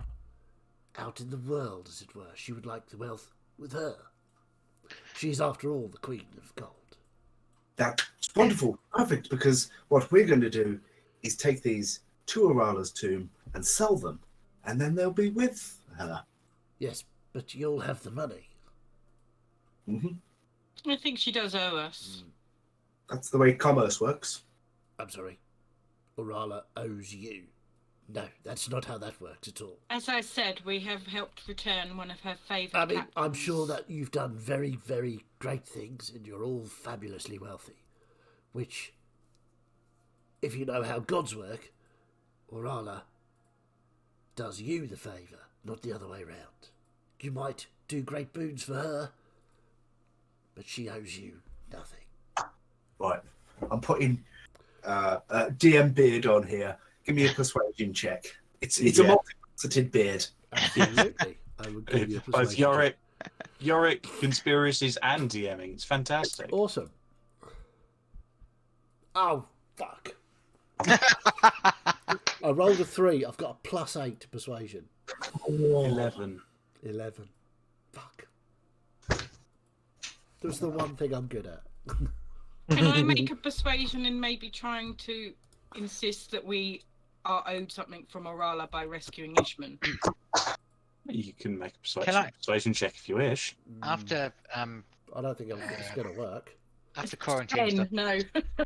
out in the world, as it were. She would like the wealth with her. She's, after all, the Queen of Gold. That's wonderful. Perfect, because what we're going to do is take these to Aurala's tomb and sell them, and then they'll be with her. Yes, but you'll have the money. I think she does owe us. That's the way commerce works. I'm sorry. Aurala owes you. No, that's not how that works at all. As I said, we have helped return one of her favourite I mean, captains. I'm sure that you've done very, very great things and you're all fabulously wealthy. Which, if you know how gods work, Aurala does you the favour, not the other way round. You might do great boons for her, but she owes you nothing. Right. I'm putting DM beard on here. Give me a persuasion check. It's a multifaceted beard. Absolutely. I would give you a Both persuasion check. Yorick conspiracies and DMing. It's fantastic. Awesome. Oh, fuck. I rolled a 3. I've got a +8 to persuasion. 11. 11. Fuck. That's the one thing I'm good at. Can I make a persuasion in maybe trying to insist that we are owed something from Aurala by rescuing Ishman? You can make a Can I- persuasion check if you wish. After I don't think it's going to work. after quarantine stuff. No.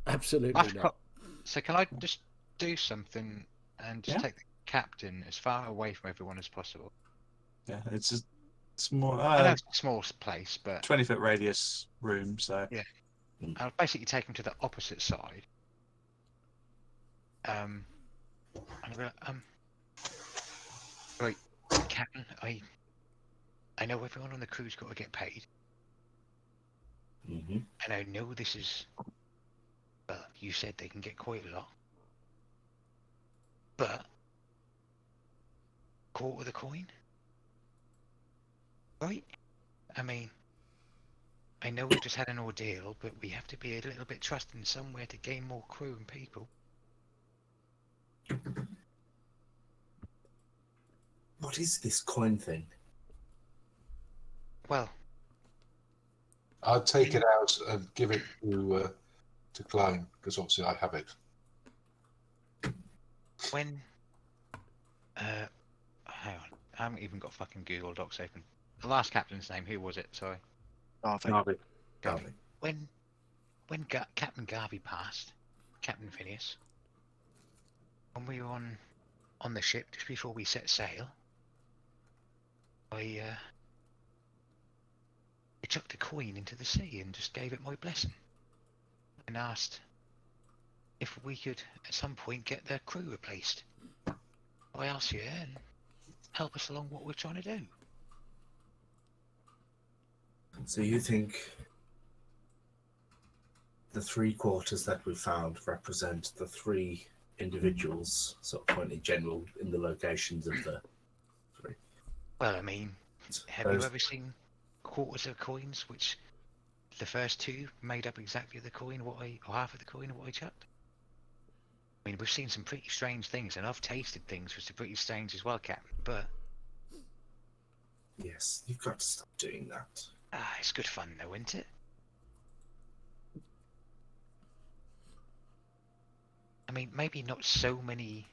Absolutely After not. So can I just do something and just Yeah. take the captain as far away from everyone as possible? Yeah, it's a small, I know it's a small place, but 20-foot radius room. So I'll basically take him to the opposite side. And I'll be like, right, Captain, I know everyone on the crew's got to get paid, Mm-hmm. and I know this is, well, you said they can get quite a lot, but quarter of the coin, right? I mean, I know we've just had an ordeal, but we have to be a little bit trusting somewhere to gain more crew and people. What is this coin thing? Well, I'll take it out and give it to Klein, because obviously I have it. when hang on, I haven't even got fucking Google Docs open. The last captain's name, who was it? Sorry. Garvey. Garvey. When Captain Garvey passed, Captain Phineas, when we were on the ship just before we set sail, I chucked a coin into the sea and just gave it my blessing, and asked if we could at some point get the crew replaced by us here and help us along what we're trying to do. So you think the 3 quarters that we found represent the 3 individuals, sort of pointing general in the locations of the 3? Well, I mean, have Those- you ever seen quarters of coins which the first 2 made up exactly the coin or half of the coin what I chucked? I mean, we've seen some pretty strange things, and I've tasted things which are pretty strange as well, Captain. But Yes, you've got to stop doing that. it's good fun, though, isn't it? I mean, maybe not so many.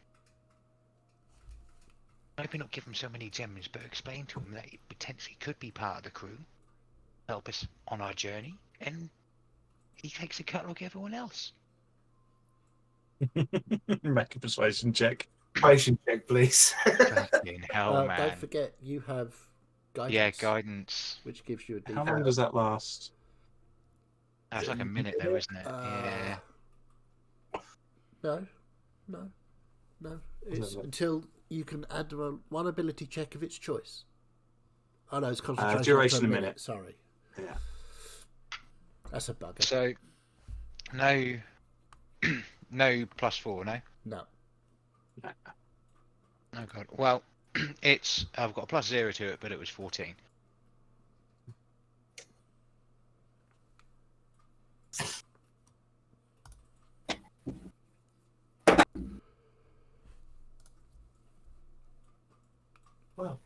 Maybe not give him so many gems, but explain to him that he potentially could be part of the crew, help us on our journey, and he takes a cut like everyone else. Make a persuasion check. Persuasion check, please. Fucking hell, man. Don't forget, you have guidance. Yeah, guidance. Which gives you a How D4. long does that last? That's like a minute, though, isn't it? Yeah. No. It's until you can add one ability check of its choice. Oh no, it's concentration. Duration per a minute. Sorry. Yeah. That's a bugger. So, no, no +4, no. No. Oh god. Well, I've got a +0 to it, but it was 14. Well,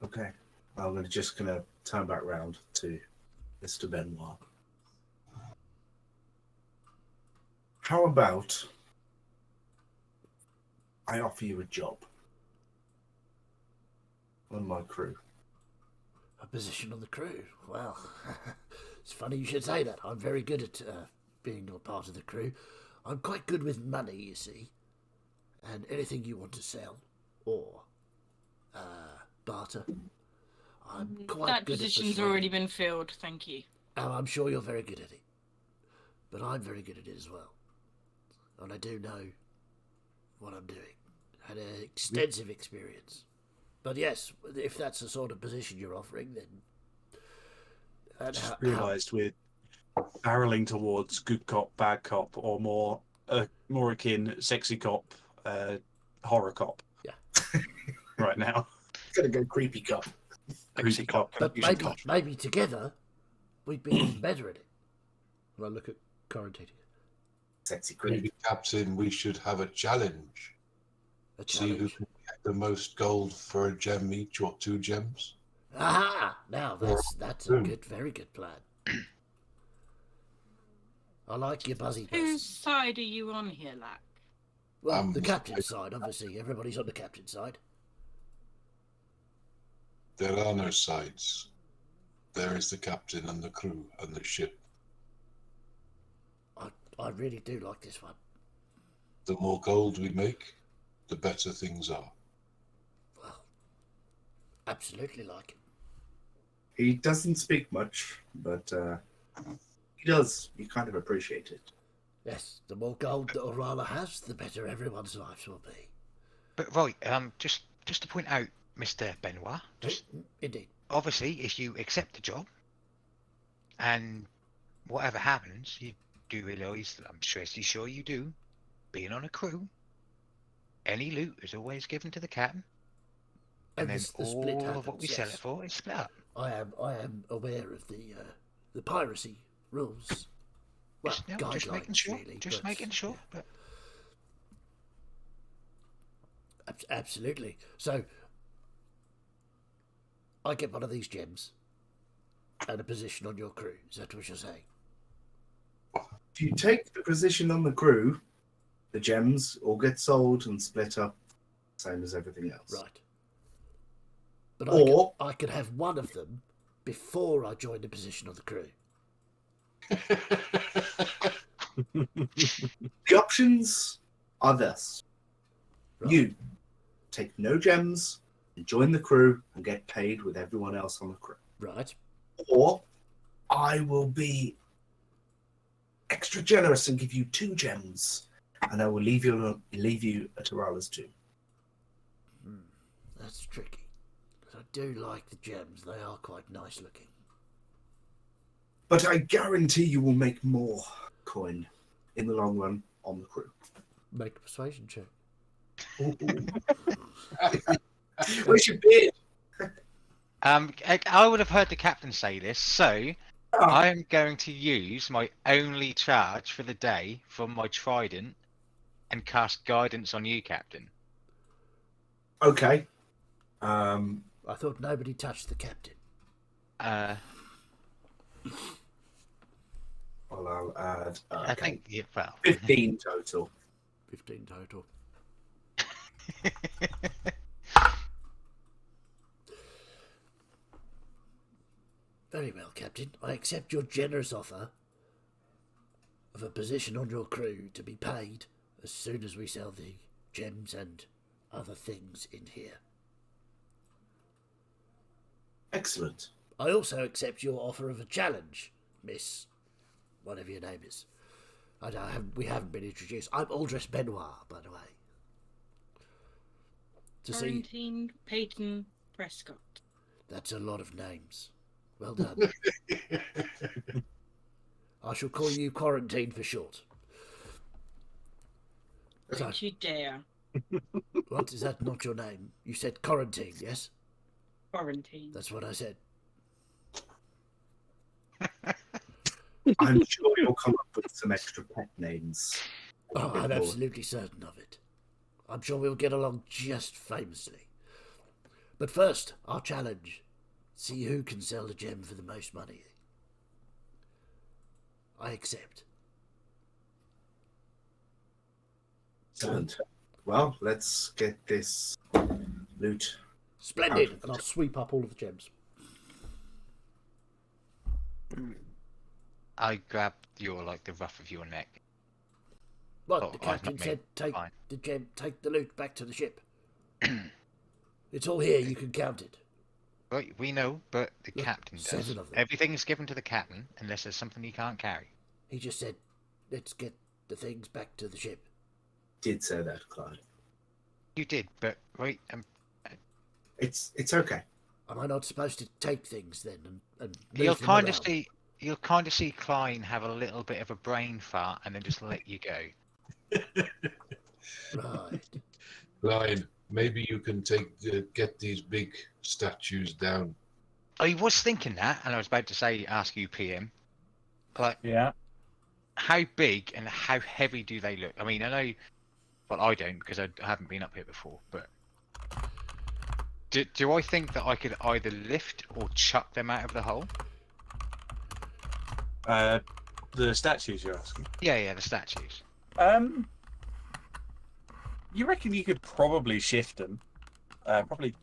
okay. I'm just going to turn back round to Mr. Benoit. How about I offer you a job on my crew? A position on the crew. Well, it's funny you should say that. I'm very good at being a part of the crew. I'm quite good with money, you see. And anything you want to sell or barter, I'm quite That good at position's persuading. already been filled, thank you. Oh, I'm sure you're very good at it. But I'm very good at it as well. And I do know what I'm doing. Had an extensive experience. But yes, if that's the sort of position you're offering, then... I just realised we're barreling towards good cop, bad cop, or more akin sexy cop, horror cop. Yeah. Right now. Gonna go creepy cop. Creepy cop. But maybe together, we'd be even better at it. Well, look at quarantining. Sexy Maybe, creepy. Captain, we should have a challenge. A See who challenge. can get the most gold for a gem each or 2 gems. Aha! Now that's a good, very good plan. I like your buzzy Whose person. side are you on here, Lack? Well, the captain's side, obviously. Everybody's on the captain's side. There are no sides. There is the captain and the crew and the ship. I really do like this one. The more gold we make, the better things are. Well, absolutely like it. He doesn't speak much, but he does. You kind of appreciate it. Yes, the more gold that Orala has, the better everyone's lives will be. But right, just to point out, Mr. Benoit, just Indeed. obviously, if you accept the job, and whatever happens, you do realise, I'm strictly sure you do, being on a crew, any loot is always given to the captain, and then the split all of what we happens, sell yes. it for is split up. I am aware of the piracy rules. Well, Just making guidelines, sure. really. Just but, making sure. yeah. But Absolutely. So, I get one of these gems and a position on your crew. Is that what you're saying? If you take the position on the crew, the gems all get sold and split up, same as everything else. Right. But Or I could have one of them before I join the position on the crew. the options are this. Right. You take no gems and join the crew and get paid with everyone else on the crew. Right. Or I will be extra generous and give you 2 gems, and I will leave you at Orala's tomb. That's tricky. I do like the gems. They are quite nice looking. But I guarantee you will make more coin in the long run on the crew. Make a persuasion check. Where's your beard? I would have heard the captain say this, so I am going to use my only charge for the day from my trident and cast guidance on you, Captain. Okay. I thought nobody touched the captain. Well, I'll add. Okay. I think, yeah, well, 15 total. 15 total. Very well, Captain. I accept your generous offer of a position on your crew to be paid as soon as we sell the gems and other things in here. Excellent. I also accept your offer of a challenge, Miss, whatever your name is. We haven't been introduced. I'm Aldrich Benoit, by the way. Quarantine Peyton Prescott. That's a lot of names. Well done. I shall call you Quarantine for short. Don't you dare. What, is that not your name? You said Quarantine, yes? Quarantine. That's what I said. I'm sure you'll come up with some extra pet names. Oh, I'm absolutely certain of it. I'm sure we'll get along just famously. But first, our challenge. See who can sell the gem for the most money. I accept. Excellent. Well, let's get this loot. Splendid! And I'll sweep up all of the gems. I grabbed the ruff of your neck. What, Oh, the I've not captain made- said take fine. the gem, take the loot back to the ship. It's all here, you can count it. Right, we know, but the Look, captain does. 7 of them. Everything is given to the captain unless there's something he can't carry. He just said, let's get the things back to the ship. Did say that, Clyde. You did, but right, It's okay. Am I not supposed to take things then and you'll move them kind of around? see Klein have a little bit of a brain fart and then just let you go. Right. Lion, maybe you can get these big statues down. I was thinking that, and I was about to ask you, PM, like, Yeah. how big and how heavy do they look? I mean, I know, well, I don't because I haven't been up here before, but do I think that I could either lift or chuck them out of the hole? The statues you're asking. Yeah, the statues. You reckon you could probably shift them? Probably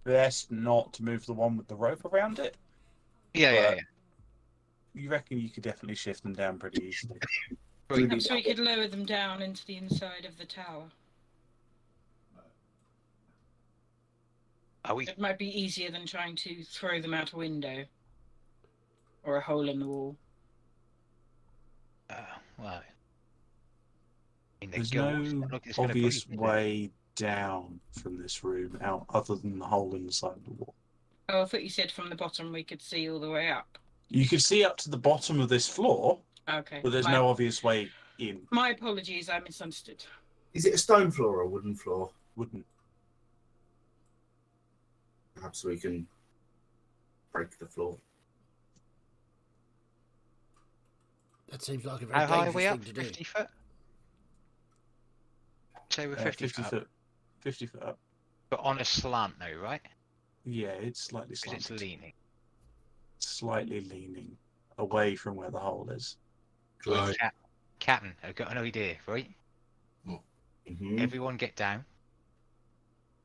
best not to move the one with the rope around it. Yeah. You reckon you could definitely shift them down pretty easily? Right. Perhaps we could lower them down into the inside of the tower. Are we? It might be easier than trying to throw them out a window or a hole in the wall. Well, I mean, There's girls, no look, it's gonna obvious breathe, is there? way down from this room out other than the hole in the side of the wall. Oh, I thought you said from the bottom we could see all the way up. You could see up to the bottom of this floor, Okay. but there's no obvious way in. My apologies, I misunderstood. Is it a stone floor or a wooden floor? Wouldn't. Perhaps we can break the floor. That seems like a very How high are dangerous we up? thing to do. 50 foot? Say we're 50 50 foot. foot. 50 foot up. But on a slant though, right? Yeah, it's slightly Because slanted. it's leaning. Slightly leaning away from where the hole is. Right. Captain, I've got an idea, right? Mm-hmm. Everyone get down.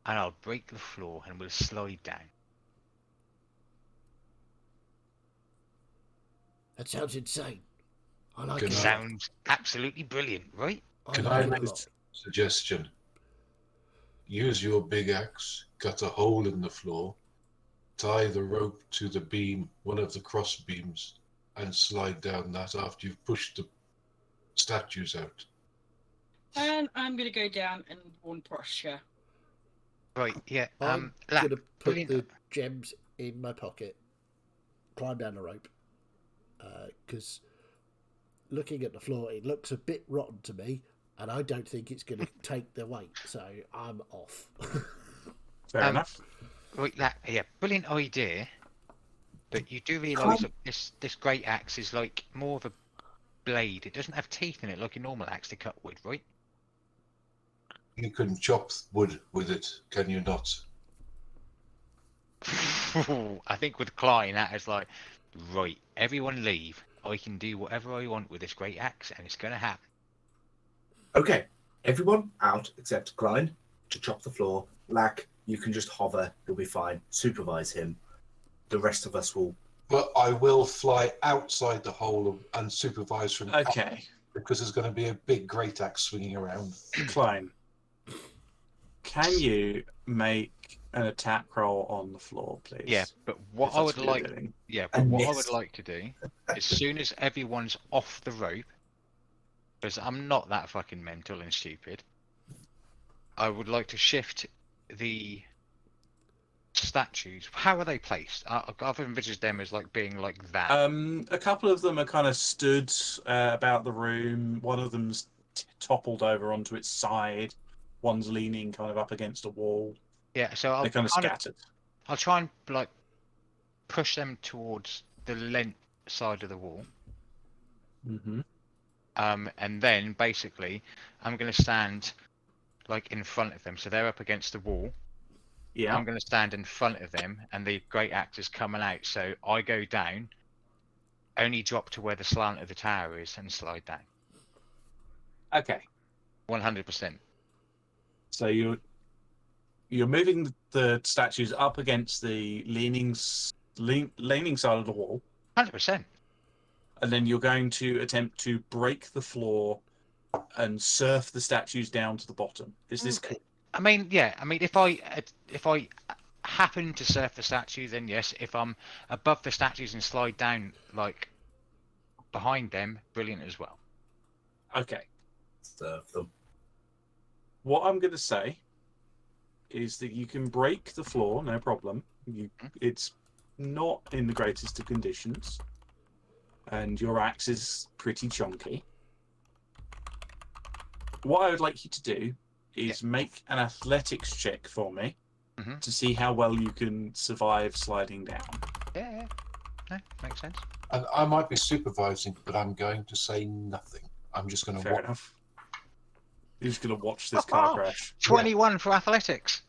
And I'll break the floor and we'll slide down. That sounds insane. I like Can it. I- Sounds absolutely brilliant, right? Can like I it a make a lot. suggestion? Use your big axe, cut a hole in the floor, tie the rope to the beam, one of the cross beams, and slide down that after you've pushed the statues out. And I'm going to go down and warn Proscia. Right, yeah. I'm Lap, gonna put brilliant. the gems in my pocket, climb down the rope, because looking at the floor, it looks a bit rotten to me, and I don't think it's going to take the weight, so I'm off. Fair enough. Right, yeah, brilliant idea. But you do realise that this great axe is like more of a blade. It doesn't have teeth in it like a normal axe to cut wood, right? You can chop wood with it, can you not? I think with Klein, that is like, right, everyone leave. I can do whatever I want with this great axe, and it's going to happen. Okay, everyone out except Klein to chop the floor. Lack, you can just hover. You'll be fine. Supervise him. The rest of us will. But I will fly outside the hole and supervise from Okay, because there's going to be a big great axe swinging around. Klein. Can you make an attack roll on the floor, please? Yeah, but what If I that's would you're like, doing. yeah, but And what I miss. would like to do, as soon as everyone's off the rope, because I'm not that fucking mental and stupid, I would like to shift the statues. How are they placed? I've envisaged them as like being like that. A couple of them are kind of stood about the room. One of them's toppled over onto its side. One's leaning kind of up against a wall. Yeah, so I'll They're kind of scattered. I'll try and like push them towards the length side of the wall. Mm-hmm. And then basically I'm going to stand like in front of them, so they're up against the wall. Yeah. I'm going to stand in front of them, and the great axe is coming out. So I go down, only drop to where the slant of the tower is, and slide down. Okay. 100%. So you're moving the statues up against the leaning side of the wall, 100%. and then you're going to attempt to break the floor and surf the statues down to the bottom. Is this cool? I mean, yeah. I mean, if I happen to surf the statue, then yes. If I'm above the statues and slide down like behind them, brilliant as well. Okay. Serve them. What I'm going to say is that you can break the floor, no problem. It's not in the greatest of conditions, and your axe is pretty chunky. What I would like you to do is make an athletics check for me to see how well you can survive sliding down. Yeah. No, makes sense. And I might be supervising, but I'm going to say nothing. I'm just going to Fair watch. enough. You're just going to watch this car crash. 21 for athletics.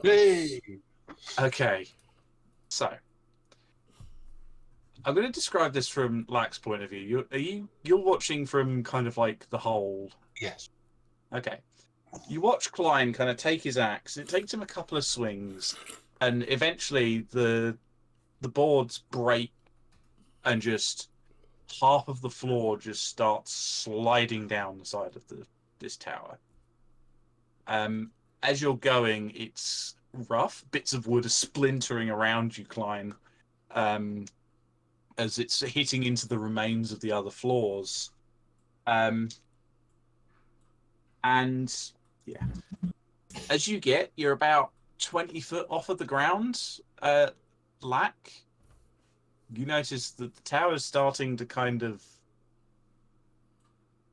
Yay! Okay, so I'm going to describe this from Lack's point of view. You're watching from kind of like the whole. Yes. Okay, you watch Klein kind of take his axe. It takes him a couple of swings, and eventually the boards break, and just half of the floor just starts sliding down the side of this tower. As you're going, it's rough. Bits of wood are splintering around you, Klein, as it's hitting into the remains of the other floors. And yeah, as you're about 20 foot off of the ground, Lack, you notice that the tower's starting to kind of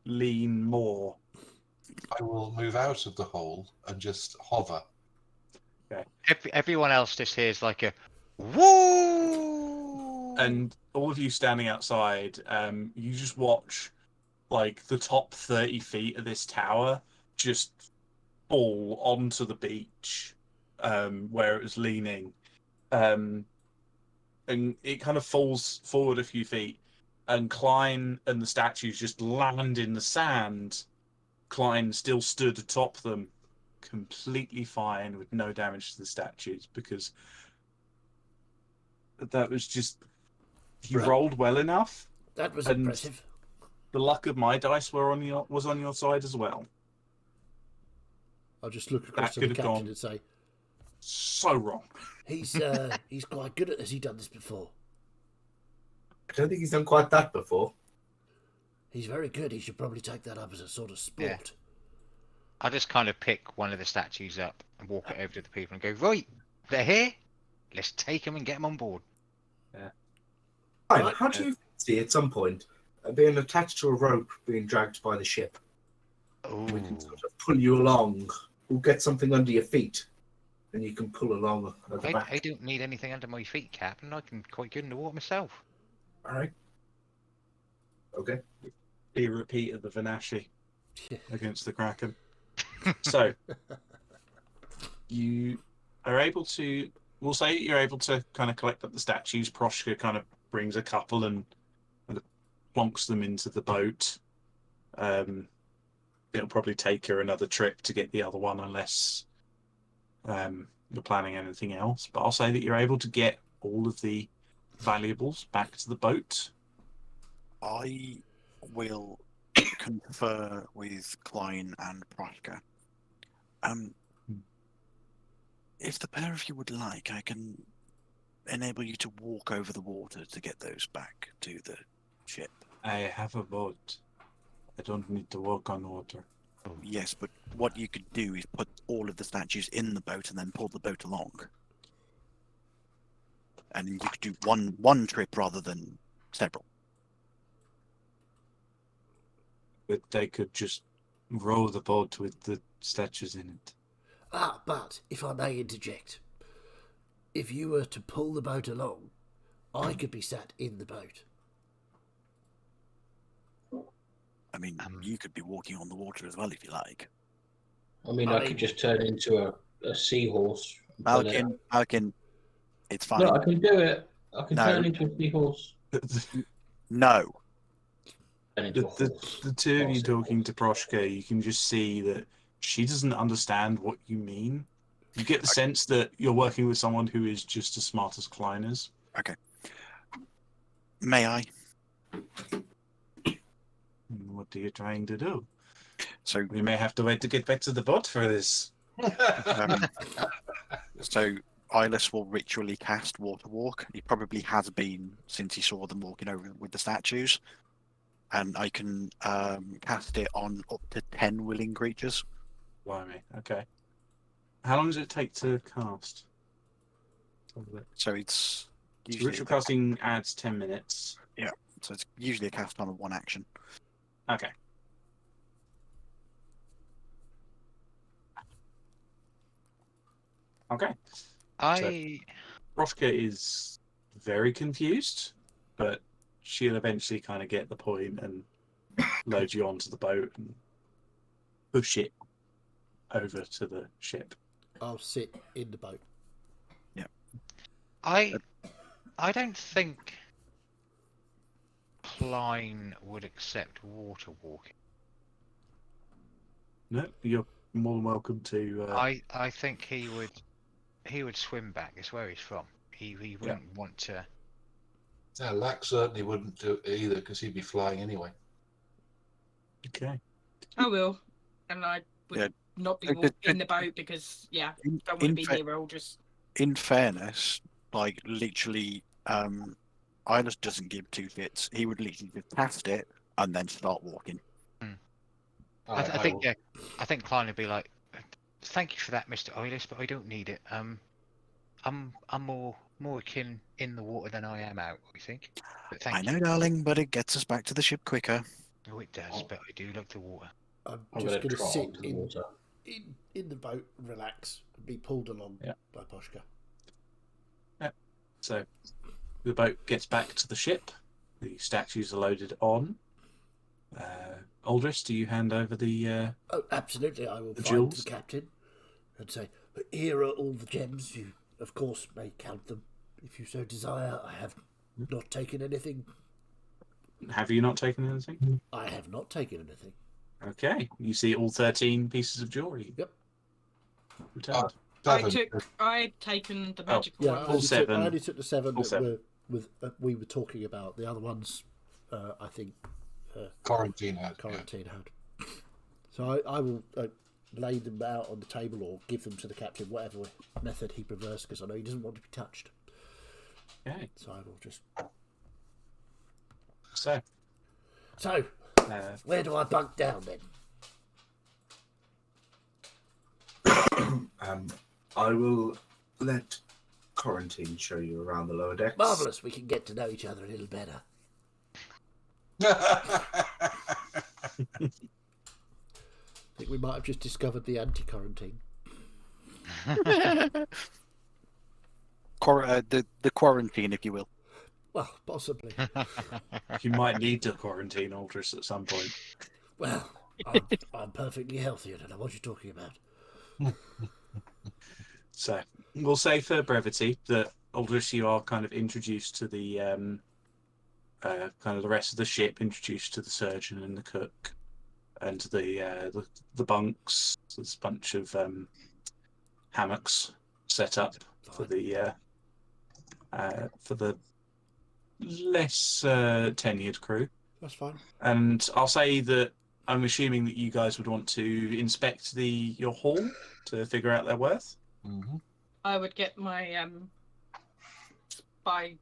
lean more. I will move out of the hole and just hover. Okay. Everyone else just hears like a woo, And all of you standing outside, you just watch like the top 30 feet of this tower just fall onto the beach, where it was leaning. And it kind of falls forward a few feet, and Klein and the statues just land in the sand. Klein still stood atop them, completely fine, with no damage to the statues, because that was just, he Right. rolled well enough. That was And impressive. the luck of my dice was on your side as well. I'll just look across That to the could have captain gone and say, so wrong. he's quite good at this. He's done this before. I don't think he's done quite that before. He's very good. He should probably take that up as a sort of sport. I just kind of pick one of the statues up and walk it over to the people and go, right, they're here. Let's take them and get them on board. Fine. Right. How do you see at some point being attached to a rope, being dragged by the ship? We can Ooh. sort of pull you along. We'll get something under your feet, and you can pull along at the back. I don't need anything under my feet, Captain. I can quite good in the water myself. All right. Okay. He repeated the Vanashi against the Kraken. So you are able to, we'll say you're able to kind of collect up the statues. Proshka kind of brings a couple and plonks them into the boat. It'll probably take her another trip to get the other one, unless you're planning anything else. But I'll say that you're able to get all of the valuables back to the boat. I will confer with Klein and Proshka. If the pair of you would like, I can enable you to walk over the water to get those back to the ship. I have a boat. I don't need to walk on water. Oh, yes, but what you could do is put all of the statues in the boat and then pull the boat along. And you could do one trip rather than several. But they could just row the boat with the statues in it. Ah, but if I may interject, if you were to pull the boat along, I could be sat in the boat. I mean, you could be walking on the water as well if you like. I mean, I could just turn into a seahorse. Malkin, it's fine. No, I can do it. I can No. turn into a seahorse. No. Turn into a horse. The two of you Horse. talking to Proshka, you can just see that she doesn't understand what you mean. You get the sense that you're working with someone who is just as smart as Klein is. Okay. May I? What are you trying to do? So We may have to wait to get back to the boat for this. So Eyeless will ritually cast Water Walk. He probably has been since he saw them walking over with the statues. And I can cast it on up to 10 willing creatures. Blimey, okay. How long does it take to cast? So it's usually Ritual casting adds 10 minutes. so it's usually a cast on a one action. Okay. Okay. Roshka is very confused, but she'll eventually kind of get the point and load you onto the boat and push it over to the ship. I'll sit in the boat. I don't think Klein would accept water walking. No, you're more than welcome to. I think he he would swim back. It's where he's from. He wouldn't want to. Yeah, Lack certainly wouldn't do it either because he'd be flying anyway. Okay. I will, and I would Yeah. not be But- in the boat because don't want to be near Aldous. In fairness, like literally, Iris doesn't give two shits. He would literally just cast it and then start walking. I think I think Klein would be like, "Thank you for that, Mr. Eilers, but I don't need it. I'm more akin in the water than I am out. I think. But thank I know, you. darling, but it gets us back to the ship quicker. Oh, it does, but I do like the water. I'm I'm just going to going to trot sit onto the water. in the boat, relax, and be pulled along Yeah. by Poshka. So the boat gets back to the ship. The statues are loaded on. Aldris, do you hand over the? Oh, absolutely. I will The find jewels? the captain and say, "Here are all the gems. You, of course, may count them if you so desire. I have not taken anything. Have you not taken anything? I have not taken anything." Okay. You see all 13 pieces of jewelry Yep. returned. I'd taken the Oh, magical Yeah, ones. All seven. I only took the seven All that seven. we were talking about. The other ones, I think, Quarantine had. quarantine had. So I will lay them out on the table or give them to the captain, whatever method he prefers, because I know he doesn't want to be touched. Okay. So I will just. So So where do I bunk down then? I will let Quarantine show you around the lower decks. Marvellous. We can get to know each other a little better. I think we might have just discovered the anti-quarantine. The quarantine, if you will. Well, possibly. you might need to quarantine Aldris at some point. Well, I'm perfectly healthy. I don't know what you're talking about. So we'll say for brevity that Aldris, you are kind of introduced to the kind of the rest of the ship, introduced to the surgeon and the cook, and the bunks. There's a bunch of hammocks set up for the less tenured crew. That's fine. And I'll say that I'm assuming that you guys would want to inspect your hall to figure out their worth. Mm-hmm. I would get my spy.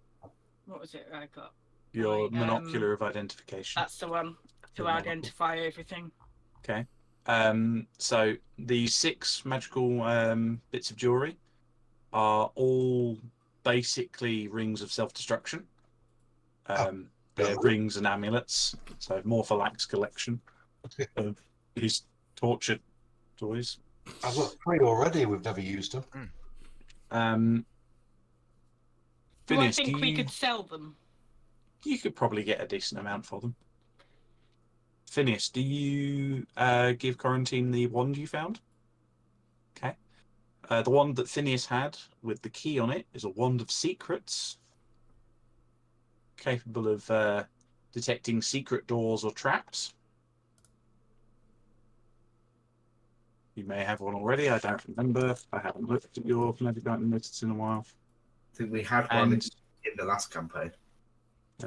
What was it I got? Your My, monocular of identification. That's the one to Your monocle. identify everything. Okay. So the 6 magical bits of jewelry are all basically rings of self-destruction. They're rings and amulets. So more for Lack's collection of his tortured toys. I've got 3 already. We've never used them. Do I Phineas, think we could sell them? You could probably get a decent amount for them. Phineas, do you give Quarantine the wand you found? Okay. The wand that Phineas had with the key on it is a wand of secrets, capable of detecting secret doors or traps. You may have one already. I don't remember. I haven't looked at your magic item lists in a while. I think we had one in the last campaign.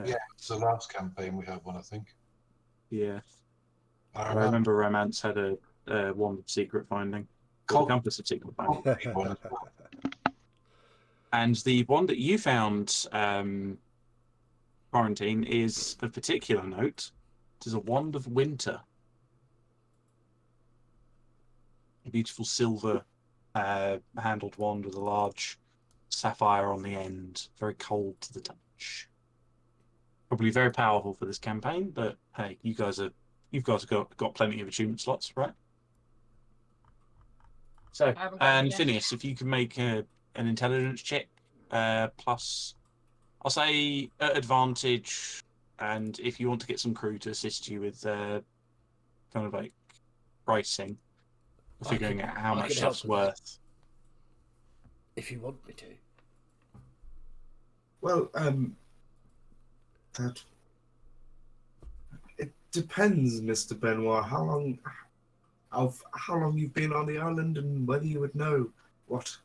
Yeah, it's the last campaign we had one, I think. Yeah. I remember Romance had a wand of secret finding. Or the compass of secret finding. And the one that you found, Quarantine, is of particular note. It is a wand of winter. A beautiful silver handled wand with a large sapphire on the end. Very cold to the touch. Probably very powerful for this campaign, but hey, you've guys have got plenty of attunement slots, right? So, and Phineas, if you can make an intelligence check, plus, I'll say at advantage, and if you want to get some crew to assist you with kind of like pricing, figuring out how much stuff's worth. If you want me to. Well, that it depends, Mr. Benoit. How long you've been on the island, and whether you would know what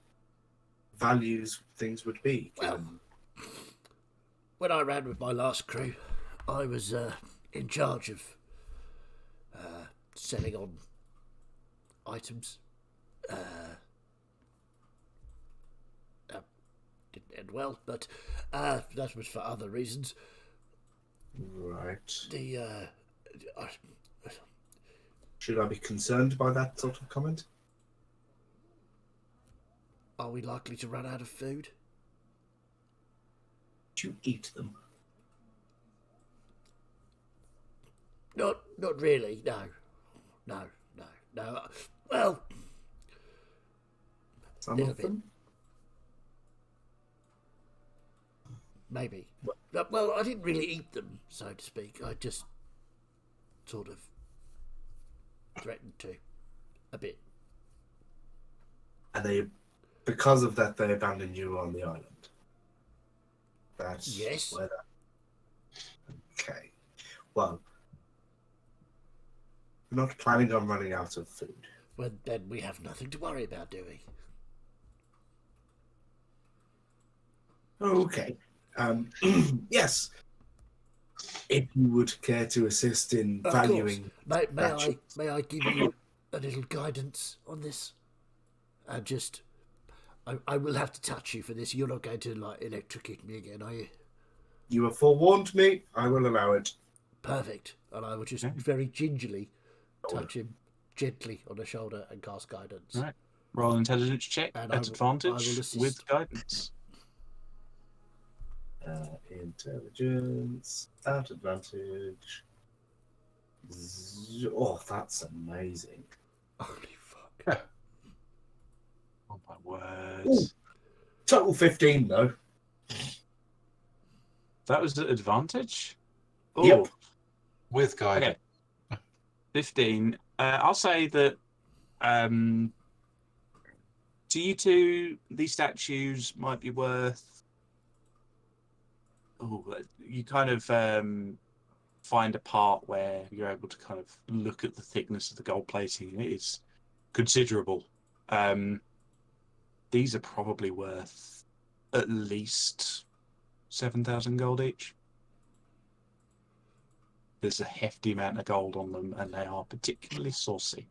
values things would be. Well, Given when I ran with my last crew, I was in charge of selling on items. Didn't end well, but that was for other reasons. right. I, Should I be concerned by that sort of comment? are we likely to run out of food? Do you eat them? Not really. No. Well, Some Little of bit. them? maybe. Well, I didn't really eat them, so to speak. I just sort of threatened to, a bit. And they, because of that, they abandoned you on the island. That's Yes. where that... Okay. Well, we're not planning on running out of food. Well, then we have nothing to worry about, do we? Okay. Yes. If you would care to assist in Of valuing... course. statues. May I give you a little guidance on this? I will have to touch you for this. You're not going to electrocute me again, are you? You have forewarned me. I will allow it. Perfect. And I will just Okay. very gingerly touch him gently on the shoulder and cast guidance. Right. Roll an intelligence check And at I will advantage assist. with guidance. Intelligence at advantage. Oh, that's amazing. Holy fuck. Oh my words. Total 15, though. That was at advantage? Yep. Oh, With guidance. okay. 15. I'll say that to you two, these statues might be worth. Oh, you kind of find a part where you're able to kind of look at the thickness of the gold plating. It is considerable. These are probably worth at least 7,000 gold each. There's a hefty amount of gold on them, and they are particularly saucy.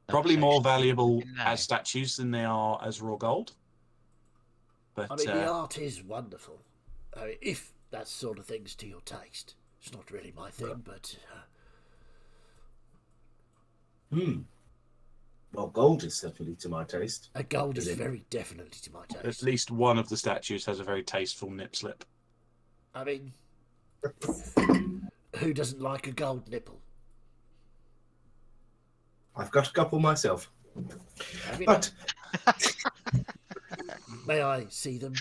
Probably more valuable as statues than they are as raw gold. But I mean, the art is wonderful. I mean, if that sort of thing's to your taste. It's not really my thing, but... Well, gold is definitely to my taste. gold is Is it? very definitely to my taste. at least one of the statues has a very tasteful nip slip. I mean, who doesn't like a gold nipple? I've got a couple myself. Have you But May I see them?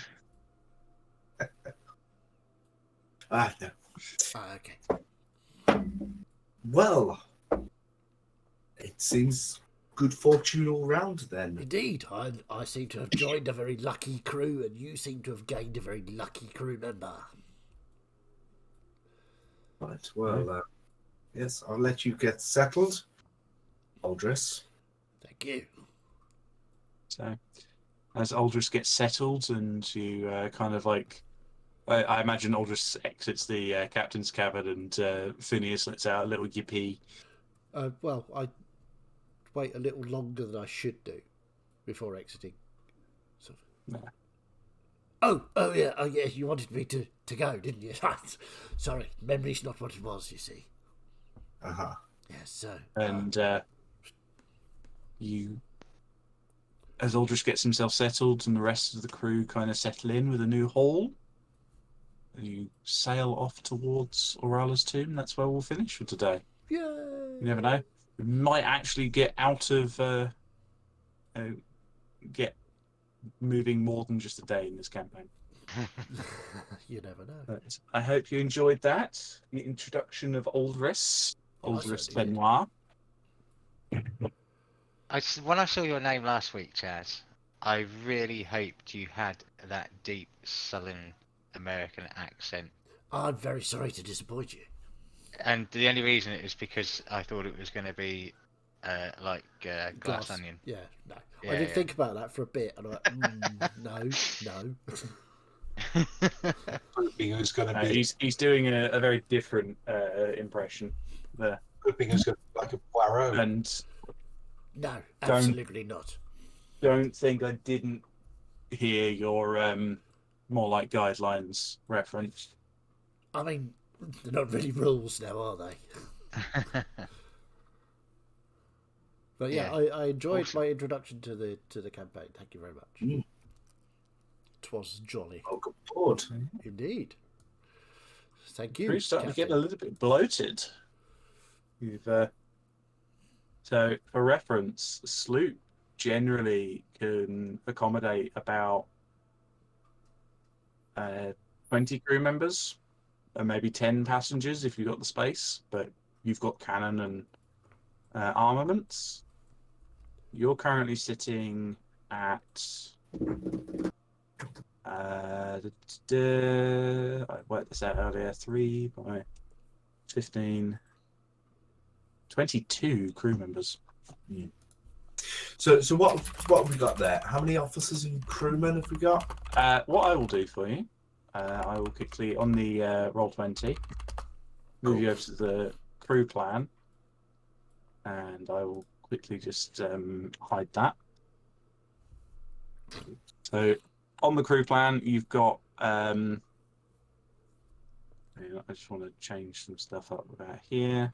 no. Okay. Well, it seems good fortune all round then. Indeed, I seem to have joined a very lucky crew, and you seem to have gained a very lucky crew member. Right, well, yes, I'll let you get settled. Aldris. Thank you. So, as Aldris gets settled, and you kind of like, I imagine Aldris exits the captain's cabin, and Phineas lets out a little yippee. Well, I wait a little longer than I should do before exiting. So. No. Oh yeah, you wanted me to go, didn't you? Sorry, memory's not what it was, you see. Uh-huh. Yes, so... And you, as Aldrich gets himself settled and the rest of the crew kind of settle in with a new haul, you sail off towards Orala's tomb. That's where we'll finish for today. Yay! You never know. We might actually get out of get moving more than just a day in this campaign. You never know. But I hope you enjoyed that. The introduction of Aldris certainly did. Benoit. When I saw your name last week, Chaz, I really hoped you had that deep Southern American accent. I'm very sorry to disappoint you. And the only reason is because I thought it was going to be glass onion. Yeah, no. Yeah, I did yeah. think about that for a bit, and I went, no. Hoping who's going to No, be he's doing a very different impression there, hoping who's going to be like a Poirot. and No, Don't- absolutely not. don't think I didn't hear your more like guidelines reference. I mean, they're not really rules now, are they? But yeah, Yeah. I enjoyed Awesome. my introduction to the campaign. Thank you very much. Mm. It was jolly, Welcome aboard. indeed. Thank you. Crew's starting to get Captain. a little bit bloated. You've so for reference, a sloop generally can accommodate about 20 crew members and maybe 10 passengers if you've got the space, but you've got cannon and armaments. You're currently sitting at I worked this out earlier, 3 by 15, 22 crew members. So what have we got there? How many officers and crewmen have we got? What I will do for you, I will quickly, on the Roll20, move you over to the crew plan, and I will quickly just hide that. So on the crew plan, you've got, I just want to change some stuff up about here,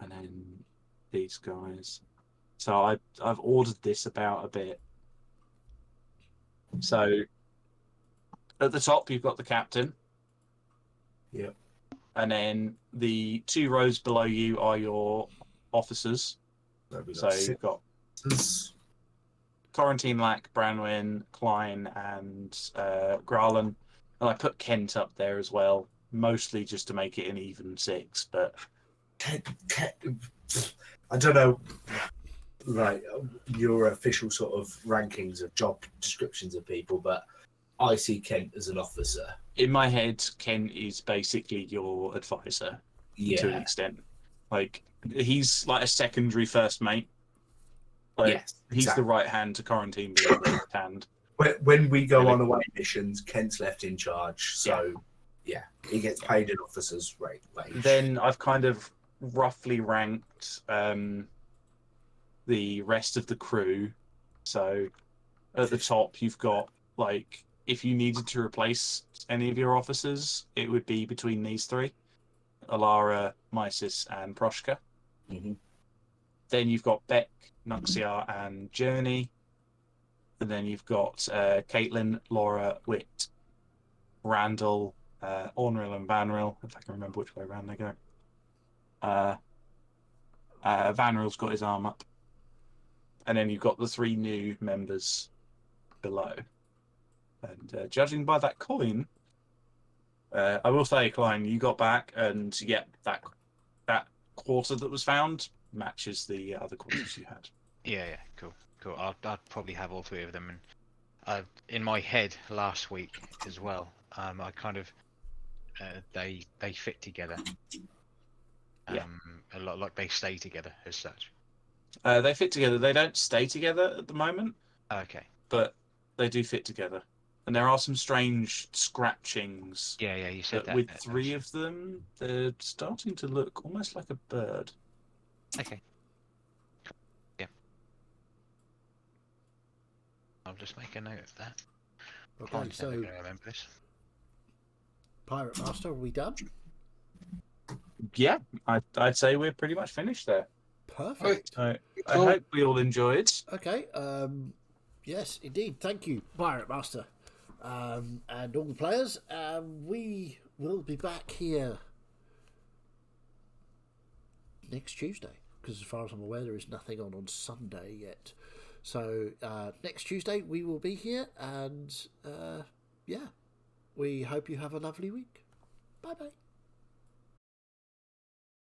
and then these guys. So I've ordered this about a bit. So at the top, you've got the captain. Yep. And then the 2 rows below you are your officers. So you've got Quarantine, Lack, Branwyn, Klein, and Grahlen. And I put Kent up there as well, mostly just to make it an even 6. But I don't know, like your official sort of rankings of job descriptions of people, but I see Kent as an officer. in my head, Kent is basically your advisor to an Yeah. extent. Like, he's like a secondary first mate. Like, Yes. he's Exactly. the right hand to Quarantine being the left hand. When we go Really? on away missions, Kent's left in charge. So yeah, he gets paid an officer's rate. Then I've kind of roughly ranked the rest of the crew. So at the top, you've got, like, if you needed to replace any of your officers, it would be between these 3: Alara, Mysis, and Proshka. Mhm. Then you've got Beck, Nuxiar, and Journey. And then you've got Caitlin, Laura, Wit, Randall, Ornril, and Vanril, if I can remember which way around they go. Vanril's got his arm up. And then you've got the 3 new members below. And judging by that coin, I will say, Klein, you got back, and that quarter that was found matches the other quarters you had. Yeah, cool. I'd probably have all 3 of them, and in my head last week as well. I kind of they fit together. Yeah. A lot like they stay together as such. They fit together. They don't stay together at the moment, Okay. but they do fit together. And there are some strange scratchings. Yeah, you said But that. with 3 of them, they're starting to look almost like a bird. Okay. Yeah. I'll just make a note of that. Okay, Clive's never so going to remember this. Pirate Master, are we done? Yeah, I'd say we're pretty much finished there. Perfect. So I Cool. hope we all enjoyed. Okay. Yes, indeed. Thank you, Pirate Master, and all the players. We will be back here next Tuesday, because as far as I'm aware, there is nothing on Sunday yet. So next Tuesday we will be here, and yeah, we hope you have a lovely week. Bye bye.